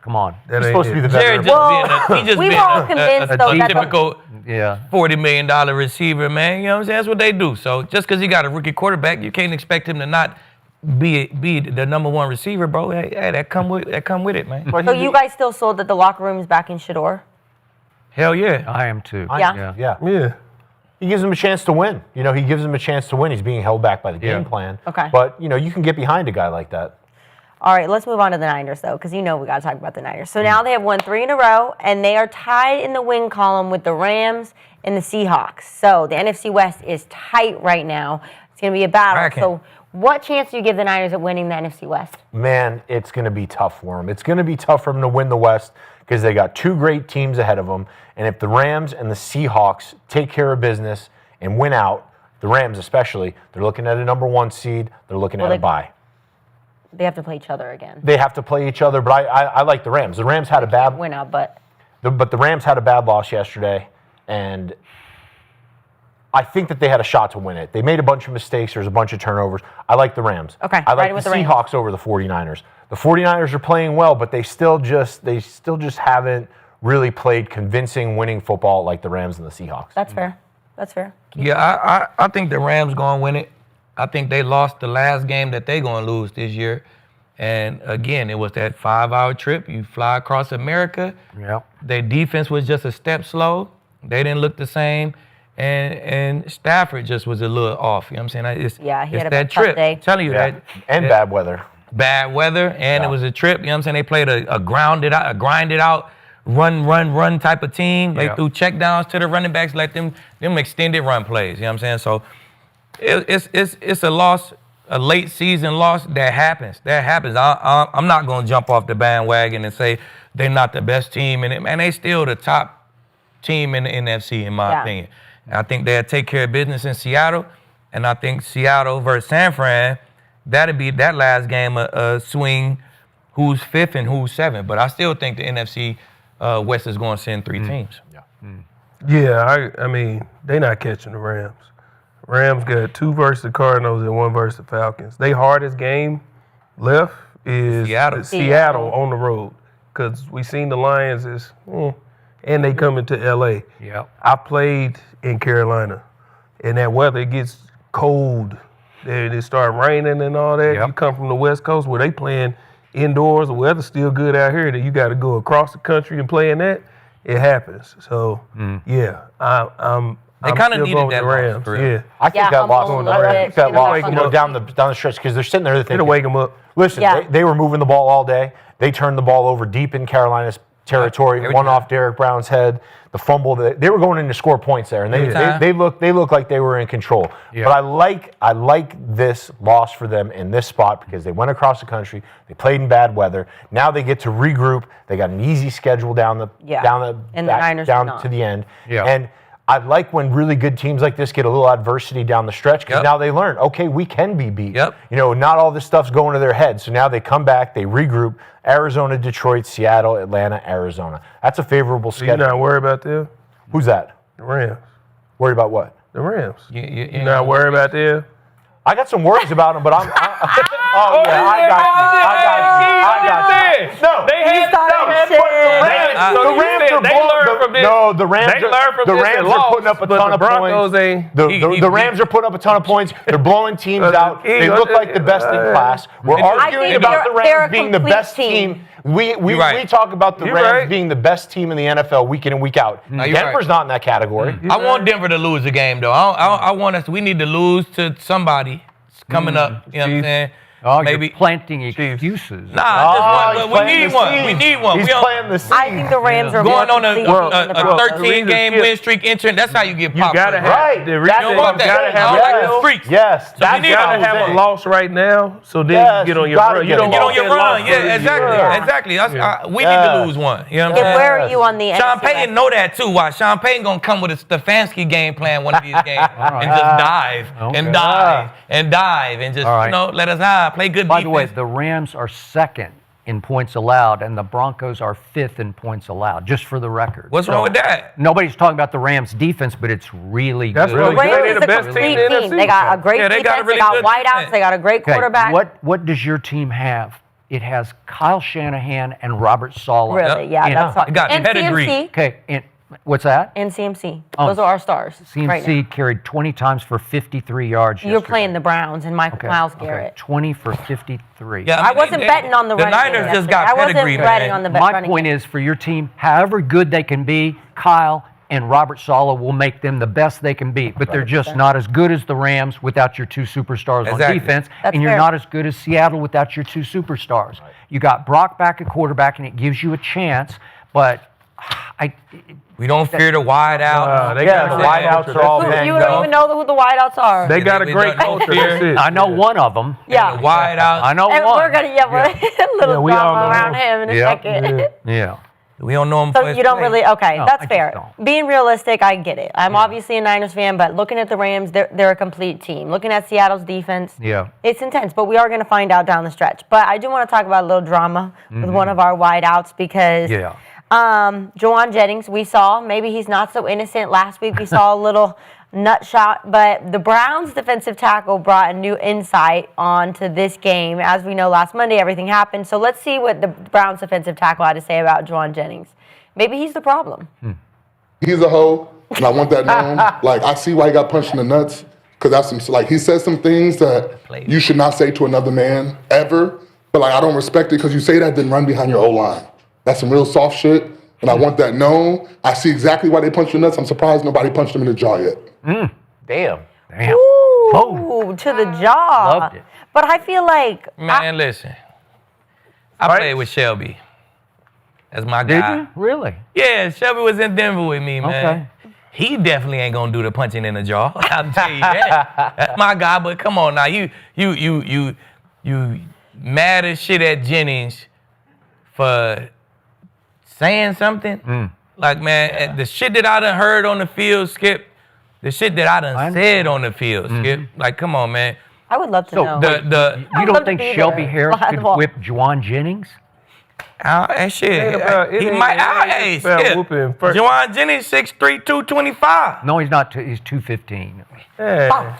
[SPEAKER 4] Come on.
[SPEAKER 5] That
[SPEAKER 2] He's
[SPEAKER 5] ain't
[SPEAKER 2] supposed to be
[SPEAKER 5] it.
[SPEAKER 2] the
[SPEAKER 3] Jerry
[SPEAKER 2] better.
[SPEAKER 3] just being
[SPEAKER 1] we were all convinced, though, that the-
[SPEAKER 3] typical
[SPEAKER 4] Yeah.
[SPEAKER 3] $40 million receiver, man. You know what I'm saying? That's what they do. So just because he got a rookie quarterback, you can't expect him to not be the number one receiver, bro. Hey, that come with it, man.
[SPEAKER 1] So you guys still sold that the locker room's back in Shedeur?
[SPEAKER 3] Hell yeah.
[SPEAKER 4] I am too.
[SPEAKER 1] Yeah.
[SPEAKER 2] Yeah. He gives him a chance to win. He gives him a chance to win. He's being held back by the game plan.
[SPEAKER 1] Okay.
[SPEAKER 2] But, you can get behind a guy like that.
[SPEAKER 1] All right, let's move on to the Niners, though, because we got to talk about the Niners. So now they have won 3 in a row, and they are tied in the win column with the Rams and the Seahawks. So the NFC West is tight right now. It's going to be a battle.
[SPEAKER 3] Cracking.
[SPEAKER 1] So what chance do you give the Niners at winning the NFC West?
[SPEAKER 2] Man, it's going to be tough for them. It's going to be tough for them to win the West because they got 2 great teams ahead of them. And if the Rams and the Seahawks take care of business and win out, the Rams especially, they're looking at a number 1 seed. They're looking at a bye.
[SPEAKER 1] They have to play each other again.
[SPEAKER 2] They have to play each other, but I like the Rams. The Rams had a bad
[SPEAKER 1] Win out, but
[SPEAKER 2] the Rams had a bad loss yesterday, and I think that they had a shot to win it. They made a bunch of mistakes. There's a bunch of turnovers. I like the Rams.
[SPEAKER 1] Okay,
[SPEAKER 2] I like
[SPEAKER 1] riding
[SPEAKER 2] the
[SPEAKER 1] with the Rams.
[SPEAKER 2] Seahawks over the 49ers. The 49ers are playing well, but they still just haven't really played convincing winning football like the Rams and the Seahawks.
[SPEAKER 1] that's fair. That's fair.
[SPEAKER 3] Yeah, I think the Rams going to win it. I think they lost the last game that they going to lose this year. And again, it was that 5-hour trip. You fly across America.
[SPEAKER 4] Yep.
[SPEAKER 3] Their defense was just a step slow. They didn't look the same. And Stafford just was a little off. You know what I'm saying? It's
[SPEAKER 1] he had
[SPEAKER 3] it's
[SPEAKER 1] a
[SPEAKER 3] that
[SPEAKER 1] tough
[SPEAKER 3] trip.
[SPEAKER 1] day.
[SPEAKER 3] I'm telling you that.
[SPEAKER 2] And bad weather.
[SPEAKER 3] Bad weather, and it was a trip. You know what I'm saying? They played a grinded out, run type of team. They threw checkdowns to the running backs, like them extended run plays. You know what I'm saying? So it's a loss, a late season loss that happens. I'm not gonna jump off the bandwagon and say they're not the best team, and they still the top team in the NFC in my opinion. And I think they'll take care of business in Seattle, and I think Seattle versus San Fran. That'd be that last game a swing, who's 5th and who's 7th. But I still think the NFC West is going to send 3 teams.
[SPEAKER 5] Yeah, I mean, they not catching the Rams. Rams got 2 versus the Cardinals and 1 versus the Falcons. They hardest game left is Seattle on the road, because we seen the Lions and they coming to L.A.
[SPEAKER 4] Yep.
[SPEAKER 5] I played in Carolina, and that weather, it gets cold. It start raining and all that.
[SPEAKER 4] Yep.
[SPEAKER 5] You come from the West Coast where they playing indoors, the weather's still good out here, that you got to go across the country and play in that. It happens. So, yeah, I'm
[SPEAKER 3] They kind of
[SPEAKER 5] still
[SPEAKER 3] needed
[SPEAKER 5] going
[SPEAKER 3] that
[SPEAKER 5] with the Rams.
[SPEAKER 3] loss, for real.
[SPEAKER 5] Yeah.
[SPEAKER 2] I think that loss. I think that loss, down the stretch, because they're sitting there thinking,
[SPEAKER 5] It'll wake them up.
[SPEAKER 2] listen, they were moving the ball all day. They turned the ball over deep in Carolina's territory. One off Derek Brown's head. The fumble. They were going in to score points there, and they looked like they were in control.
[SPEAKER 4] Yeah.
[SPEAKER 2] But I like this loss for them in this spot because they went across the country. They played in bad weather. Now they get to regroup. They got an easy schedule down
[SPEAKER 1] And the Niners do
[SPEAKER 2] down
[SPEAKER 1] not.
[SPEAKER 2] to the end.
[SPEAKER 4] Yeah.
[SPEAKER 2] And I like when really good teams like this get a little adversity down the stretch because now they learn, okay, we can be beat.
[SPEAKER 3] Yep.
[SPEAKER 2] Not all this stuff's going to their head. So now they come back, they regroup. Arizona, Detroit, Seattle, Atlanta, Arizona. That's a favorable
[SPEAKER 5] So you're
[SPEAKER 2] schedule.
[SPEAKER 5] not worried about them?
[SPEAKER 2] Who's that?
[SPEAKER 5] The Rams.
[SPEAKER 2] Worried about what?
[SPEAKER 5] The Rams.
[SPEAKER 3] You're
[SPEAKER 5] not worried about them?
[SPEAKER 2] I got some worries about them, but I got you. No,
[SPEAKER 5] They had
[SPEAKER 2] the Rams are putting up a ton of points. The Rams are putting up a ton of points. They're blowing teams out. They look like the best in class. We're arguing about the Rams being the best team. We talk about the Rams being the best team in the NFL week in and week out. Denver's not in that category.
[SPEAKER 3] I want Denver to lose a game, though. I want us. We need to lose to somebody coming up. You know what I'm saying?
[SPEAKER 4] Oh,
[SPEAKER 3] maybe
[SPEAKER 4] you're planting excuses.
[SPEAKER 3] Nah, just one, we need one. We need one.
[SPEAKER 2] He's playing the seed.
[SPEAKER 1] I think the Rams are
[SPEAKER 3] going on a
[SPEAKER 1] more complete than the Broncos.
[SPEAKER 3] 13-game win streak entering. That's how you get popped.
[SPEAKER 5] You gotta have
[SPEAKER 2] Right.
[SPEAKER 5] the
[SPEAKER 3] You
[SPEAKER 5] reason
[SPEAKER 3] don't
[SPEAKER 5] you
[SPEAKER 3] want that.
[SPEAKER 5] gotta have
[SPEAKER 3] I don't like the freaks.
[SPEAKER 2] Yes,
[SPEAKER 3] So we need
[SPEAKER 5] you gotta
[SPEAKER 3] to
[SPEAKER 5] have a loss right now, so then
[SPEAKER 2] Yes,
[SPEAKER 5] you get on
[SPEAKER 2] you
[SPEAKER 5] your
[SPEAKER 2] gotta
[SPEAKER 5] run.
[SPEAKER 2] get
[SPEAKER 5] You don't
[SPEAKER 3] Get on
[SPEAKER 5] want
[SPEAKER 3] your
[SPEAKER 5] that
[SPEAKER 3] run.
[SPEAKER 5] loss
[SPEAKER 3] Yeah,
[SPEAKER 5] for
[SPEAKER 3] exactly.
[SPEAKER 5] you.
[SPEAKER 3] Exactly. We need to lose one. You know what I'm
[SPEAKER 1] And
[SPEAKER 3] saying?
[SPEAKER 1] where are you on the
[SPEAKER 3] Sean
[SPEAKER 1] NFC
[SPEAKER 3] Payton
[SPEAKER 1] West?
[SPEAKER 3] know that too. Why Sean Payton gonna come with a Stefanski game plan one of these games and just dive and dive and dive and just let us play good
[SPEAKER 4] By
[SPEAKER 3] defense.
[SPEAKER 4] the way, the Rams are second in points allowed, and the Broncos are fifth in points allowed, just for the record.
[SPEAKER 3] What's wrong with that?
[SPEAKER 4] Nobody's talking about the Rams' defense, but it's really
[SPEAKER 5] That's
[SPEAKER 4] good.
[SPEAKER 5] really
[SPEAKER 1] The Rams
[SPEAKER 5] good. They're
[SPEAKER 1] is
[SPEAKER 5] the
[SPEAKER 1] a
[SPEAKER 5] best
[SPEAKER 1] complete
[SPEAKER 5] team in the
[SPEAKER 1] team.
[SPEAKER 5] NFC.
[SPEAKER 1] They got a great
[SPEAKER 3] Yeah, they
[SPEAKER 1] defense.
[SPEAKER 3] got a really
[SPEAKER 1] they got
[SPEAKER 3] good
[SPEAKER 1] wideouts.
[SPEAKER 3] defense.
[SPEAKER 1] They got a great
[SPEAKER 4] Okay,
[SPEAKER 1] quarterback.
[SPEAKER 4] what does your team have? It has Kyle Shanahan and Robert Saleh.
[SPEAKER 1] Really? Yeah,
[SPEAKER 4] And-
[SPEAKER 1] that's all.
[SPEAKER 3] It got
[SPEAKER 1] And
[SPEAKER 3] pedigree.
[SPEAKER 1] CMC.
[SPEAKER 4] Okay, and what's that?
[SPEAKER 1] And CMC. Those are our stars. right
[SPEAKER 4] CMC
[SPEAKER 1] now.
[SPEAKER 4] carried 20 times for 53 yards
[SPEAKER 1] You're
[SPEAKER 4] yesterday.
[SPEAKER 1] playing the Browns and Miles
[SPEAKER 4] Okay,
[SPEAKER 1] Garrett.
[SPEAKER 4] 20 for 53.
[SPEAKER 3] Yeah,
[SPEAKER 1] I wasn't betting on the running game
[SPEAKER 3] Niners just
[SPEAKER 1] yesterday.
[SPEAKER 3] got
[SPEAKER 1] I wasn't
[SPEAKER 3] pedigree,
[SPEAKER 1] betting
[SPEAKER 3] man.
[SPEAKER 1] on the
[SPEAKER 4] My
[SPEAKER 1] running
[SPEAKER 4] point
[SPEAKER 1] game.
[SPEAKER 4] is, for your team, however good they can be, Kyle and Robert Saleh will make them the best they can be. But they're just not as good as the Rams without your two superstars on
[SPEAKER 3] Exactly.
[SPEAKER 4] defense.
[SPEAKER 1] That's
[SPEAKER 4] and you're
[SPEAKER 1] fair.
[SPEAKER 4] not as good as Seattle without your two superstars. You got Brock back at quarterback, and it gives you a chance. But
[SPEAKER 3] We don't fear the wide out.
[SPEAKER 5] They
[SPEAKER 2] Yeah,
[SPEAKER 5] got
[SPEAKER 2] the
[SPEAKER 5] a
[SPEAKER 2] wideouts are all
[SPEAKER 1] You
[SPEAKER 2] banged
[SPEAKER 1] don't
[SPEAKER 2] up.
[SPEAKER 1] even know who the wideouts are.
[SPEAKER 5] They got a
[SPEAKER 3] They
[SPEAKER 5] great
[SPEAKER 3] don't
[SPEAKER 5] culture.
[SPEAKER 3] fear.
[SPEAKER 5] That's it.
[SPEAKER 4] I know one of them.
[SPEAKER 1] yeah.
[SPEAKER 3] The wide out.
[SPEAKER 4] I know
[SPEAKER 1] And
[SPEAKER 4] one.
[SPEAKER 1] we're gonna a little
[SPEAKER 5] we all
[SPEAKER 1] drama
[SPEAKER 5] know.
[SPEAKER 1] around him in a
[SPEAKER 4] Yeah.
[SPEAKER 1] second.
[SPEAKER 4] Yeah.
[SPEAKER 3] We don't know him.
[SPEAKER 1] So
[SPEAKER 3] for his
[SPEAKER 1] you don't
[SPEAKER 3] play.
[SPEAKER 1] really okay.
[SPEAKER 4] No, I
[SPEAKER 1] that's
[SPEAKER 4] just
[SPEAKER 1] fair.
[SPEAKER 4] don't.
[SPEAKER 1] Being realistic, I get it. I'm obviously a Niners fan, but looking at the Rams, they're a complete team. Looking at Seattle's defense,
[SPEAKER 4] Yeah.
[SPEAKER 1] it's intense. But we are going to find out down the stretch. But I do want to talk about a little drama with one of our wideouts because
[SPEAKER 4] Yeah.
[SPEAKER 1] Jauan Jennings, we saw maybe he's not so innocent. Last week we saw a little nut shot, but the Browns defensive tackle brought a new insight onto this game. As we know, last Monday everything happened. So let's see what the Browns defensive tackle had to say about Jauan Jennings. Maybe he's the problem.
[SPEAKER 10] He's a hoe, and I want that known. Like, I see why he got punched in the nuts, because that's some, like, he says some things that you should not say to another man ever. But like, I don't respect it because you say that, then run behind your O-line. That's some real soft shit, and I want that known. I see exactly why they punched your nuts. I'm surprised nobody punched him in the jaw yet.
[SPEAKER 2] Damn.
[SPEAKER 4] Damn.
[SPEAKER 1] Ooh, to the jaw.
[SPEAKER 4] Loved it.
[SPEAKER 1] But I feel like
[SPEAKER 3] Man, listen. I played with Shelby. That's my
[SPEAKER 4] Did
[SPEAKER 3] guy.
[SPEAKER 4] you? Really?
[SPEAKER 3] Yeah, Shelby was in Denver with me, man.
[SPEAKER 4] Okay.
[SPEAKER 3] He definitely ain't gonna do the punching in the jaw. I'll tell you that. That's my guy. But come on now, you mad as shit at Jennings for saying something? Like, man, the shit that I done heard on the field, Skip. The shit that I done said on the field, Skip. Like, come on, man.
[SPEAKER 1] I would love to
[SPEAKER 4] So,
[SPEAKER 1] know.
[SPEAKER 4] You don't think
[SPEAKER 1] be
[SPEAKER 4] Shelby
[SPEAKER 1] there.
[SPEAKER 4] Harris
[SPEAKER 1] Behind
[SPEAKER 4] could
[SPEAKER 1] the ball.
[SPEAKER 4] whip Jauan Jennings?
[SPEAKER 3] That shit.
[SPEAKER 5] It
[SPEAKER 3] He
[SPEAKER 5] ain't
[SPEAKER 3] might.
[SPEAKER 5] just about
[SPEAKER 3] Skip.
[SPEAKER 5] whooping first.
[SPEAKER 3] Jauan Jennings, 6'3", 225.
[SPEAKER 4] No, he's not. He's 215.
[SPEAKER 5] Yeah.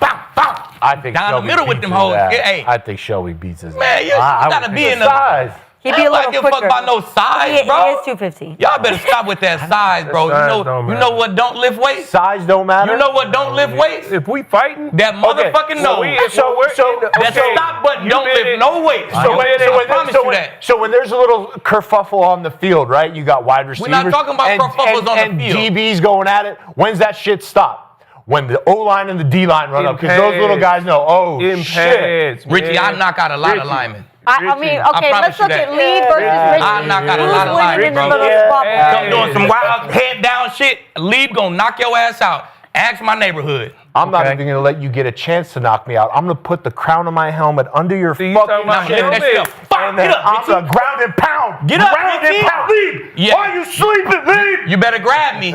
[SPEAKER 2] I think
[SPEAKER 3] Down the
[SPEAKER 2] Shelby
[SPEAKER 3] middle with
[SPEAKER 2] beats
[SPEAKER 3] them
[SPEAKER 2] his
[SPEAKER 3] hoes.
[SPEAKER 2] ass.
[SPEAKER 3] Hey.
[SPEAKER 2] I think Shelby beats his
[SPEAKER 3] Man, you
[SPEAKER 4] I would
[SPEAKER 3] gotta
[SPEAKER 4] think
[SPEAKER 3] be
[SPEAKER 2] ass.
[SPEAKER 3] in the
[SPEAKER 2] Size.
[SPEAKER 1] He'd be a
[SPEAKER 3] I
[SPEAKER 1] little
[SPEAKER 3] don't give a fuck
[SPEAKER 1] quicker.
[SPEAKER 3] about no size, bro.
[SPEAKER 1] He is 250.
[SPEAKER 3] Y'all better stop with that size, bro.
[SPEAKER 5] size
[SPEAKER 3] You
[SPEAKER 5] don't
[SPEAKER 3] know
[SPEAKER 5] matter.
[SPEAKER 3] what don't lift weights?
[SPEAKER 2] Size don't matter.
[SPEAKER 3] You know what don't lift weights?
[SPEAKER 5] If we fighting,
[SPEAKER 3] That motherfucking
[SPEAKER 2] so
[SPEAKER 3] nose.
[SPEAKER 2] okay.
[SPEAKER 3] That stop button don't lift no weights.
[SPEAKER 2] So when,
[SPEAKER 3] I promise you that.
[SPEAKER 2] so when there's a little kerfuffle on the field, right? You got wide receivers.
[SPEAKER 3] not talking about kerfuffles on the
[SPEAKER 2] and
[SPEAKER 3] field.
[SPEAKER 2] DBs going at it. When's that shit stop? When the O-line and the D-line run up, because those little guys know, oh,
[SPEAKER 5] in
[SPEAKER 2] shit.
[SPEAKER 5] pads,
[SPEAKER 3] Richie,
[SPEAKER 5] man.
[SPEAKER 3] I knock out a lot of
[SPEAKER 5] Richie.
[SPEAKER 3] linemen.
[SPEAKER 1] I mean, okay,
[SPEAKER 3] promise
[SPEAKER 1] let's
[SPEAKER 3] you
[SPEAKER 1] look
[SPEAKER 3] that.
[SPEAKER 1] at Lee versus Richie.
[SPEAKER 3] I knock out a lot of
[SPEAKER 1] Who's winning in the
[SPEAKER 3] linemen, bro.
[SPEAKER 1] middle of the bubble?
[SPEAKER 3] I'm doing some wild head down shit. Leave gonna knock your ass out. Ask my neighborhood.
[SPEAKER 2] I'm not
[SPEAKER 4] Okay.
[SPEAKER 2] even going to let you get a chance to knock me out. I'm going to put the crown of my helmet under your
[SPEAKER 5] See, you talking
[SPEAKER 2] fucking
[SPEAKER 5] about
[SPEAKER 2] chin.
[SPEAKER 5] helmet?
[SPEAKER 3] That shit up. Fuck,
[SPEAKER 2] And
[SPEAKER 3] get
[SPEAKER 2] then
[SPEAKER 3] up,
[SPEAKER 2] I'm
[SPEAKER 3] Richie.
[SPEAKER 2] going to ground and pound.
[SPEAKER 3] Get up,
[SPEAKER 2] ground
[SPEAKER 3] Richie.
[SPEAKER 2] and pound. Leave.
[SPEAKER 3] Yeah.
[SPEAKER 2] Why are you sleeping, leave?
[SPEAKER 3] You better grab me.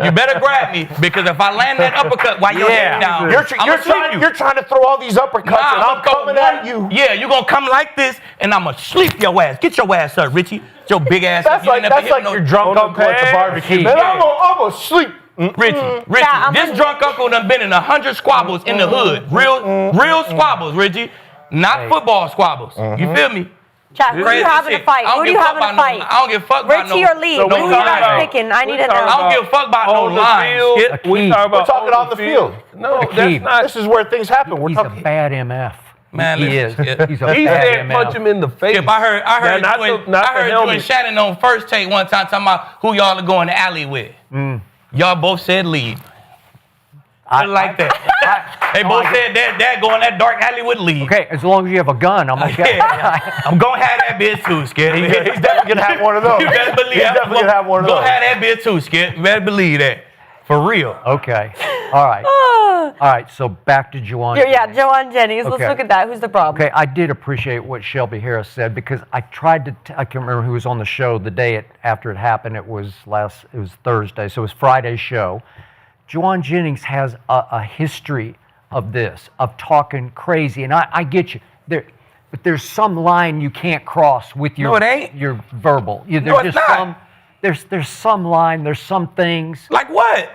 [SPEAKER 3] You better grab me because if I land that uppercut while you're head down,
[SPEAKER 2] You're trying to throw all these uppercuts, and I'm coming at you.
[SPEAKER 3] Yeah, you're gonna come like this, and I'm gonna sleep your ass. Get your ass up, Richie. Your big ass.
[SPEAKER 2] That's
[SPEAKER 3] You
[SPEAKER 2] like
[SPEAKER 3] ain't never hit
[SPEAKER 2] your drunk
[SPEAKER 5] on the
[SPEAKER 2] uncle at the
[SPEAKER 5] pad.
[SPEAKER 2] barbecue.
[SPEAKER 3] Yeah.
[SPEAKER 2] Man, I'm gonna sleep.
[SPEAKER 3] Richie,
[SPEAKER 1] I'm
[SPEAKER 3] this drunk uncle done been in 100 squabbles in the hood. Real squabbles, Richie. Not football squabbles. You feel me?
[SPEAKER 1] Chat, who do
[SPEAKER 3] Crazy
[SPEAKER 1] you having
[SPEAKER 3] shit.
[SPEAKER 1] to fight?
[SPEAKER 3] I don't
[SPEAKER 1] Who do
[SPEAKER 3] give
[SPEAKER 1] you
[SPEAKER 3] a fuck
[SPEAKER 1] having to
[SPEAKER 3] about
[SPEAKER 1] fight?
[SPEAKER 3] no. I don't give a fuck about no.
[SPEAKER 1] Richie or Lee?
[SPEAKER 5] So
[SPEAKER 1] Who
[SPEAKER 5] we
[SPEAKER 1] you
[SPEAKER 5] talking
[SPEAKER 1] guys
[SPEAKER 5] about-
[SPEAKER 1] picking? I need to
[SPEAKER 5] we talking
[SPEAKER 3] I
[SPEAKER 1] know.
[SPEAKER 3] don't give a fuck about no
[SPEAKER 5] on the
[SPEAKER 3] lines.
[SPEAKER 5] field.
[SPEAKER 3] Skip.
[SPEAKER 5] We talking about
[SPEAKER 2] talking on the field.
[SPEAKER 5] No,
[SPEAKER 4] Aqib.
[SPEAKER 5] that's not.
[SPEAKER 2] This is where things happen. We're
[SPEAKER 4] He's a
[SPEAKER 2] talking.
[SPEAKER 4] bad MF.
[SPEAKER 3] Man,
[SPEAKER 4] he is.
[SPEAKER 3] listen,
[SPEAKER 4] He's a
[SPEAKER 5] He
[SPEAKER 4] bad
[SPEAKER 5] said
[SPEAKER 4] MF.
[SPEAKER 5] punch him in the face.
[SPEAKER 3] Skip, I heard
[SPEAKER 5] Now, not
[SPEAKER 3] you
[SPEAKER 5] the
[SPEAKER 3] and
[SPEAKER 5] helmet.
[SPEAKER 3] Shannon on first take one time talking about who y'all are going to alley with. Y'all both said leave. I like that. They both said that go in that dark Hollywood league.
[SPEAKER 4] Okay, as long as you have a gun, I'm okay.
[SPEAKER 3] Yeah. I'm going to have that bitch too, Skip.
[SPEAKER 2] He's definitely going to have one of those.
[SPEAKER 3] You better believe
[SPEAKER 2] He's definitely going to have one of those.
[SPEAKER 3] Go have that bitch too, Skip. You better believe that. For real.
[SPEAKER 4] Okay. All right. All right, so back to Jauan.
[SPEAKER 1] Yeah, Jauan Jennings. Let's
[SPEAKER 4] Okay.
[SPEAKER 1] look at that. Who's the problem?
[SPEAKER 4] Okay, I did appreciate what Shelby Harris said because I tried to. I can't remember who was on the show the day after it happened. It was Thursday, so it was Friday's show. Jauan Jennings has a history of this, of talking crazy, and I get you there, but there's some line you can't cross with your your verbal. There's
[SPEAKER 3] No, it's not.
[SPEAKER 4] There's some line. There's some things.
[SPEAKER 3] Like what?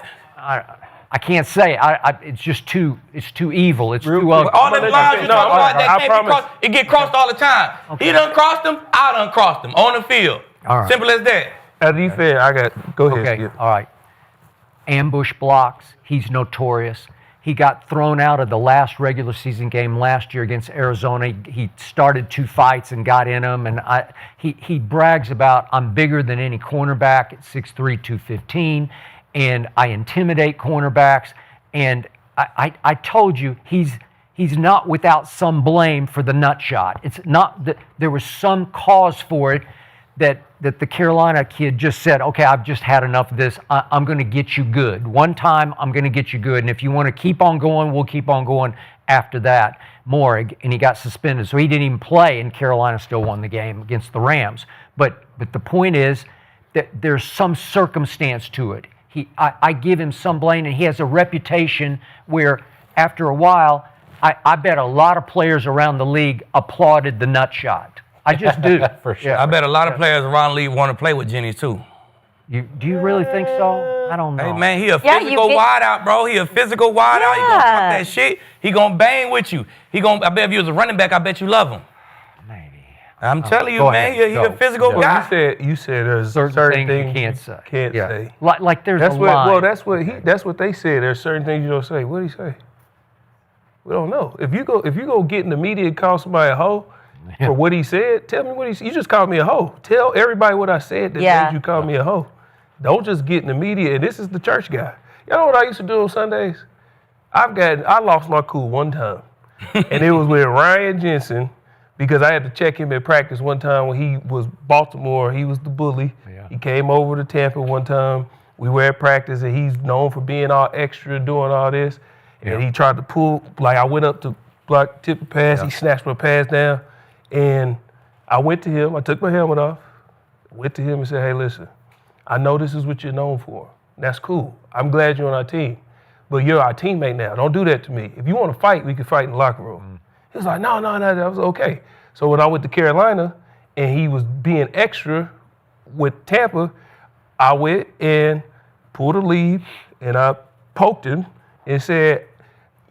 [SPEAKER 4] I can't say. It's just too. It's too evil. It's too ugly.
[SPEAKER 3] All them lines you talking about that
[SPEAKER 5] I
[SPEAKER 3] can't be
[SPEAKER 5] promise.
[SPEAKER 3] crossed, it get crossed all the time.
[SPEAKER 4] Okay.
[SPEAKER 3] He done crossed them, I done crossed them on the field.
[SPEAKER 4] All right.
[SPEAKER 3] Simple as that.
[SPEAKER 5] As you said, go ahead.
[SPEAKER 4] Okay,
[SPEAKER 5] Skip.
[SPEAKER 4] all right. Ambush blocks, he's notorious. He got thrown out of the last regular season game last year against Arizona. He started 2 fights and got in them, and he brags about, I'm bigger than any cornerback at 6'3", 215, and I intimidate cornerbacks. And I told you, he's not without some blame for the nut shot. It's not that there was some cause for it that the Carolina kid just said, okay, I've just had enough of this. I'm going to get you good. One time, I'm going to get you good. And if you want to keep on going, we'll keep on going after that more. And he got suspended. So he didn't even play, and Carolina still won the game against the Rams. But the point is that there's some circumstance to it. I give him some blame, and he has a reputation where after a while, I bet a lot of players around the league applauded the nut shot. I just do.
[SPEAKER 2] For sure.
[SPEAKER 3] I bet a lot of players around the league want to play with Jennings too.
[SPEAKER 4] Do you really think so? I don't know.
[SPEAKER 3] Hey man, he a
[SPEAKER 1] Yeah,
[SPEAKER 3] physical wideout, bro. He a physical wideout. He gonna talk that shit. He gonna bang with you. I bet if you was a running back, I bet you love him.
[SPEAKER 4] Maybe.
[SPEAKER 3] I'm telling you,
[SPEAKER 4] Go
[SPEAKER 3] man,
[SPEAKER 4] ahead.
[SPEAKER 3] he a physical
[SPEAKER 5] Well,
[SPEAKER 3] guy.
[SPEAKER 5] you said there's
[SPEAKER 4] Certain things you can't say.
[SPEAKER 5] Can't
[SPEAKER 4] Yeah.
[SPEAKER 5] say.
[SPEAKER 4] Like there's
[SPEAKER 5] That's
[SPEAKER 4] a
[SPEAKER 5] what.
[SPEAKER 4] line.
[SPEAKER 5] Well, that's what they said. There's certain things you don't say. What did he say? We don't know. If you go get in the media and call somebody a hoe for what he said, tell me what he said. You just called me a hoe. Tell everybody what I said that made you call me a hoe. Don't just get in the media. And this is the church guy. You know what I used to do on Sundays? I lost my cool one time, and it was with Ryan Jensen because I had to check him at practice one time when he was Baltimore. He was the bully. Yeah. He came over to Tampa one time. We were at practice, and he's known for being all extra, doing all this. And he tried to pull, like I went up to block, tip a pass. He snatched my pass down. And I went to him. I took my helmet off. Went to him and said, hey, listen, I know this is what you're known for. That's cool. I'm glad you're on our team. But you're our teammate now. Don't do that to me. If you want to fight, we can fight in the locker room. He was like, no, that was okay. So when I went to Carolina and he was being extra with Tampa, I went and pulled a lead and I poked him and said,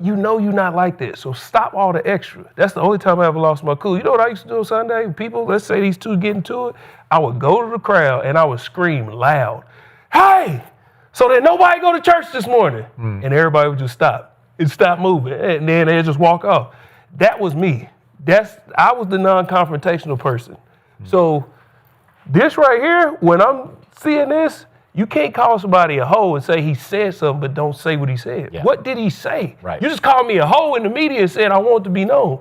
[SPEAKER 5] you know you're not like this, so stop all the extra. That's the only time I ever lost my cool. You know what I used to do on Sunday? People, let's say these two get into it, I would go to the crowd and I would scream loud, hey, so that nobody go to church this morning. And everybody would just stop and stop moving, and then they'd just walk off. That was me. I was the non-confrontational person. So this right here, when I'm seeing this, you can't call somebody a hoe and say he said something, but don't say what he said. Yeah. What did he say?
[SPEAKER 2] Right.
[SPEAKER 5] You just called me a hoe in the media and said I want to be known.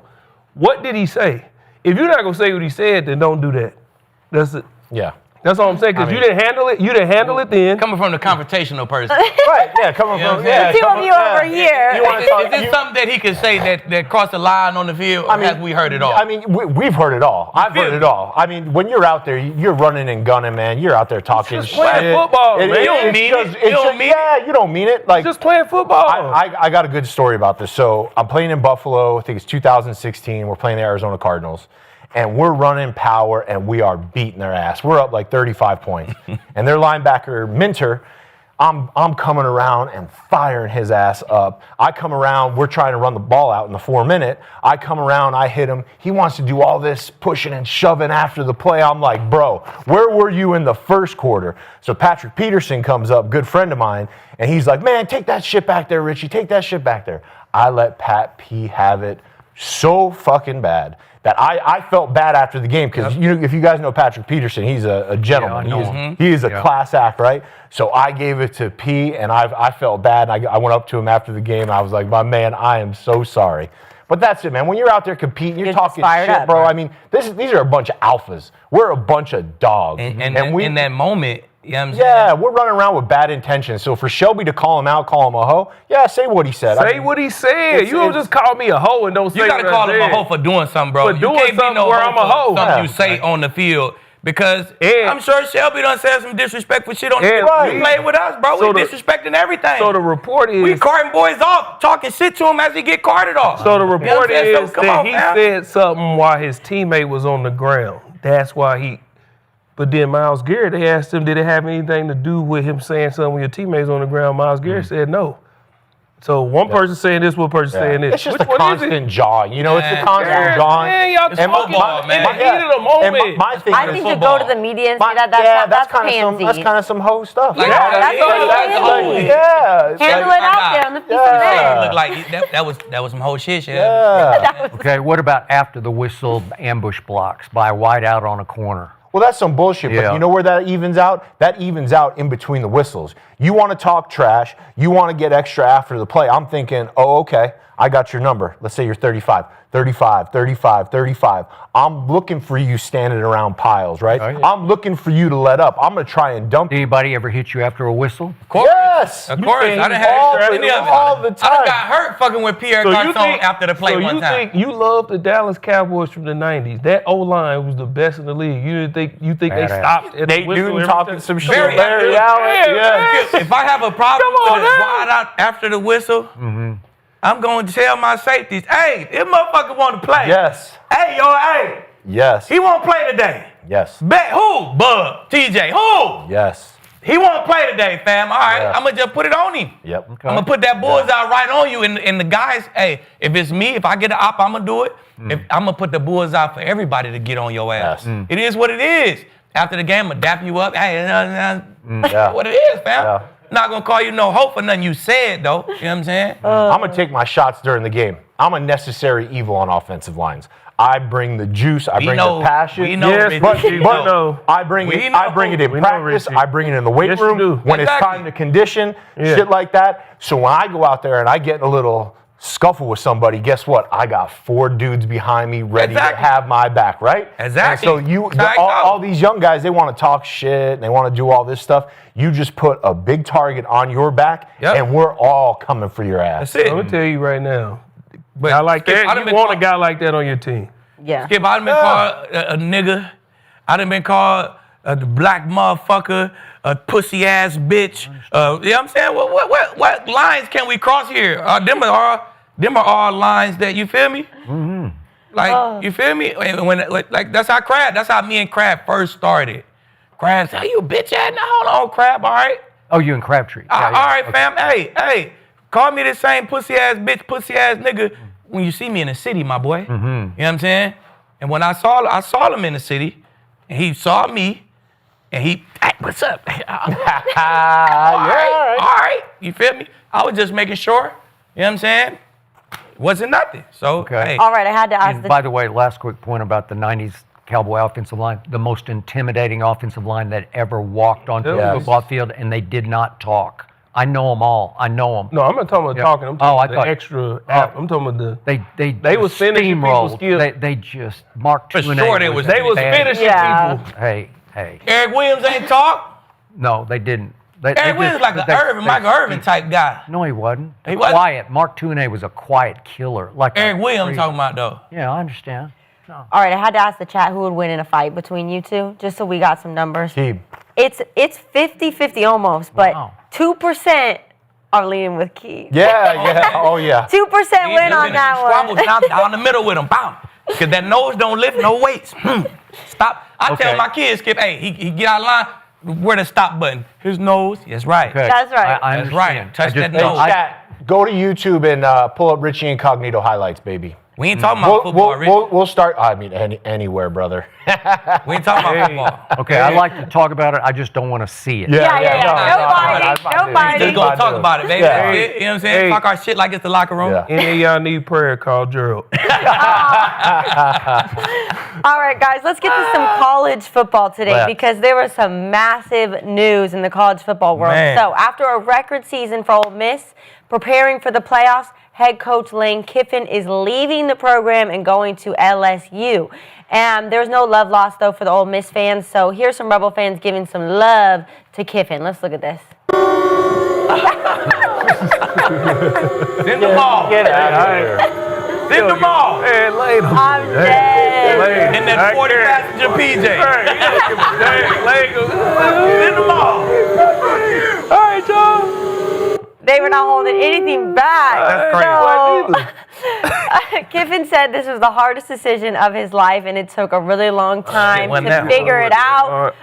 [SPEAKER 5] What did he say? If you're not gonna say what he said, then don't do that. That's it.
[SPEAKER 2] Yeah.
[SPEAKER 5] That's all I'm saying, because you didn't handle it. You didn't handle it then.
[SPEAKER 3] Coming from the confrontational person.
[SPEAKER 2] Right, yeah, coming from,
[SPEAKER 1] The two of you over here.
[SPEAKER 3] Is this something that he could say that crossed the line on the field, or have we heard it all?
[SPEAKER 2] I mean, we've heard it all. I've heard it all. I mean, when you're out there, you're running and gunning, man. You're out there talking
[SPEAKER 5] Just playing
[SPEAKER 2] shit.
[SPEAKER 5] football, man.
[SPEAKER 3] You don't mean it. You don't mean
[SPEAKER 2] it. You don't mean it. Like,
[SPEAKER 5] just playing football.
[SPEAKER 2] I got a good story about this. So I'm playing in Buffalo. I think it's 2016. We're playing the Arizona Cardinals. And we're running power, and we are beating their ass. We're up like 35 points. And their linebacker, Minter, I'm coming around and firing his ass up. I come around, we're trying to run the ball out in the 4-minute. I come around, I hit him. He wants to do all this pushing and shoving after the play. I'm like, bro, where were you in the first quarter? So Patrick Peterson comes up, good friend of mine, and he's like, man, take that shit back there, Richie. Take that shit back there. I let Pat P have it so fucking bad that I felt bad after the game because if you guys know Patrick Peterson, he's a gentleman. He is a class act, right? So I gave it to P, and I felt bad. And I went up to him after the game. And I was like, my man, I am so sorry. But that's it, man. When you're out there competing, you're talking shit,
[SPEAKER 1] up,
[SPEAKER 2] bro. I mean, these are a bunch of alphas. We're a bunch of dogs.
[SPEAKER 3] And we, in that moment, you know what I'm saying?
[SPEAKER 2] Yeah, we're running around with bad intentions. So for Shelby to call him out, call him a hoe, yeah, say what he said.
[SPEAKER 5] Say what he said. You don't just call me a hoe and don't say
[SPEAKER 3] You got to call him a hoe for doing something, bro. You can't be no hoe for something you say on the field. Because I'm sure Shelby done said some disrespectful shit on the field. He played with us, bro. We disrespecting everything.
[SPEAKER 5] So the report is...
[SPEAKER 3] We carting boys off, talking shit to him as he get carted off.
[SPEAKER 5] So the report is that he said something while his teammate was on the ground. That's why he... But then Myles Garrett, they asked him, did it have anything to do with him saying something when your teammate's on the ground? Myles Garrett said no. So one person saying this, one person saying this.
[SPEAKER 2] It's just a constant jawing. You know, it's a constant jawing.
[SPEAKER 5] Man, y'all talking, man. The heat of the moment.
[SPEAKER 2] My thing
[SPEAKER 1] I think to go to the media and say that's pansy.
[SPEAKER 2] That's kind of some hoe stuff.
[SPEAKER 1] Handle it out there on the piece of
[SPEAKER 3] that. Looked like that was some whole shit.
[SPEAKER 4] Okay, what about after the whistle ambush blocks by a wide out on a corner?
[SPEAKER 2] Well, that's some bullshit, but you know where that evens out? That evens out in between the whistles. You want to talk trash, you want to get extra after the play. I'm thinking, oh, okay, I got your number. Let's say you're 35. 35, 35, 35. I'm looking for you standing around piles, right? I'm looking for you to let up. I'm going to try and dump you.
[SPEAKER 4] Anybody ever hit you after a whistle?
[SPEAKER 3] Of course.
[SPEAKER 2] Yes.
[SPEAKER 3] Of course. I done had any of it.
[SPEAKER 2] All the time.
[SPEAKER 3] I got hurt fucking with Pierre Garçon after the play one time.
[SPEAKER 5] So you love the Dallas Cowboys from the 90s. That O-line was the best in the league. You think they stopped at
[SPEAKER 2] Nate
[SPEAKER 5] the whistle
[SPEAKER 2] Newton talking some shit.
[SPEAKER 3] Very
[SPEAKER 2] Larry Allen.
[SPEAKER 3] If I have a problem with it wide out after the whistle, I'm going to tell my safeties, hey, this motherfucker want to play.
[SPEAKER 2] Yes.
[SPEAKER 3] Hey, hey.
[SPEAKER 2] Yes.
[SPEAKER 3] He won't play today.
[SPEAKER 2] Yes.
[SPEAKER 3] Bet who? Bub. TJ. Who?
[SPEAKER 2] Yes.
[SPEAKER 3] He won't play today, fam. All right, I'm going to just put it on him.
[SPEAKER 2] Yep.
[SPEAKER 3] I'm going to put that bullseye right on you. And the guys, hey, if it's me, if I get an op, I'm going to do it. I'm going to put the bullseye for everybody to get on your ass. It is what it is. After the game, I'm going to dap you up. Hey, what it is, fam.
[SPEAKER 2] Yeah.
[SPEAKER 3] Not going to call you no hope for nothing you said, though. You know what I'm saying?
[SPEAKER 2] I'm going to take my shots during the game. I'm a necessary evil on offensive lines. I bring the juice. I bring the passion.
[SPEAKER 3] We know,
[SPEAKER 2] but I bring it in practice. I bring it in the weight room when it's time to condition, shit like that. So when I go out there and I get in a little scuffle with somebody, guess what? I got 4 dudes behind me ready to have my back, right?
[SPEAKER 3] Exactly.
[SPEAKER 2] And so all these young guys, they want to talk shit and they want to do all this stuff. You just put a big target on your back, and we're all coming for your ass.
[SPEAKER 5] That's it. I'm gonna tell you right now. But guy like that, you want a guy like that on your team.
[SPEAKER 1] Yeah.
[SPEAKER 3] Skip, I done been called a nigga. I done been called the black motherfucker, a pussy ass bitch. You know what I'm saying? What lines can we cross here? Them are all lines that, you feel me? Like, you feel me? Like that's how me and Crab first started. Crab said, you bitch ass? Now hold on, Crab, all right?
[SPEAKER 4] Oh, you and Crabtree.
[SPEAKER 3] All right, fam. Hey, call me the same pussy ass bitch, pussy ass nigga when you see me in the city, my boy. You know what I'm saying? And when I saw him in the city, and he saw me, and he, hey, what's up? all right. You feel me? I was just making sure, you know what I'm saying? It wasn't nothing. So, hey.
[SPEAKER 1] All right, I had to ask.
[SPEAKER 4] By the way, last quick point about the 90s Cowboy offensive line, the most intimidating offensive line that ever walked onto the football field, and they did not talk. I know them all. I know them.
[SPEAKER 5] No, I'm not talking about talking. I'm talking about the extra. I'm talking about the.
[SPEAKER 4] They was finishing people's skills. They just marked.
[SPEAKER 3] For sure, they was finishing people.
[SPEAKER 4] Hey.
[SPEAKER 3] Eric Williams ain't talk.
[SPEAKER 4] No, they didn't.
[SPEAKER 3] Eric Williams like an Michael Irvin type guy.
[SPEAKER 4] No, he wasn't.
[SPEAKER 3] He wasn't?
[SPEAKER 4] Quiet. Mark Tuinei was a quiet killer. Like
[SPEAKER 3] Eric Williams talking about though.
[SPEAKER 4] Yeah, I understand.
[SPEAKER 1] All right, I had to ask the chat who would win in a fight between you two, just so we got some numbers.
[SPEAKER 2] Aqib.
[SPEAKER 1] It's 50-50 almost, but 2% are leaning with Aqib.
[SPEAKER 2] Yeah. Oh, yeah.
[SPEAKER 1] 2% win on that one.
[SPEAKER 3] Squabbles down the middle with him. Bam. Because that nose don't lift no weights. Stop. I tell my kids, Skip, hey, he get out of line, where the stop button? His nose. That's right.
[SPEAKER 4] Okay.
[SPEAKER 1] That's right.
[SPEAKER 4] I
[SPEAKER 3] That's right. Touch that
[SPEAKER 2] Hey,
[SPEAKER 3] nose.
[SPEAKER 2] chat, go to YouTube and pull up Richie Incognito highlights, baby.
[SPEAKER 3] We ain't talking about football, Rich.
[SPEAKER 2] We'll start. I mean, anywhere, brother.
[SPEAKER 3] We ain't talking about football.
[SPEAKER 4] Okay, I like to talk about it. I just don't want to see it.
[SPEAKER 1] Yeah. No fighting.
[SPEAKER 3] Just go talk about it, baby.
[SPEAKER 2] Yeah.
[SPEAKER 3] You know what I'm saying? Talk our shit like it's the locker room.
[SPEAKER 2] Yeah.
[SPEAKER 5] Any of y'all need prayer, call Gerald.
[SPEAKER 1] All right, guys, let's get to some college football today because there was some massive news in the college football world.
[SPEAKER 3] Man.
[SPEAKER 1] So, after a record season for Ole Miss, preparing for the playoffs, head coach Lane Kiffin is leaving the program and going to LSU. And there's no love lost, though, for the Ole Miss fans. So, here's some Rebel fans giving some love to Kiffin. Let's look at this.
[SPEAKER 3] Send the ball.
[SPEAKER 2] Get out of here.
[SPEAKER 3] Send the ball.
[SPEAKER 5] Hey, Lane.
[SPEAKER 1] I'm dead.
[SPEAKER 3] In that 40 passenger PJ.
[SPEAKER 5] Send
[SPEAKER 3] the ball.
[SPEAKER 5] All right, y'all.
[SPEAKER 1] They were not holding anything back.
[SPEAKER 3] That's crazy.
[SPEAKER 1] So, Kiffin said this was the hardest decision of his life, and it took a really long time to figure it out.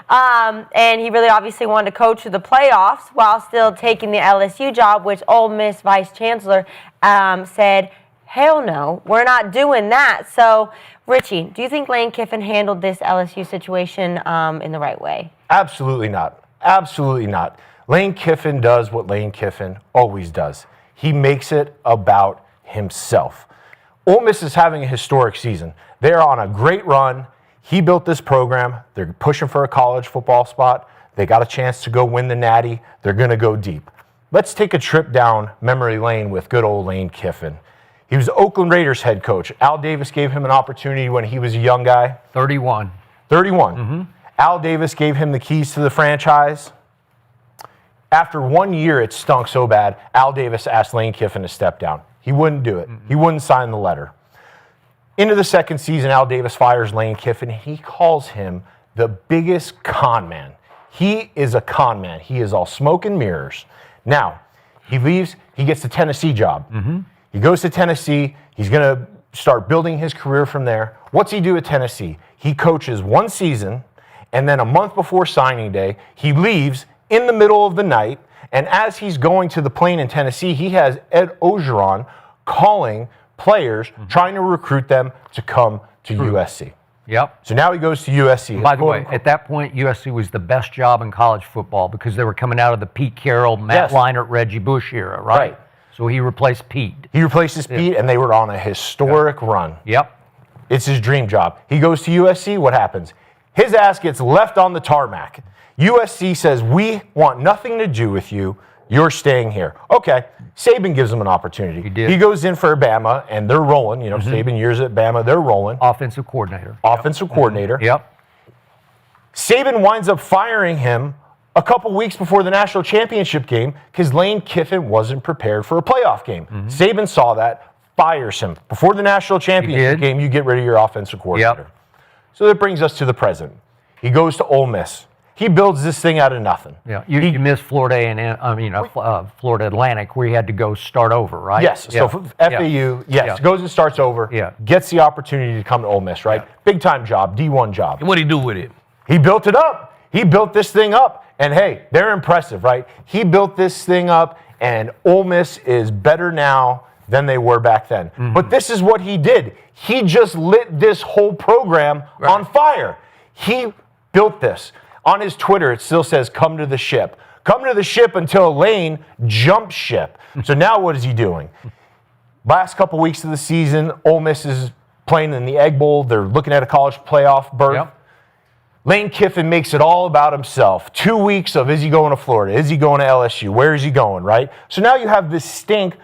[SPEAKER 1] And he really obviously wanted to coach to the playoffs while still taking the LSU job, which Ole Miss Vice Chancellor said, hell no, we're not doing that. So, Richie, do you think Lane Kiffin handled this LSU situation in the right way?
[SPEAKER 2] Absolutely not. Absolutely not. Lane Kiffin does what Lane Kiffin always does. He makes it about himself. Ole Miss is having a historic season. They're on a great run. He built this program. They're pushing for a college football spot. They got a chance to go win the Natty. They're going to go deep. Let's take a trip down memory lane with good old Lane Kiffin. He was the Oakland Raiders head coach. Al Davis gave him an opportunity when he was a young guy.
[SPEAKER 4] 31.
[SPEAKER 2] Al Davis gave him the keys to the franchise. After 1 year, it stunk so bad, Al Davis asked Lane Kiffin to step down. He wouldn't do it. He wouldn't sign the letter. Into the second season, Al Davis fires Lane Kiffin. He calls him the biggest con man. He is a con man. He is all smoke and mirrors. Now, he leaves. He gets the Tennessee job. He goes to Tennessee. He's going to start building his career from there. What's he do at Tennessee? He coaches one season, and then a month before signing day, he leaves in the middle of the night, and as he's going to the plane in Tennessee, he has Ed Ogeron calling players, trying to recruit them to come to USC.
[SPEAKER 4] Yep.
[SPEAKER 2] So now he goes to USC.
[SPEAKER 4] By the way, at that point, USC was the best job in college football because they were coming out of the Pete Carroll, Matt Leinart, Reggie Bush era, right? So he replaced Pete.
[SPEAKER 2] He replaces Pete, and they were on a historic run.
[SPEAKER 4] Yep.
[SPEAKER 2] It's his dream job. He goes to USC. What happens? His ass gets left on the tarmac. USC says, we want nothing to do with you. You're staying here. Okay. Saban gives him an opportunity.
[SPEAKER 4] He did.
[SPEAKER 2] He goes in for Bama, and they're rolling. You know, Saban years at Bama, they're rolling.
[SPEAKER 4] Offensive coordinator.
[SPEAKER 2] Coordinator.
[SPEAKER 4] Yep.
[SPEAKER 2] Saban winds up firing him a couple weeks before the national championship game because Lane Kiffin wasn't prepared for a playoff game. Saban saw that, fires him. Before the national championship game, you get rid of your offensive coordinator.
[SPEAKER 4] Yep.
[SPEAKER 2] So that brings us to the present. He goes to Ole Miss. He builds this thing out of nothing.
[SPEAKER 4] Yeah, you missed Florida Florida Atlantic, where he had to go start over, right?
[SPEAKER 2] Yes. So FAU, goes and starts over.
[SPEAKER 4] Yeah.
[SPEAKER 2] Gets the opportunity to come to Ole Miss, right? Big time job, D1 job.
[SPEAKER 3] What'd he do with it?
[SPEAKER 2] He built it up. He built this thing up, and hey, they're impressive, right? He built this thing up, and Ole Miss is better now than they were back then. But this is what he did. He just lit this whole program on fire. He built this. On his Twitter, it still says, come to the ship. Come to the ship until Lane jumps ship. So now what is he doing? Last couple weeks of the season, Ole Miss is playing in the Egg Bowl. They're looking at a college playoff berth.
[SPEAKER 4] Yep.
[SPEAKER 2] Lane Kiffin makes it all about himself. 2 weeks of, is he going to Florida? Is he going to LSU? Where is he going, right? So now you have this stink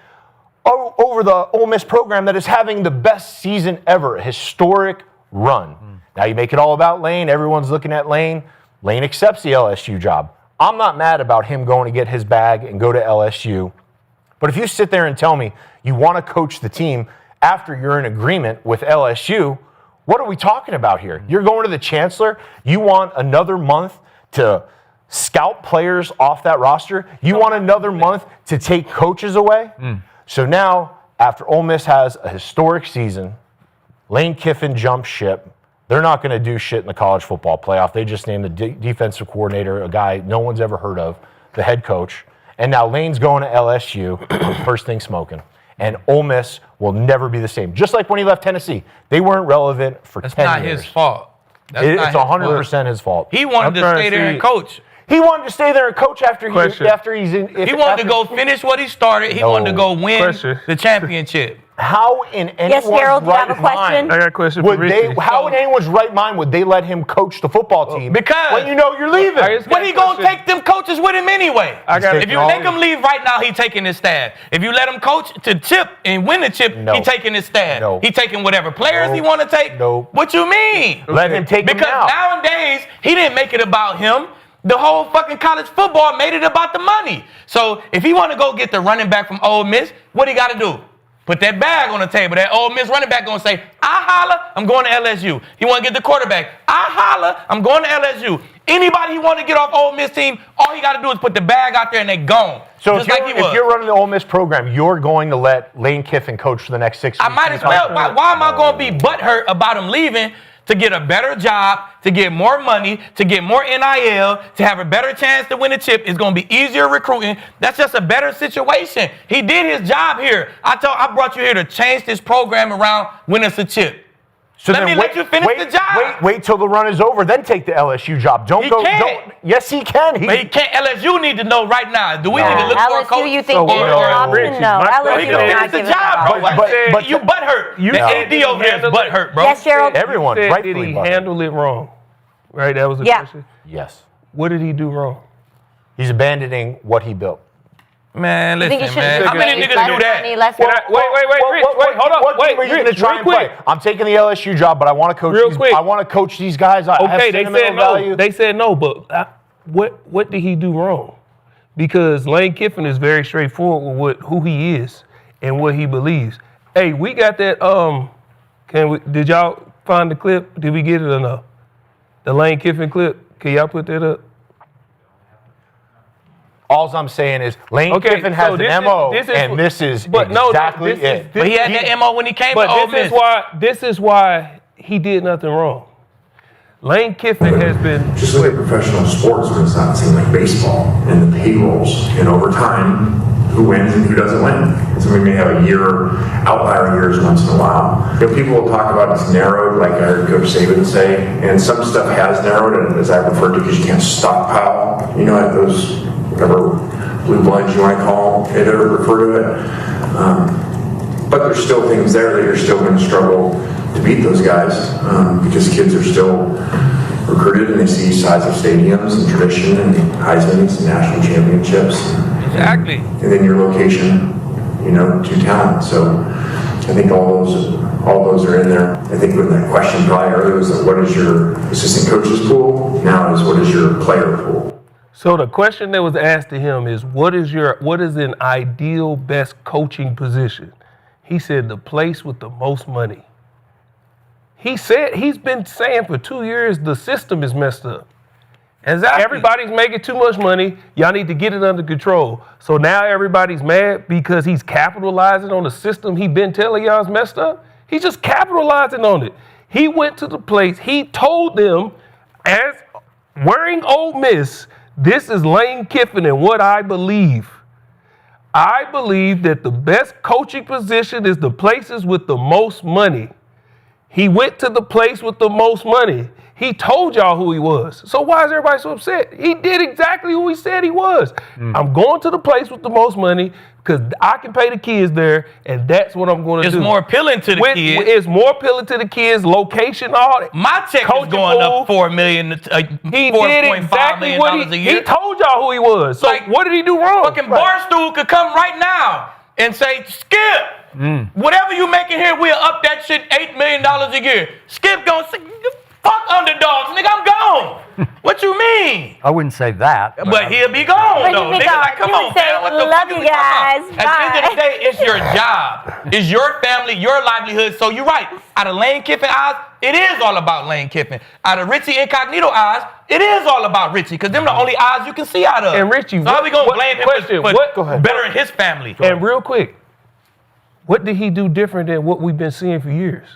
[SPEAKER 2] over the Ole Miss program that is having the best season ever, a historic run. Now you make it all about Lane. Everyone's looking at Lane. Lane accepts the LSU job. I'm not mad about him going to get his bag and go to LSU. But if you sit there and tell me you want to coach the team after you're in agreement with LSU, what are we talking about here? You're going to the chancellor. You want another month to scout players off that roster. You want another month to take coaches away. So now, after Ole Miss has a historic season, Lane Kiffin jumps ship. They're not going to do shit in the college football playoff. They just named the defensive coordinator, a guy no one's ever heard of, the head coach. And now Lane's going to LSU, first thing smoking. And Ole Miss will never be the same. Just like when he left Tennessee. They weren't relevant for 10 years.
[SPEAKER 3] That's not his fault.
[SPEAKER 2] It's 100% his fault.
[SPEAKER 3] He wanted to stay there and coach.
[SPEAKER 2] He wanted to stay there and coach after he's in.
[SPEAKER 3] He wanted to go finish what he started. He wanted to go win the championship.
[SPEAKER 2] How in anyone's
[SPEAKER 1] Yes, Gerald, you
[SPEAKER 2] right
[SPEAKER 1] have a question?
[SPEAKER 2] mind
[SPEAKER 5] I got a question for Richie.
[SPEAKER 2] How in anyone's right mind would they let him coach the football team?
[SPEAKER 3] Because
[SPEAKER 2] when you know you're leaving.
[SPEAKER 3] When he gonna take them coaches with him anyway? If you make him leave right now, he taking his staff. If you let him coach to chip and win the chip, he taking his staff. He taking whatever players he want to take. What you mean?
[SPEAKER 2] Let him take them now.
[SPEAKER 3] Because nowadays he didn't make it about him. The whole fucking college football made it about the money. So if he want to go get the running back from Ole Miss, what he got to do? Put that bag on the table. That Ole Miss running back gonna say, I holla, I'm going to LSU. He want to get the quarterback. I holla, I'm going to LSU. Anybody who want to get off Ole Miss team, all he got to do is put the bag out there and they gone.
[SPEAKER 2] So if you're running the Ole Miss program, you're going to let Lane Kiffin coach for the next 6 weeks.
[SPEAKER 3] I might as well. Why am I going to be butthurt about him leaving? To get a better job, to get more money, to get more NIL, to have a better chance to win a chip. It's going to be easier recruiting. That's just a better situation. He did his job here. I brought you here to change this program around, win us a chip.
[SPEAKER 2] So
[SPEAKER 3] let me let you finish the job.
[SPEAKER 2] Wait till the run is over, then take the LSU job. Don't go. Yes, he can.
[SPEAKER 3] But he can't. LSU need to know right now. Do we need to look for a coach?
[SPEAKER 1] LSU, you think there's an option? No. LSU
[SPEAKER 3] He can finish the job, bro. But you butthurt. The AD over there is butthurt, bro.
[SPEAKER 1] Yes, Gerald.
[SPEAKER 2] Everyone,
[SPEAKER 5] Did
[SPEAKER 2] rightfully
[SPEAKER 5] he
[SPEAKER 2] butthurt.
[SPEAKER 5] handle it wrong? Right, that was the question.
[SPEAKER 2] Yes.
[SPEAKER 5] What did he do wrong?
[SPEAKER 2] He's abandoning what he built.
[SPEAKER 3] Man,
[SPEAKER 1] You think
[SPEAKER 3] listen,
[SPEAKER 1] he should
[SPEAKER 3] man. How many niggas do that?
[SPEAKER 5] Wait, hold on.
[SPEAKER 2] What are you going to try and play? I'm taking the LSU job, but I want to coach. I want to coach these guys.
[SPEAKER 5] Okay, they said no. They said no, but what did he do wrong? Because Lane Kiffin is very straightforward with who he is and what he believes. Hey, we got that. Did y'all find the clip? Did we get it or no? The Lane Kiffin clip. Can y'all put that up?
[SPEAKER 2] All I'm saying is Lane Kiffin has an MO, and this is exactly it.
[SPEAKER 3] But he had that MO when he came to Ole Miss.
[SPEAKER 5] This is why he did nothing wrong. Lane Kiffin has been
[SPEAKER 11] just like professional sports, but it's not the same like baseball and the payrolls. And over time, who wins and who doesn't win. So we may have a outlier years once in a while. People will talk about it's narrowed, like I heard Coach Saban say, and some stuff has narrowed, and as I refer to, because you can't stockpile, at those whatever blue bloods you want to call it or refer to it. But there's still things there that you're still going to struggle to beat those guys because kids are still recruited and they see size of stadiums and tradition and Heisman's and national championships.
[SPEAKER 3] Exactly.
[SPEAKER 11] And then your location, to talent. So I think all those are in there. I think with that question probably earlier was what is your assistant coach's pool? Now is what is your player pool?
[SPEAKER 5] So the question that was asked to him is, what is an ideal best coaching position? He said the place with the most money. He's been saying for 2 years the system is messed up. Exactly. Everybody's making too much money. Y'all need to get it under control. So now everybody's mad because he's capitalizing on the system he been telling y'all is messed up. He's just capitalizing on it. He went to the place, he told them, as wearing Ole Miss, this is Lane Kiffin and what I believe. I believe that the best coaching position is the places with the most money. He went to the place with the most money. He told y'all who he was. So why is everybody so upset? He did exactly who he said he was. I'm going to the place with the most money because I can pay the kids there, and that's what I'm going to do.
[SPEAKER 3] It's more appealing to the kids.
[SPEAKER 5] It's more appealing to the kids, location, all that.
[SPEAKER 3] My check is going up $4 million,
[SPEAKER 5] He did exactly what
[SPEAKER 3] a year.
[SPEAKER 5] He told y'all who he was. So what did he do wrong?
[SPEAKER 3] Fucking Barstool could come right now and say, Skip, whatever you making here, we'll up that shit $8 million a year. Skip gonna say, fuck underdogs, nigga, I'm gone. What you mean?
[SPEAKER 4] I wouldn't say that.
[SPEAKER 3] But he'll be gone, though. Nigga, like, come on, man. What the fuck
[SPEAKER 1] love you guys.
[SPEAKER 3] At the end of the day, it's your job. It's your family, your livelihood. So you're right. Out of Lane Kiffin eyes, it is all about Lane Kiffin. Out of Richie Incognito eyes, it is all about Richie, because them the only eyes you can see out of.
[SPEAKER 5] And Richie,
[SPEAKER 3] so how we gonna blame him for bettering his family?
[SPEAKER 5] And real quick, what did he do different than what we've been seeing for years?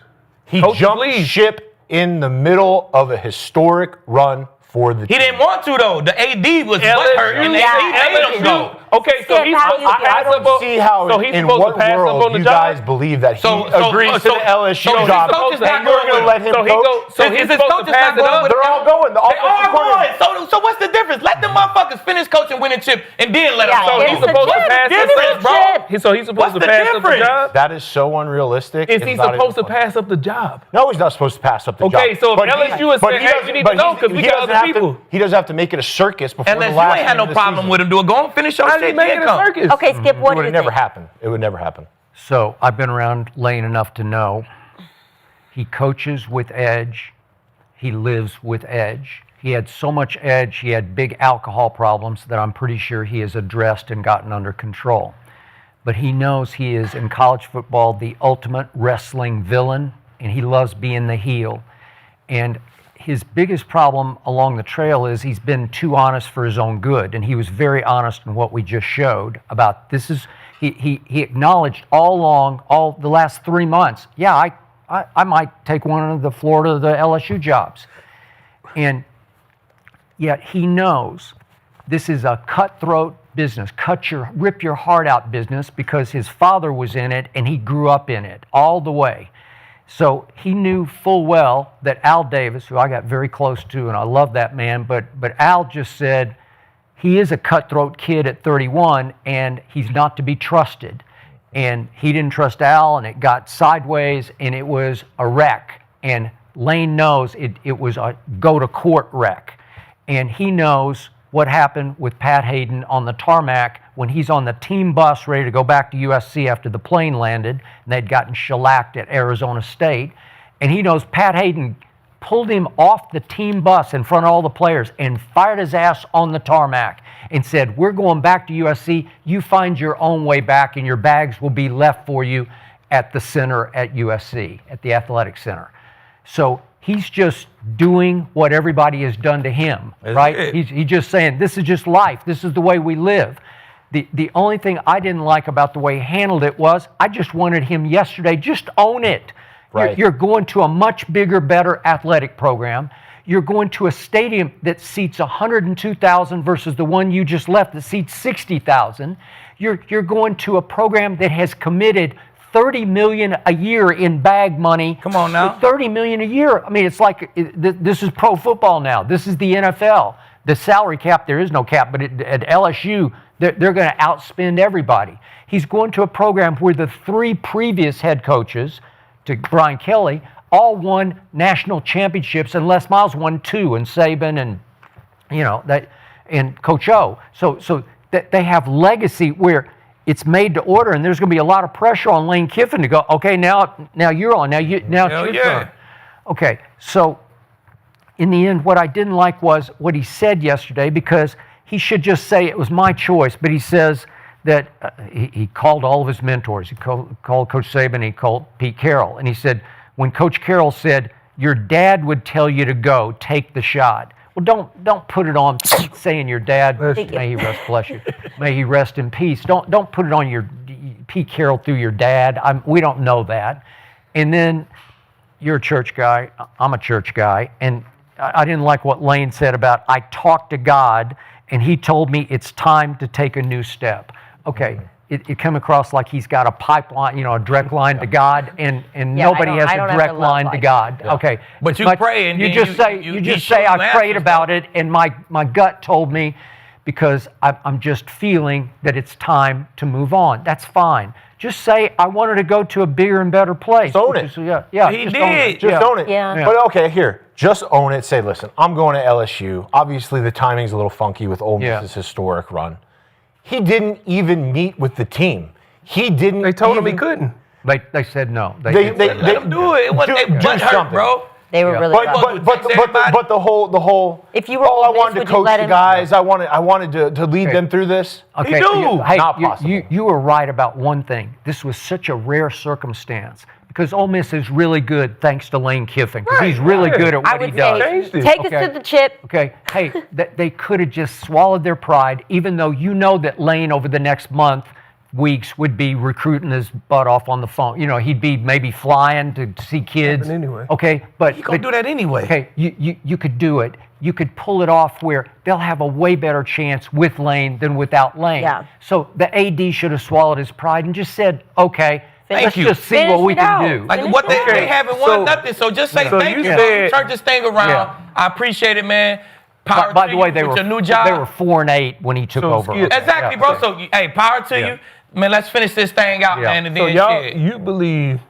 [SPEAKER 2] He jumped ship in the middle of a historic run for the team.
[SPEAKER 3] He didn't want to, though. The AD was butthurt, and the AD made him go.
[SPEAKER 5] Okay, so
[SPEAKER 1] Skip,
[SPEAKER 5] he's
[SPEAKER 1] how
[SPEAKER 5] supposed
[SPEAKER 1] you
[SPEAKER 5] to
[SPEAKER 1] feel?
[SPEAKER 5] pass
[SPEAKER 2] I
[SPEAKER 5] up
[SPEAKER 2] don't see how
[SPEAKER 5] so he's
[SPEAKER 2] in
[SPEAKER 5] supposed
[SPEAKER 2] what
[SPEAKER 5] to pass up
[SPEAKER 2] world
[SPEAKER 5] on the
[SPEAKER 2] you
[SPEAKER 5] job?
[SPEAKER 2] guys believe that he
[SPEAKER 3] So
[SPEAKER 2] agrees to the LSU
[SPEAKER 3] so his
[SPEAKER 2] job,
[SPEAKER 3] coach is
[SPEAKER 2] and
[SPEAKER 3] not
[SPEAKER 2] you're going to
[SPEAKER 3] going
[SPEAKER 2] let him
[SPEAKER 5] So he
[SPEAKER 2] coach?
[SPEAKER 5] go. So he's
[SPEAKER 3] Is his
[SPEAKER 5] supposed
[SPEAKER 3] coaches
[SPEAKER 5] to pass
[SPEAKER 3] not
[SPEAKER 5] it
[SPEAKER 3] going
[SPEAKER 5] up.
[SPEAKER 3] with
[SPEAKER 2] They're all going. The
[SPEAKER 3] They are
[SPEAKER 2] offensive coordinator-
[SPEAKER 3] going. So what's the difference? Let them motherfuckers finish coaching, win a chip, and then let them
[SPEAKER 1] Yeah,
[SPEAKER 3] go.
[SPEAKER 5] So
[SPEAKER 1] it's
[SPEAKER 5] he's
[SPEAKER 1] the
[SPEAKER 5] supposed to
[SPEAKER 1] chip.
[SPEAKER 5] pass
[SPEAKER 3] Give
[SPEAKER 5] us
[SPEAKER 3] it,
[SPEAKER 5] up,
[SPEAKER 3] bro.
[SPEAKER 5] So he's supposed
[SPEAKER 3] What's
[SPEAKER 5] to
[SPEAKER 3] the
[SPEAKER 5] pass up the
[SPEAKER 3] difference?
[SPEAKER 5] job.
[SPEAKER 2] That is so unrealistic.
[SPEAKER 5] Is
[SPEAKER 2] It's
[SPEAKER 5] he
[SPEAKER 2] not
[SPEAKER 5] supposed to
[SPEAKER 2] even
[SPEAKER 5] pass up the job?
[SPEAKER 2] No, he's not supposed to pass up the job.
[SPEAKER 5] Okay, so if
[SPEAKER 2] But
[SPEAKER 5] LSU is
[SPEAKER 2] but
[SPEAKER 5] saying,
[SPEAKER 2] he
[SPEAKER 5] hey,
[SPEAKER 2] doesn't-
[SPEAKER 5] you need
[SPEAKER 2] but
[SPEAKER 5] to know
[SPEAKER 2] he-
[SPEAKER 5] 'cause we
[SPEAKER 2] he
[SPEAKER 5] got
[SPEAKER 2] doesn't
[SPEAKER 5] other
[SPEAKER 2] have to-
[SPEAKER 5] people.
[SPEAKER 2] He doesn't have to make it a circus before
[SPEAKER 3] Unless
[SPEAKER 2] the
[SPEAKER 3] you
[SPEAKER 2] last
[SPEAKER 3] ain't had no
[SPEAKER 2] minute of the
[SPEAKER 3] problem
[SPEAKER 2] season.
[SPEAKER 3] with him, do it. Go and finish your
[SPEAKER 5] How's he
[SPEAKER 3] shit.
[SPEAKER 5] making a
[SPEAKER 3] Come.
[SPEAKER 5] circus?
[SPEAKER 1] Okay, Skip, what
[SPEAKER 2] It
[SPEAKER 1] do
[SPEAKER 2] would
[SPEAKER 1] you
[SPEAKER 2] never
[SPEAKER 1] think?
[SPEAKER 2] happen. It would never happen.
[SPEAKER 4] So I've been around Lane enough to know he coaches with edge. He lives with edge. He had so much edge, he had big alcohol problems that I'm pretty sure he has addressed and gotten under control. But he knows he is, in college football, the ultimate wrestling villain, and he loves being the heel. And his biggest problem along the trail is he's been too honest for his own good, and he was very honest in what we just showed about this is, he acknowledged all along, all the last 3 months, yeah, I might take one of the Florida, the LSU jobs. And yet he knows this is a cutthroat business, rip your heart out business, because his father was in it and he grew up in it all the way. So he knew full well that Al Davis, who I got very close to, and I love that man, but Al just said he is a cutthroat kid at 31 and he's not to be trusted. And he didn't trust Al, and it got sideways, and it was a wreck. And Lane knows it was a go-to-court wreck. And he knows what happened with Pat Hayden on the tarmac when he's on the team bus ready to go back to USC after the plane landed, and they'd gotten shellacked at Arizona State. And he knows Pat Hayden pulled him off the team bus in front of all the players and fired his ass on the tarmac and said, we're going back to USC. You find your own way back, and your bags will be left for you at the center at USC, at the athletic center. So he's just doing what everybody has done to him, right? He's just saying, this is just life. This is the way we live. The only thing I didn't like about the way he handled it was I just wanted him yesterday, just own it.
[SPEAKER 2] Right.
[SPEAKER 4] You're going to a much bigger, better athletic program. You're going to a stadium that seats 102,000 versus the one you just left that seats 60,000. You're going to a program that has committed $30 million a year in bag money.
[SPEAKER 3] Come on now.
[SPEAKER 4] $30 million a year. I mean, it's like this is pro football now. This is the NFL. The salary cap, there is no cap, but at LSU, they're going to outspend everybody. He's going to a program where the 3 previous head coaches, to Brian Kelly, all won national championships, and Les Miles won 2, and Saban, and and Coach O. So that they have legacy where it's made to order, and there's going to be a lot of pressure on Lane Kiffin to go, okay, now you're on, now it's your turn. Okay, so in the end, what I didn't like was what he said yesterday, because he should just say it was my choice, but he says that he called all of his mentors. He called Coach Saban, he called Pete Carroll, and he said, when Coach Carroll said, your dad would tell you to go, take the shot. Well, don't put it on Pete saying your dad, may he rest, bless you, may he rest in peace. Don't put it on your Pete Carroll through your dad. We don't know that. And then you're a church guy, I'm a church guy, and I didn't like what Lane said about I talked to God and he told me it's time to take a new step. Okay, it came across like he's got a pipeline, a direct line to God, and nobody has a direct line to God. Yeah. Okay,
[SPEAKER 3] but you pray, and
[SPEAKER 4] you just say I prayed about it, and my gut told me, because I'm just feeling that it's time to move on. That's fine. Just say I wanted to go to a bigger and better place.
[SPEAKER 2] Own it.
[SPEAKER 4] Yeah,
[SPEAKER 3] he
[SPEAKER 4] just
[SPEAKER 3] did.
[SPEAKER 4] own it.
[SPEAKER 2] Just own it.
[SPEAKER 1] Yeah.
[SPEAKER 2] But okay, here, just own it. Say, listen, I'm going to LSU. Obviously, the timing's a little funky with Ole Miss's historic run. He didn't even meet with the team. He didn't.
[SPEAKER 5] They told him he couldn't.
[SPEAKER 4] They said no.
[SPEAKER 3] Let him do it. It wasn't their butt hurt, bro.
[SPEAKER 1] They were really rough.
[SPEAKER 2] But the whole.
[SPEAKER 1] If you were
[SPEAKER 2] I
[SPEAKER 1] Ole Miss,
[SPEAKER 2] wanted to
[SPEAKER 1] would you
[SPEAKER 2] coach
[SPEAKER 1] let
[SPEAKER 2] the
[SPEAKER 1] him?
[SPEAKER 2] guys. I wanted to lead them through this.
[SPEAKER 4] Okay.
[SPEAKER 2] Hey, not possible.
[SPEAKER 4] You were right about one thing. This was such a rare circumstance because Ole Miss is really good thanks to Lane Kiffin, because he's really good at what he does.
[SPEAKER 1] Take us to the chip.
[SPEAKER 4] Okay. Hey, they could have just swallowed their pride, even though you know that Lane over the next month weeks would be recruiting his butt off on the phone. He'd be maybe flying to see kids.
[SPEAKER 5] Anyway.
[SPEAKER 4] Okay, but
[SPEAKER 3] He gonna do that anyway.
[SPEAKER 4] Okay, you could do it. You could pull it off where they'll have a way better chance with Lane than without Lane.
[SPEAKER 1] Yeah.
[SPEAKER 4] So the AD should have swallowed his pride and just said, okay, let's
[SPEAKER 3] you.
[SPEAKER 4] just see
[SPEAKER 1] Finish
[SPEAKER 4] what we
[SPEAKER 1] it
[SPEAKER 4] can
[SPEAKER 1] out.
[SPEAKER 4] do.
[SPEAKER 3] Like
[SPEAKER 1] Finish
[SPEAKER 3] what
[SPEAKER 1] it
[SPEAKER 3] they
[SPEAKER 1] out.
[SPEAKER 3] haven't won nothing. So just say
[SPEAKER 5] So
[SPEAKER 3] thank
[SPEAKER 5] you
[SPEAKER 3] you.
[SPEAKER 5] said-
[SPEAKER 3] Turn this thing around.
[SPEAKER 4] Yeah.
[SPEAKER 3] I appreciate it, man. Power
[SPEAKER 4] By
[SPEAKER 3] to
[SPEAKER 4] the way,
[SPEAKER 3] you
[SPEAKER 4] they
[SPEAKER 3] with
[SPEAKER 4] were
[SPEAKER 3] your new job.
[SPEAKER 4] They were 4-8 when he took
[SPEAKER 5] So,
[SPEAKER 4] over.
[SPEAKER 5] Skip-
[SPEAKER 3] Exactly, bro. So hey, power to
[SPEAKER 4] Yeah.
[SPEAKER 3] you, man. Let's finish this thing out,
[SPEAKER 4] Yeah.
[SPEAKER 3] man, and
[SPEAKER 5] So
[SPEAKER 3] then
[SPEAKER 5] y'all,
[SPEAKER 3] shit.
[SPEAKER 5] you believe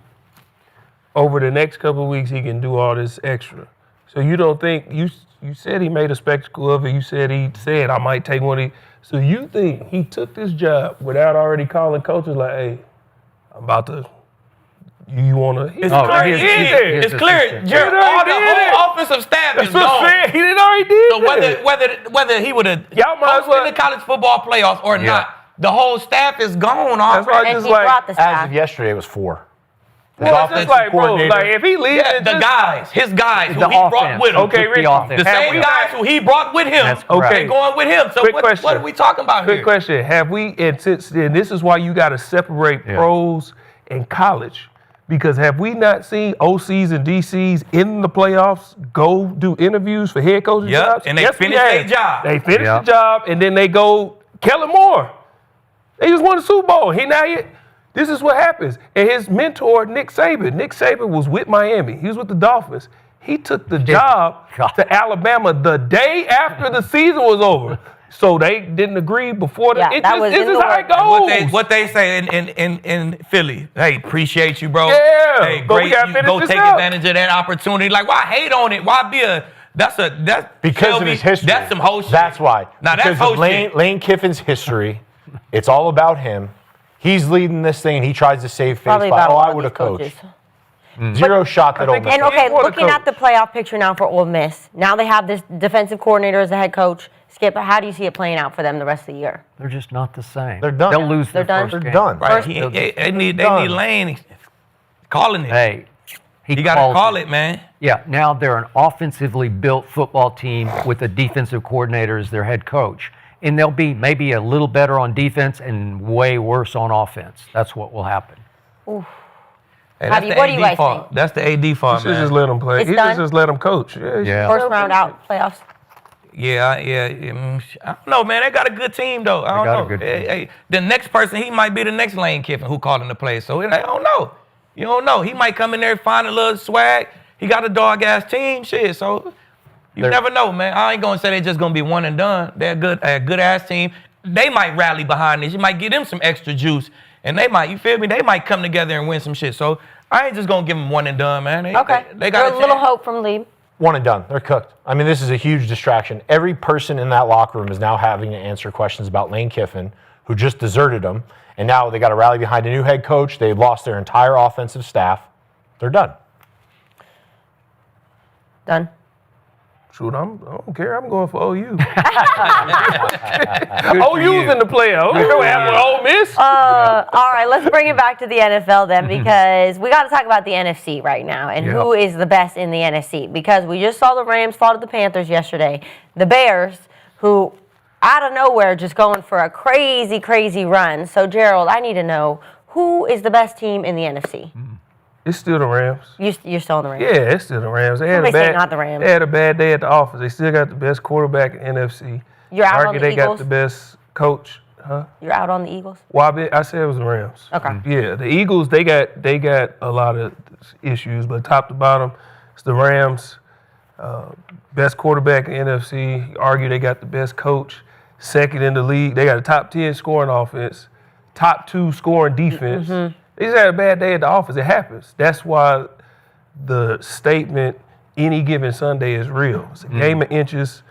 [SPEAKER 5] over the next couple of weeks he can do all this extra. So you don't think you said he made a spectacle of it. You said he said I might take one of these. So you think he took this job without already calling coaches like, hey, I'm about to. You want to?
[SPEAKER 3] It's
[SPEAKER 4] Oh,
[SPEAKER 3] clear.
[SPEAKER 4] here's-
[SPEAKER 3] Yeah,
[SPEAKER 4] here's
[SPEAKER 3] it's
[SPEAKER 4] the
[SPEAKER 3] clear.
[SPEAKER 4] assistant.
[SPEAKER 3] Gerald,
[SPEAKER 5] He already
[SPEAKER 3] all the
[SPEAKER 5] did
[SPEAKER 3] whole offensive staff is
[SPEAKER 5] That's what I'm
[SPEAKER 3] gone.
[SPEAKER 5] saying. He didn't already did
[SPEAKER 3] So
[SPEAKER 5] that.
[SPEAKER 3] whether he would have
[SPEAKER 5] Y'all might as
[SPEAKER 3] hosted
[SPEAKER 5] well-
[SPEAKER 3] the college football playoffs or not, the whole staff is gone.
[SPEAKER 5] That's why I
[SPEAKER 1] And
[SPEAKER 5] just
[SPEAKER 1] he brought the
[SPEAKER 2] As
[SPEAKER 1] staff.
[SPEAKER 2] of yesterday, it was 4.
[SPEAKER 5] Well, it's
[SPEAKER 3] offensive
[SPEAKER 5] just like, bro,
[SPEAKER 2] coordinator.
[SPEAKER 5] like if he leaves,
[SPEAKER 3] Yeah, the guys, his guys who
[SPEAKER 4] The
[SPEAKER 3] he brought
[SPEAKER 4] offense.
[SPEAKER 3] with him.
[SPEAKER 5] Okay,
[SPEAKER 4] Took the
[SPEAKER 5] Richie.
[SPEAKER 4] offense.
[SPEAKER 3] The
[SPEAKER 5] Have
[SPEAKER 3] same
[SPEAKER 5] we
[SPEAKER 3] guys who he brought with him.
[SPEAKER 4] That's
[SPEAKER 5] correct.
[SPEAKER 3] They going with him. So
[SPEAKER 5] Quick
[SPEAKER 3] what
[SPEAKER 5] question.
[SPEAKER 3] are we talking about
[SPEAKER 5] Quick
[SPEAKER 3] here?
[SPEAKER 5] question: have we? And since then, this is why you got to separate pros and college, because have we not seen OCs and DCs in the playoffs go do interviews for head coaching
[SPEAKER 3] Yep,
[SPEAKER 5] jobs?
[SPEAKER 3] and they
[SPEAKER 5] Yes, we
[SPEAKER 3] finish their
[SPEAKER 5] have.
[SPEAKER 3] job.
[SPEAKER 5] They finish
[SPEAKER 4] Yeah.
[SPEAKER 5] the job, and then they go Kellen Moore. They just won the Super Bowl. This is what happens. And his mentor, Nick Saban. Nick Saban was with Miami. He was with the Dolphins. He took the job
[SPEAKER 4] God.
[SPEAKER 5] to Alabama the day after the season was over. So they didn't agree before the.
[SPEAKER 1] Yeah, that was
[SPEAKER 5] This
[SPEAKER 1] in
[SPEAKER 5] is
[SPEAKER 1] the
[SPEAKER 5] how it
[SPEAKER 1] works.
[SPEAKER 5] goes.
[SPEAKER 3] What they say in Philly. Hey, appreciate you, bro.
[SPEAKER 5] Yeah,
[SPEAKER 3] Hey,
[SPEAKER 5] but we
[SPEAKER 3] great.
[SPEAKER 5] gotta
[SPEAKER 3] You
[SPEAKER 5] finish
[SPEAKER 3] go
[SPEAKER 5] this
[SPEAKER 3] take
[SPEAKER 5] out.
[SPEAKER 3] advantage of that opportunity. Like, why hate on it? Why be a that's
[SPEAKER 2] Because
[SPEAKER 3] Shelby,
[SPEAKER 2] of his history.
[SPEAKER 3] That's some whole shit.
[SPEAKER 2] That's why.
[SPEAKER 3] Now
[SPEAKER 2] because
[SPEAKER 3] that's whole
[SPEAKER 2] of Lane,
[SPEAKER 3] shit.
[SPEAKER 2] Lane Kiffin's history, it's all about him. He's leading this thing, and he tries to save face
[SPEAKER 1] Probably
[SPEAKER 2] by,
[SPEAKER 1] about a lot
[SPEAKER 2] I
[SPEAKER 1] of
[SPEAKER 2] would
[SPEAKER 1] these
[SPEAKER 2] have coached.
[SPEAKER 1] coaches.
[SPEAKER 2] Zero shot that Ole Miss.
[SPEAKER 1] And okay,
[SPEAKER 5] What a
[SPEAKER 1] looking at the
[SPEAKER 5] coach.
[SPEAKER 1] playoff picture now for Ole Miss, now they have this defensive coordinator as the head coach. Skip, how do you see it playing out for them the rest of the year?
[SPEAKER 4] They're just not the same.
[SPEAKER 2] They're done.
[SPEAKER 4] They'll lose
[SPEAKER 1] They're
[SPEAKER 4] their
[SPEAKER 1] done?
[SPEAKER 4] first
[SPEAKER 2] They're
[SPEAKER 4] game.
[SPEAKER 2] done.
[SPEAKER 3] Right.
[SPEAKER 1] First-
[SPEAKER 3] They need
[SPEAKER 2] done.
[SPEAKER 3] Lane calling it.
[SPEAKER 4] Hey,
[SPEAKER 3] You got to
[SPEAKER 4] calls
[SPEAKER 3] call it, man.
[SPEAKER 4] Yeah, now they're an offensively built football team with a defensive coordinator as their head coach. And they'll be maybe a little better on defense and way worse on offense. That's what will happen.
[SPEAKER 3] Hey,
[SPEAKER 1] How do you- what do you guys
[SPEAKER 3] fault.
[SPEAKER 1] think?
[SPEAKER 3] That's the AD fault,
[SPEAKER 5] Should
[SPEAKER 3] man.
[SPEAKER 5] just let him play.
[SPEAKER 1] It's
[SPEAKER 5] He
[SPEAKER 1] done?
[SPEAKER 5] just let him coach.
[SPEAKER 4] Yeah.
[SPEAKER 1] First round out playoffs.
[SPEAKER 3] Yeah. I don't know, man. They got a good team, though. I don't
[SPEAKER 4] got a
[SPEAKER 3] know.
[SPEAKER 4] good team.
[SPEAKER 3] Hey, the next person, he might be the next Lane Kiffin who called in the play. So I don't know. You don't know. He might come in there and find a little swag. He got a dog-ass team. Shit, so you never know, man. I ain't going to say they just going to be one and done. They're a good-ass team. They might rally behind this. You might give them some extra juice. And they might, you feel me? They might come together and win some shit. So I ain't just going to give them one and done, man.
[SPEAKER 1] Okay.
[SPEAKER 3] They got
[SPEAKER 1] There's a little hope from Lieb.
[SPEAKER 2] One and done. They're cooked. I mean, this is a huge distraction. Every person in that locker room is now having to answer questions about Lane Kiffin, who just deserted them. And now they got to rally behind a new head coach. They've lost their entire offensive staff. They're done.
[SPEAKER 1] Done.
[SPEAKER 5] Shoot, I don't care. I'm going for OU.
[SPEAKER 4] Good for
[SPEAKER 5] OU's
[SPEAKER 4] you.
[SPEAKER 5] in the playoffs. We don't have Ole Miss.
[SPEAKER 1] All right, let's bring it back to the NFL then, because we got to talk about the NFC right now and who is the best in the NFC. Because we just saw the Rams fall to the Panthers yesterday. The Bears, who out of nowhere just going for a crazy, crazy run. So, Gerald, I need to know, who is the best team in the NFC?
[SPEAKER 5] It's still the Rams.
[SPEAKER 1] You're still on the Rams.
[SPEAKER 5] Yeah, it's still the Rams. They had
[SPEAKER 1] Somebody
[SPEAKER 5] a
[SPEAKER 1] say
[SPEAKER 5] bad,
[SPEAKER 1] not the Rams.
[SPEAKER 5] They had a bad day at the office. They still got the best quarterback in NFC.
[SPEAKER 1] You're out on the
[SPEAKER 5] they got
[SPEAKER 1] Eagles?
[SPEAKER 5] the best coach. Huh?
[SPEAKER 1] You're out on the Eagles?
[SPEAKER 5] Well, I said it was the Rams.
[SPEAKER 1] Okay.
[SPEAKER 5] Yeah, the Eagles, they got a lot of issues, but top to bottom, it's the Rams. Best quarterback in NFC. Argue they got the best coach. Second in the league. They got a top 10 scoring offense. Top 2 scoring defense. They just had a bad day at the office. It happens. That's why the statement, any given Sunday, is real. It's a game of inches.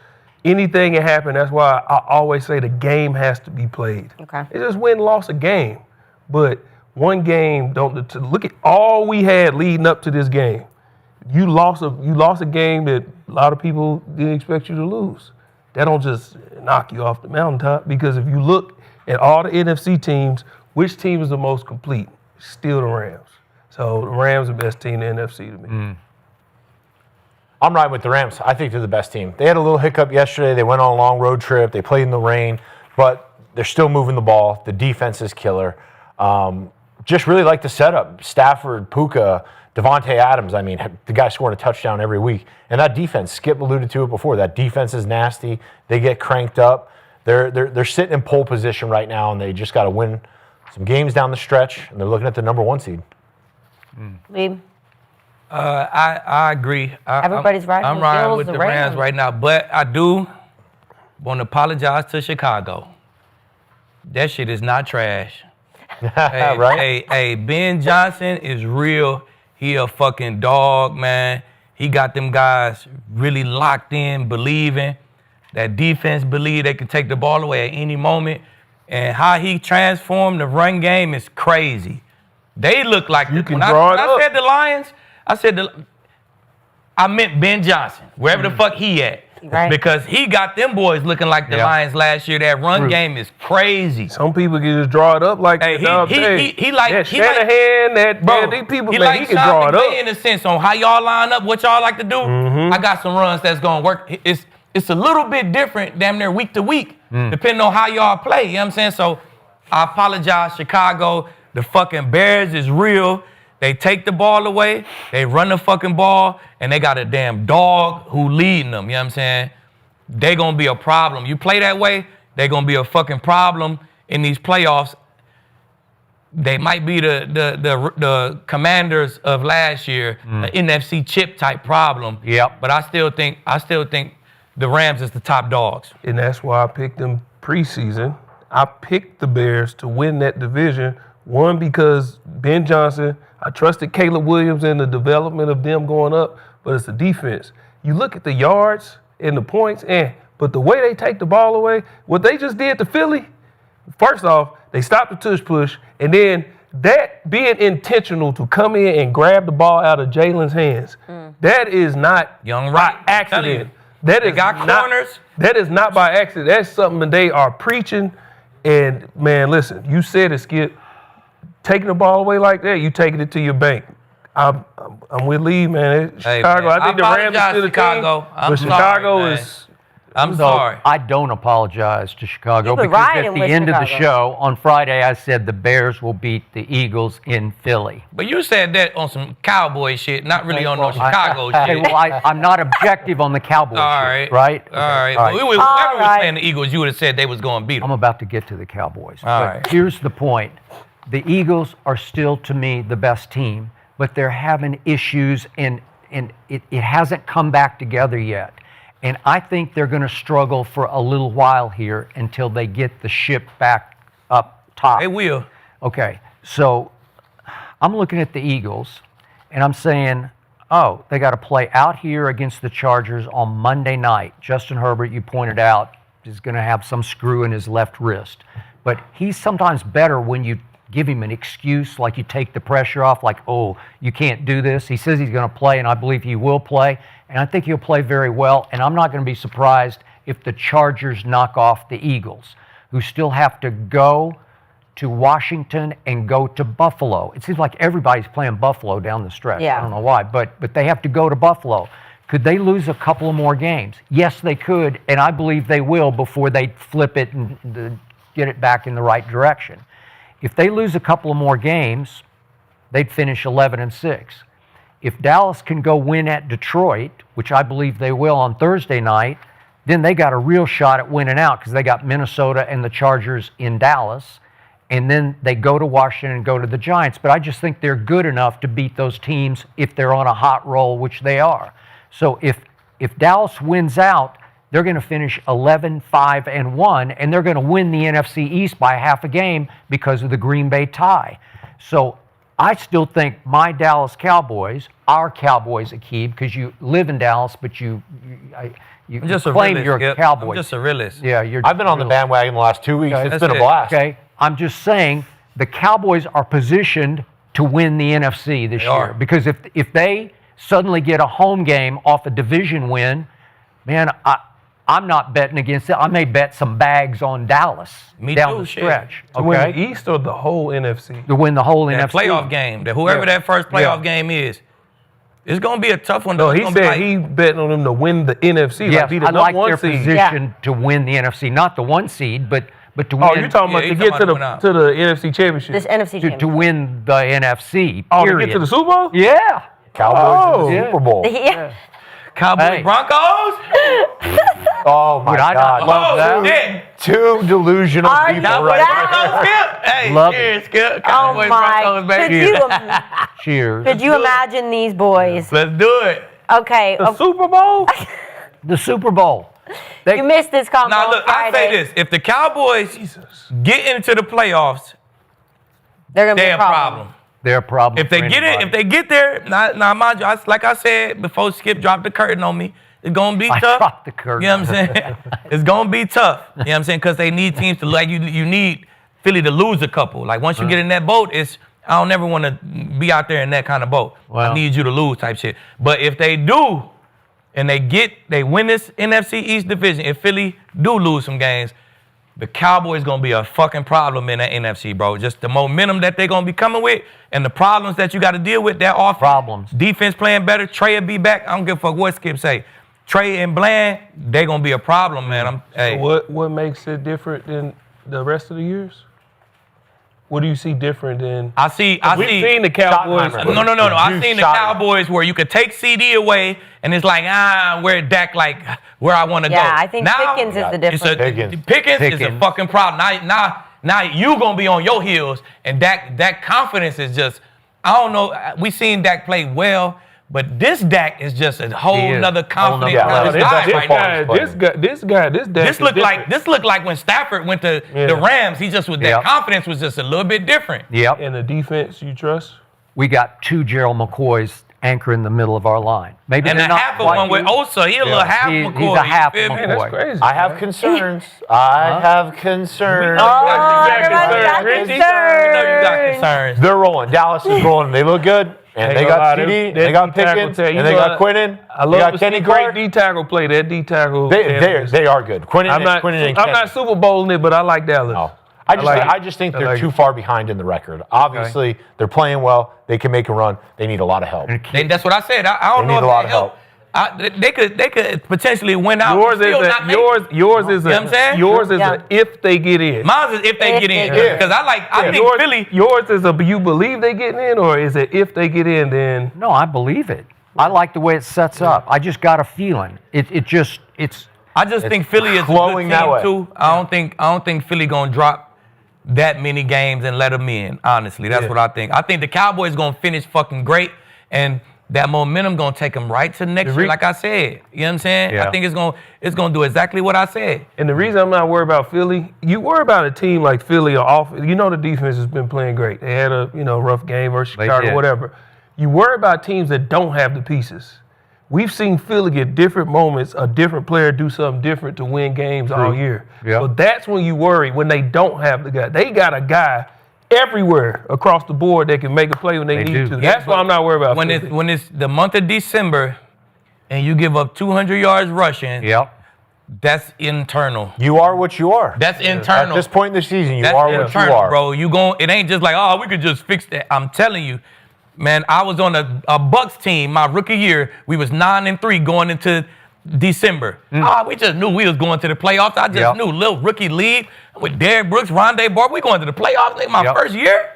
[SPEAKER 5] Anything can happen. That's why I always say the game has to be played.
[SPEAKER 1] Okay.
[SPEAKER 5] It just win, lost a game. But one game, to look at all we had leading up to this game. You lost a game that a lot of people didn't expect you to lose. That don't just knock you off the mountaintop, because if you look at all the NFC teams, which team is the most complete? Still the Rams. So the Rams are the best team in the NFC to me.
[SPEAKER 2] I'm riding with the Rams. I think they're the best team. They had a little hiccup yesterday. They went on a long road trip. They played in the rain. But They're still moving the ball. The defense is killer. Just really like the setup. Stafford, Puka, Devontae Adams. I mean, the guy scoring a touchdown every week. And that defense, Skip alluded to it before, that defense is nasty. They get cranked up. They're sitting in pole position right now, and they just got to win some games down the stretch, and they're looking at the number 1 seed.
[SPEAKER 1] Lee?
[SPEAKER 3] I agree.
[SPEAKER 1] Everybody's riding
[SPEAKER 3] I'm
[SPEAKER 1] the
[SPEAKER 3] riding
[SPEAKER 1] heels
[SPEAKER 3] with
[SPEAKER 1] of
[SPEAKER 3] the
[SPEAKER 1] the
[SPEAKER 3] Rams
[SPEAKER 1] Rams.
[SPEAKER 3] right now, but I do want to apologize to Chicago. That shit is not trash. Hey, Ben Johnson is real. He a fucking dog, man. He got them guys really locked in, believing. That defense believe they can take the ball away at any moment. And how he transformed the run game is crazy. They look like
[SPEAKER 5] You can
[SPEAKER 3] when
[SPEAKER 5] draw it
[SPEAKER 3] I
[SPEAKER 5] up.
[SPEAKER 3] said the Lions, I meant Ben Johnson, wherever the fuck he at.
[SPEAKER 1] Right.
[SPEAKER 3] Because he got them boys looking like the Lions last year. That run game is crazy.
[SPEAKER 5] Some people can just draw it up like
[SPEAKER 3] Hey,
[SPEAKER 5] that.
[SPEAKER 3] he like
[SPEAKER 5] that
[SPEAKER 3] he like
[SPEAKER 5] Shanahan, these people,
[SPEAKER 3] he
[SPEAKER 5] man,
[SPEAKER 3] like
[SPEAKER 5] he can
[SPEAKER 3] Sean
[SPEAKER 5] draw it
[SPEAKER 3] McVay
[SPEAKER 5] up.
[SPEAKER 3] in a sense on how y'all line up, what y'all like to do. I got some runs that's gonna work. It's a little bit different, damn near week to week, depending on how y'all play. You know what I'm saying? So I apologize, Chicago. The fucking Bears is real. They take the ball away, they run the fucking ball, and they got a damn dog who leading them. You know what I'm saying? They gonna be a problem. You play that way, they gonna be a fucking problem in these playoffs. They might be the Commanders of last year, an NFC chip type problem.
[SPEAKER 4] Yep.
[SPEAKER 3] But I still think the Rams is the top dogs.
[SPEAKER 5] And that's why I picked them preseason. I picked the Bears to win that division. One, because Ben Johnson, I trusted Caleb Williams in the development of them going up, but it's the defense. You look at the yards and the points, but the way they take the ball away, what they just did to Philly, first off, they stopped the tush push, and then that being intentional to come in and grab the ball out of Jalen's hands, that is not
[SPEAKER 3] Young
[SPEAKER 5] by
[SPEAKER 3] right.
[SPEAKER 5] accident. That
[SPEAKER 3] They
[SPEAKER 5] is
[SPEAKER 3] got
[SPEAKER 5] not-
[SPEAKER 3] corners.
[SPEAKER 5] That is not by accident. That's something that they are preaching. And man, listen, you said it, Skip. Taking the ball away like that, you taking it to your bank. I'm with Lee, man.
[SPEAKER 3] Hey,
[SPEAKER 5] Chicago.
[SPEAKER 3] man,
[SPEAKER 5] I think the Rams are
[SPEAKER 3] apologize,
[SPEAKER 5] still the
[SPEAKER 3] Chicago.
[SPEAKER 5] team,
[SPEAKER 3] I'm
[SPEAKER 5] but
[SPEAKER 3] sorry,
[SPEAKER 5] Chicago
[SPEAKER 3] man.
[SPEAKER 5] is.
[SPEAKER 3] I'm
[SPEAKER 4] So
[SPEAKER 3] sorry.
[SPEAKER 4] I don't apologize to Chicago
[SPEAKER 1] You've been
[SPEAKER 4] because
[SPEAKER 1] riding
[SPEAKER 4] at the
[SPEAKER 1] with
[SPEAKER 4] end of the
[SPEAKER 1] Chicago.
[SPEAKER 4] show on Friday I said the Bears will beat the Eagles in Philly.
[SPEAKER 3] But you said that on some cowboy shit, not really on no Chicago
[SPEAKER 4] Hey,
[SPEAKER 3] shit.
[SPEAKER 4] well, I'm not objective on the Cowboys,
[SPEAKER 3] All right.
[SPEAKER 4] shit, right?
[SPEAKER 3] All right.
[SPEAKER 4] All
[SPEAKER 3] But
[SPEAKER 4] right.
[SPEAKER 3] whoever was
[SPEAKER 1] right.
[SPEAKER 3] playing the Eagles, you would have said they was going to beat them.
[SPEAKER 4] I'm about to get to the Cowboys.
[SPEAKER 3] All
[SPEAKER 4] But
[SPEAKER 3] right.
[SPEAKER 4] here's the point. The Eagles are still, to me, the best team, but they're having issues, and it hasn't come back together yet. And I think they're going to struggle for a little while here until they get the ship back up top.
[SPEAKER 3] They will.
[SPEAKER 4] Okay, so I'm looking at the Eagles, and I'm saying, oh, they got to play out here against the Chargers on Monday night. Justin Herbert, you pointed out, is going to have some screw in his left wrist. But he's sometimes better when you give him an excuse, like you take the pressure off, like, oh, you can't do this. He says he's going to play, and I believe he will play, and I think he'll play very well, and I'm not going to be surprised if the Chargers knock off the Eagles, who still have to go to Washington and go to Buffalo. It seems like everybody's playing Buffalo down the stretch.
[SPEAKER 1] Yeah.
[SPEAKER 4] I don't know why, but they have to go to Buffalo. Could they lose a couple of more games? Yes, they could, and I believe they will before they flip it and get it back in the right direction. If they lose a couple of more games, they'd finish 11-6. If Dallas can go win at Detroit, which I believe they will on Thursday night, then they got a real shot at winning out because they got Minnesota and the Chargers in Dallas, and then they go to Washington and go to the Giants. But I just think they're good enough to beat those teams if they're on a hot roll, which they are. So if Dallas wins out, they're going to finish 11-5-1, and they're going to win the NFC East by half a game because of the Green Bay tie. So I still think my Dallas Cowboys, our Cowboys, Aqib, because you live in Dallas, but you
[SPEAKER 3] I'm just a
[SPEAKER 4] claim
[SPEAKER 3] realist,
[SPEAKER 4] you're a
[SPEAKER 3] Skip.
[SPEAKER 4] Cowboy.
[SPEAKER 3] I'm just a realist.
[SPEAKER 4] Yeah, you're.
[SPEAKER 2] I've been on the bandwagon the last 2 weeks.
[SPEAKER 4] Okay,
[SPEAKER 2] It's
[SPEAKER 3] that's
[SPEAKER 2] been a
[SPEAKER 3] it.
[SPEAKER 2] blast.
[SPEAKER 4] Okay, I'm just saying the Cowboys are positioned to win the NFC this
[SPEAKER 3] They
[SPEAKER 4] year
[SPEAKER 3] are.
[SPEAKER 4] because if they suddenly get a home game off a division win, man, I'm not betting against it. I may bet some bags on Dallas
[SPEAKER 3] Me
[SPEAKER 4] down
[SPEAKER 3] too,
[SPEAKER 4] the
[SPEAKER 3] shit.
[SPEAKER 4] stretch.
[SPEAKER 5] To win
[SPEAKER 4] Okay,
[SPEAKER 5] the East or the whole NFC?
[SPEAKER 4] to win the whole
[SPEAKER 3] That
[SPEAKER 4] NFC
[SPEAKER 3] playoff game, that whoever that first playoff game is, it's going to be a tough one.
[SPEAKER 5] No,
[SPEAKER 3] It's
[SPEAKER 5] he
[SPEAKER 3] gonna be
[SPEAKER 5] said
[SPEAKER 3] like-
[SPEAKER 5] he betting on them to win the NFC.
[SPEAKER 4] Yes,
[SPEAKER 5] like be the
[SPEAKER 4] I
[SPEAKER 5] number
[SPEAKER 4] like
[SPEAKER 5] one
[SPEAKER 4] their
[SPEAKER 5] seed.
[SPEAKER 4] position to win the NFC, not the one seed, but But to win,
[SPEAKER 5] you're talking about
[SPEAKER 3] Yeah,
[SPEAKER 5] to
[SPEAKER 3] he's
[SPEAKER 5] get
[SPEAKER 3] talking
[SPEAKER 5] to
[SPEAKER 3] about
[SPEAKER 5] the NFC Championship.
[SPEAKER 1] This NFC
[SPEAKER 4] to
[SPEAKER 1] championship.
[SPEAKER 4] win the NFC.
[SPEAKER 5] Oh, to
[SPEAKER 4] Period.
[SPEAKER 5] get to the Super Bowl?
[SPEAKER 4] Yeah.
[SPEAKER 2] Cowboys in the Super Bowl.
[SPEAKER 1] Yeah.
[SPEAKER 3] Cowboys,
[SPEAKER 4] Hey.
[SPEAKER 3] Broncos.
[SPEAKER 2] Oh my
[SPEAKER 4] Would I
[SPEAKER 2] God!
[SPEAKER 4] not love that?
[SPEAKER 3] Shit.
[SPEAKER 2] Two delusional
[SPEAKER 1] Are
[SPEAKER 2] people
[SPEAKER 1] you
[SPEAKER 2] right
[SPEAKER 1] that-
[SPEAKER 2] now.
[SPEAKER 3] Broncos, Skip. Hey,
[SPEAKER 4] Love
[SPEAKER 3] cheers, Skip.
[SPEAKER 1] Oh
[SPEAKER 3] Cowboys,
[SPEAKER 1] my!
[SPEAKER 3] Broncos,
[SPEAKER 1] Could
[SPEAKER 3] baby.
[SPEAKER 1] you,
[SPEAKER 4] Cheers.
[SPEAKER 1] could you imagine these boys?
[SPEAKER 3] Let's do it.
[SPEAKER 1] Okay,
[SPEAKER 5] The Super Bowl?
[SPEAKER 4] The Super Bowl.
[SPEAKER 1] you missed this combo
[SPEAKER 3] Now
[SPEAKER 1] on
[SPEAKER 3] look, I
[SPEAKER 1] Friday.
[SPEAKER 3] say this: if the Cowboys get into the playoffs,
[SPEAKER 1] They're gonna be
[SPEAKER 3] they're
[SPEAKER 1] a
[SPEAKER 3] a
[SPEAKER 1] problem.
[SPEAKER 3] problem.
[SPEAKER 4] They're a problem.
[SPEAKER 3] If they
[SPEAKER 4] for
[SPEAKER 3] get it,
[SPEAKER 4] anybody.
[SPEAKER 3] if they get there, now mind you, like I said before, Skip dropped the curtain on me. It's gonna be
[SPEAKER 4] I
[SPEAKER 3] tough.
[SPEAKER 4] dropped the curtain.
[SPEAKER 3] You know what I'm saying? It's gonna be tough. You know what I'm saying? Because they need teams to like you. You need Philly to lose a couple. Like once you get in that boat, I don't ever want to be out there in that kind of boat.
[SPEAKER 4] Well.
[SPEAKER 3] I need you to lose type shit. But if they do, and they win this NFC East division, if Philly do lose some games, the Cowboys gonna be a fucking problem in that NFC, bro. Just the momentum that they're gonna be coming with and the problems that you got to deal with. That offense,
[SPEAKER 4] Problems.
[SPEAKER 3] defense playing better. Trey will be back. I don't give a fuck what Skip say. Trey and Bland, they gonna be a problem, man. Hey.
[SPEAKER 5] What makes it different than the rest of the years? What do you see different than?
[SPEAKER 3] I see.
[SPEAKER 5] We've seen the Cowboys.
[SPEAKER 2] Schottenheimer.
[SPEAKER 3] No. I
[SPEAKER 2] Juice
[SPEAKER 3] seen the
[SPEAKER 2] shot.
[SPEAKER 3] Cowboys where you could take CD away and it's like, where Dak like where I want to go.
[SPEAKER 1] Yeah, I think
[SPEAKER 3] now,
[SPEAKER 1] Pickens is the
[SPEAKER 3] it's
[SPEAKER 1] difference.
[SPEAKER 3] Pickens is a
[SPEAKER 4] Pickens.
[SPEAKER 3] fucking problem. Now you gonna be on your heels and Dak confidence is just, I don't know. We seen Dak play well, but this Dak is just a whole
[SPEAKER 4] He is.
[SPEAKER 3] nother
[SPEAKER 4] Whole
[SPEAKER 3] confident
[SPEAKER 4] nother
[SPEAKER 3] kind of
[SPEAKER 4] level.
[SPEAKER 3] guy right now.
[SPEAKER 5] This
[SPEAKER 3] This looked like when Stafford went to the Rams. He just was that
[SPEAKER 4] Yep.
[SPEAKER 3] confidence was just a little bit different.
[SPEAKER 4] Yep.
[SPEAKER 5] And the defense you trust?
[SPEAKER 4] We got two Gerald McCoys anchor in the middle of our line. Maybe
[SPEAKER 3] And
[SPEAKER 4] they're
[SPEAKER 3] a
[SPEAKER 4] not
[SPEAKER 3] half of
[SPEAKER 4] quite
[SPEAKER 3] one with Osa. He a little half
[SPEAKER 4] He's
[SPEAKER 3] McCoy.
[SPEAKER 4] a half
[SPEAKER 3] you feel me?
[SPEAKER 4] McCoy.
[SPEAKER 5] Man, that's crazy.
[SPEAKER 2] I have concerns. I have concerns.
[SPEAKER 1] Oh,
[SPEAKER 3] Everybody
[SPEAKER 1] everybody got
[SPEAKER 3] Richie,
[SPEAKER 1] concerns.
[SPEAKER 3] You know you got concerns.
[SPEAKER 2] They're rolling. Dallas is rolling. They look good. And
[SPEAKER 5] Ain't
[SPEAKER 2] they
[SPEAKER 5] gonna lie,
[SPEAKER 2] got CD,
[SPEAKER 5] that
[SPEAKER 2] they got
[SPEAKER 5] D-tackle
[SPEAKER 2] Pickens,
[SPEAKER 5] tell you
[SPEAKER 2] and they
[SPEAKER 5] know
[SPEAKER 2] got Quinnen.
[SPEAKER 5] I
[SPEAKER 2] They
[SPEAKER 5] love
[SPEAKER 2] got
[SPEAKER 5] to
[SPEAKER 2] Kenny
[SPEAKER 5] see great
[SPEAKER 2] Clark.
[SPEAKER 5] D-tackle play. That D-tackle.
[SPEAKER 2] They are good. Quinnen
[SPEAKER 5] I'm not
[SPEAKER 2] and
[SPEAKER 5] I'm
[SPEAKER 2] Kenny.
[SPEAKER 5] not Super Bowling it, but I like Dallas.
[SPEAKER 2] No.
[SPEAKER 5] I like it.
[SPEAKER 2] I just think
[SPEAKER 5] I
[SPEAKER 2] they're
[SPEAKER 5] like
[SPEAKER 2] too
[SPEAKER 5] it.
[SPEAKER 2] far behind in the record. Obviously, they're playing well. They can make a run. They need a lot of help.
[SPEAKER 3] That's what I said. I don't
[SPEAKER 2] They
[SPEAKER 3] know
[SPEAKER 2] need
[SPEAKER 3] if
[SPEAKER 2] a lot
[SPEAKER 3] they
[SPEAKER 2] of
[SPEAKER 3] help. They could potentially win out.
[SPEAKER 5] Yours is
[SPEAKER 3] still not make it.
[SPEAKER 5] yours is
[SPEAKER 3] You know what I'm saying?
[SPEAKER 5] yours is
[SPEAKER 1] Yeah.
[SPEAKER 5] a if they get in.
[SPEAKER 3] Mine is if they
[SPEAKER 1] If
[SPEAKER 3] get
[SPEAKER 1] they
[SPEAKER 3] in.
[SPEAKER 1] get in.
[SPEAKER 3] Because I think
[SPEAKER 5] yours,
[SPEAKER 3] Philly.
[SPEAKER 5] yours is a you believe they getting in, or is it if they get in then?
[SPEAKER 4] No, I believe it. I like the way it sets up. I just got a feeling. It's
[SPEAKER 3] I just think Philly is a good
[SPEAKER 2] flowing that
[SPEAKER 3] team
[SPEAKER 2] way.
[SPEAKER 3] too. I don't think Philly gonna drop that many games and let them in. Honestly, that's what I think. I think the Cowboys gonna finish fucking great, and that momentum gonna take them right to next year. Like I said, you know what I'm saying?
[SPEAKER 4] Yeah.
[SPEAKER 3] I think it's gonna do exactly what I said.
[SPEAKER 5] And the reason I'm not worried about Philly, you worry about a team like Philly or off. You know the defense has been playing great. They had a rough game versus Chicago,
[SPEAKER 4] did.
[SPEAKER 5] whatever. You worry about teams that don't have the pieces. We've seen Philly get different moments, a different player do something different to win games all year.
[SPEAKER 4] Yeah.
[SPEAKER 5] So that's when you worry when they don't have the guy. They got a guy everywhere across the board that can make a play when they need
[SPEAKER 4] do.
[SPEAKER 5] to. That's why I'm not worried about Philly.
[SPEAKER 3] When it's the month of December, and you give up 200 yards rushing, that's internal.
[SPEAKER 2] You are what you are.
[SPEAKER 3] That's internal.
[SPEAKER 2] At this point in the season, you
[SPEAKER 3] That's
[SPEAKER 2] are what you
[SPEAKER 3] internal,
[SPEAKER 2] are.
[SPEAKER 3] bro. It ain't just like, we could just fix that. I'm telling you, man, I was on a Bucks team my rookie year. We was 9-3 going into December. We just knew we was going to the playoffs. I just knew, little rookie league with Derrick Brooks, Rondé Barber. We going to the playoffs in my first year.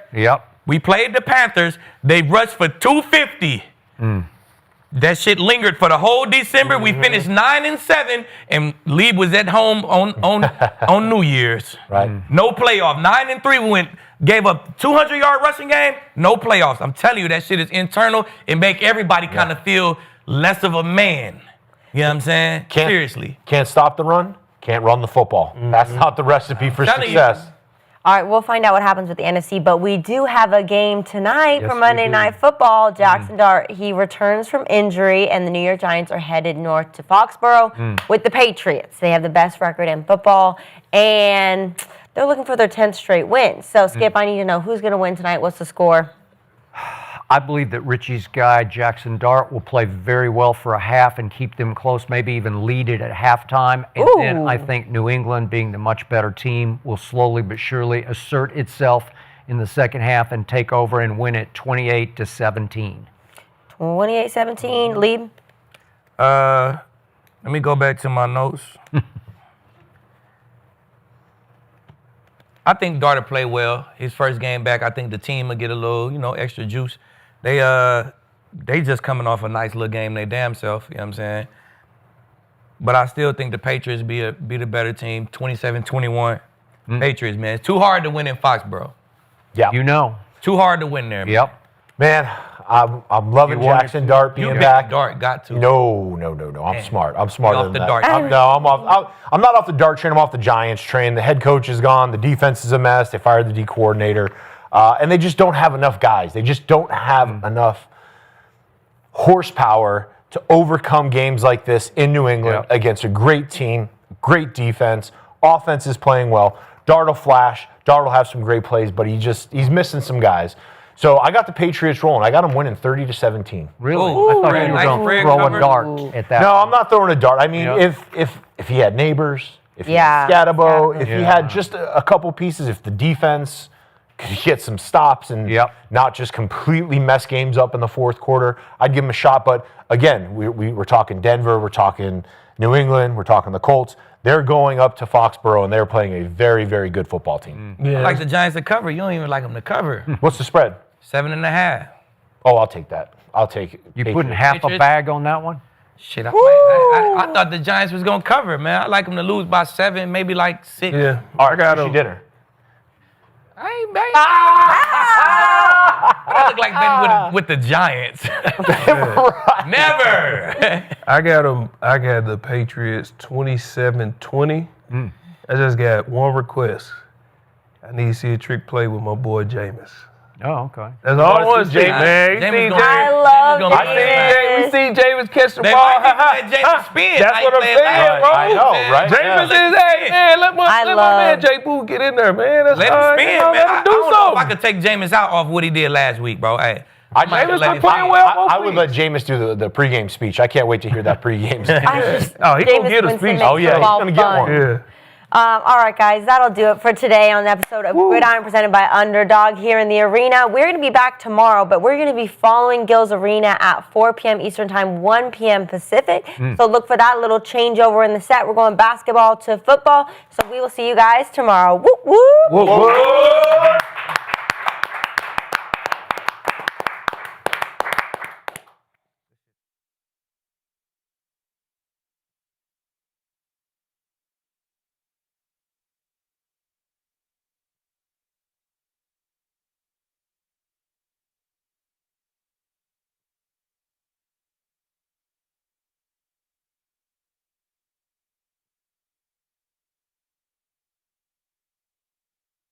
[SPEAKER 3] We played the Panthers. They rushed for 250. That shit lingered for the whole December. We finished 9-7, and Lee was at home on New Year's.
[SPEAKER 2] Right.
[SPEAKER 3] No playoff. 9-3. We gave up 200-yard rushing game. No playoffs. I'm telling you, that shit is internal. It make everybody kind of feel less of a man. You know what I'm saying? Seriously.
[SPEAKER 2] Can't stop the run. Can't run the football. That's not the recipe for
[SPEAKER 3] telling you.
[SPEAKER 2] success.
[SPEAKER 1] All right, we'll find out what happens with the NFC, but we do have a game tonight for
[SPEAKER 4] we
[SPEAKER 1] Monday
[SPEAKER 4] do.
[SPEAKER 1] Night Football. Jackson Dart, he returns from injury, and the New York Giants are headed north to Foxborough with the Patriots. They have the best record in football, and they're looking for their 10th straight win. So, Skip, I need to know who's going to win tonight. What's the score?
[SPEAKER 4] I believe that Richie's guy, Jackson Dart, will play very well for a half and keep them close, maybe even lead it at halftime. And then I think New England, being the much better team, will slowly but surely assert itself in the second half and take over and win it 28-17.
[SPEAKER 1] 28-17, lead.
[SPEAKER 3] Let me go back to my notes. I think Darter played well. His first game back, I think the team will get a little, extra juice. They just coming off a nice little game, they damn self, you know what I'm saying? But I still think the Patriots be the better team, 27-21. Patriots, man. It's too hard to win in Foxborough.
[SPEAKER 2] Yeah.
[SPEAKER 3] Too hard to win there, man.
[SPEAKER 4] Yep.
[SPEAKER 2] Man, I'm loving Jackson Dart being back.
[SPEAKER 3] Dart got to.
[SPEAKER 2] No. I'm smart. I'm smarter
[SPEAKER 3] off
[SPEAKER 2] than
[SPEAKER 3] the
[SPEAKER 2] that.
[SPEAKER 3] Dart.
[SPEAKER 2] I'm not off the Dart train. I'm off the Giants train. The head coach is gone. The defense is a mess. They fired the D coordinator. And they just don't have enough guys. They just don't have enough horsepower to overcome games like this in New England against a great team, great defense. Offense is playing well. Dart will flash. Dart will have some great plays, but he's missing some guys. So I got the Patriots rolling. I got them winning 30-17.
[SPEAKER 4] Really?
[SPEAKER 3] Ooh,
[SPEAKER 4] I thought you were going to throw a dart at that.
[SPEAKER 2] No, I'm not throwing a dart. I mean, if he had neighbors, if he had Scatabo, if he had just a couple pieces, if the defense could get some stops and not just completely mess games up in the fourth quarter, I'd give him a shot. But again, we're talking Denver, we're talking New England, we're talking the Colts. They're going up to Foxborough, and they're playing a very, very good football team.
[SPEAKER 3] I like the Giants to cover. You don't even like them to cover.
[SPEAKER 2] What's the spread?
[SPEAKER 3] 7.5.
[SPEAKER 2] Oh, I'll take that. I'll take it.
[SPEAKER 4] You putting half a bag on that one?
[SPEAKER 3] Shit, I thought the Giants was going to cover, man. I like them to lose by 7, maybe like 6.
[SPEAKER 5] Yeah.
[SPEAKER 2] All right, I got dinner.
[SPEAKER 3] I look like them with the Giants. Never.
[SPEAKER 5] I got the Patriots 27-20. I just got one request. I need to see a trick play with my boy Jameis.
[SPEAKER 4] Oh, okay.
[SPEAKER 5] That's all I want to see, man.
[SPEAKER 1] I love
[SPEAKER 5] We see Jameis catch the
[SPEAKER 3] They
[SPEAKER 5] ball.
[SPEAKER 3] might let Jameis spin.
[SPEAKER 5] That's what I'm saying, bro.
[SPEAKER 2] I know, right?
[SPEAKER 5] Jameis is, hey, man, let my man Jay Boo get in there, man. That's
[SPEAKER 3] Let him spin, man.
[SPEAKER 5] Let him
[SPEAKER 3] I
[SPEAKER 5] do
[SPEAKER 3] don't know if I
[SPEAKER 5] something.
[SPEAKER 3] could take Jameis out off what he did last week, bro. Hey,
[SPEAKER 5] Jameis been playing well both
[SPEAKER 2] I would let
[SPEAKER 5] weeks.
[SPEAKER 2] Jameis do the pregame speech. I can't wait to hear that pregame speech.
[SPEAKER 5] He gonna get a speech.
[SPEAKER 2] Oh, yeah, he's going to get one.
[SPEAKER 5] Yeah.
[SPEAKER 1] All right, guys, that'll do it for today on the episode of Gridiron presented by Underdog here in the arena. We're going to be back tomorrow, but we're going to be following Gil's Arena at 4 p.m. Eastern Time, 1 p.m. Pacific. So look for that little changeover in the set. We're going basketball to football. So we will see you guys tomorrow. Whoop, whoop.
[SPEAKER 5] Whoop, whoop.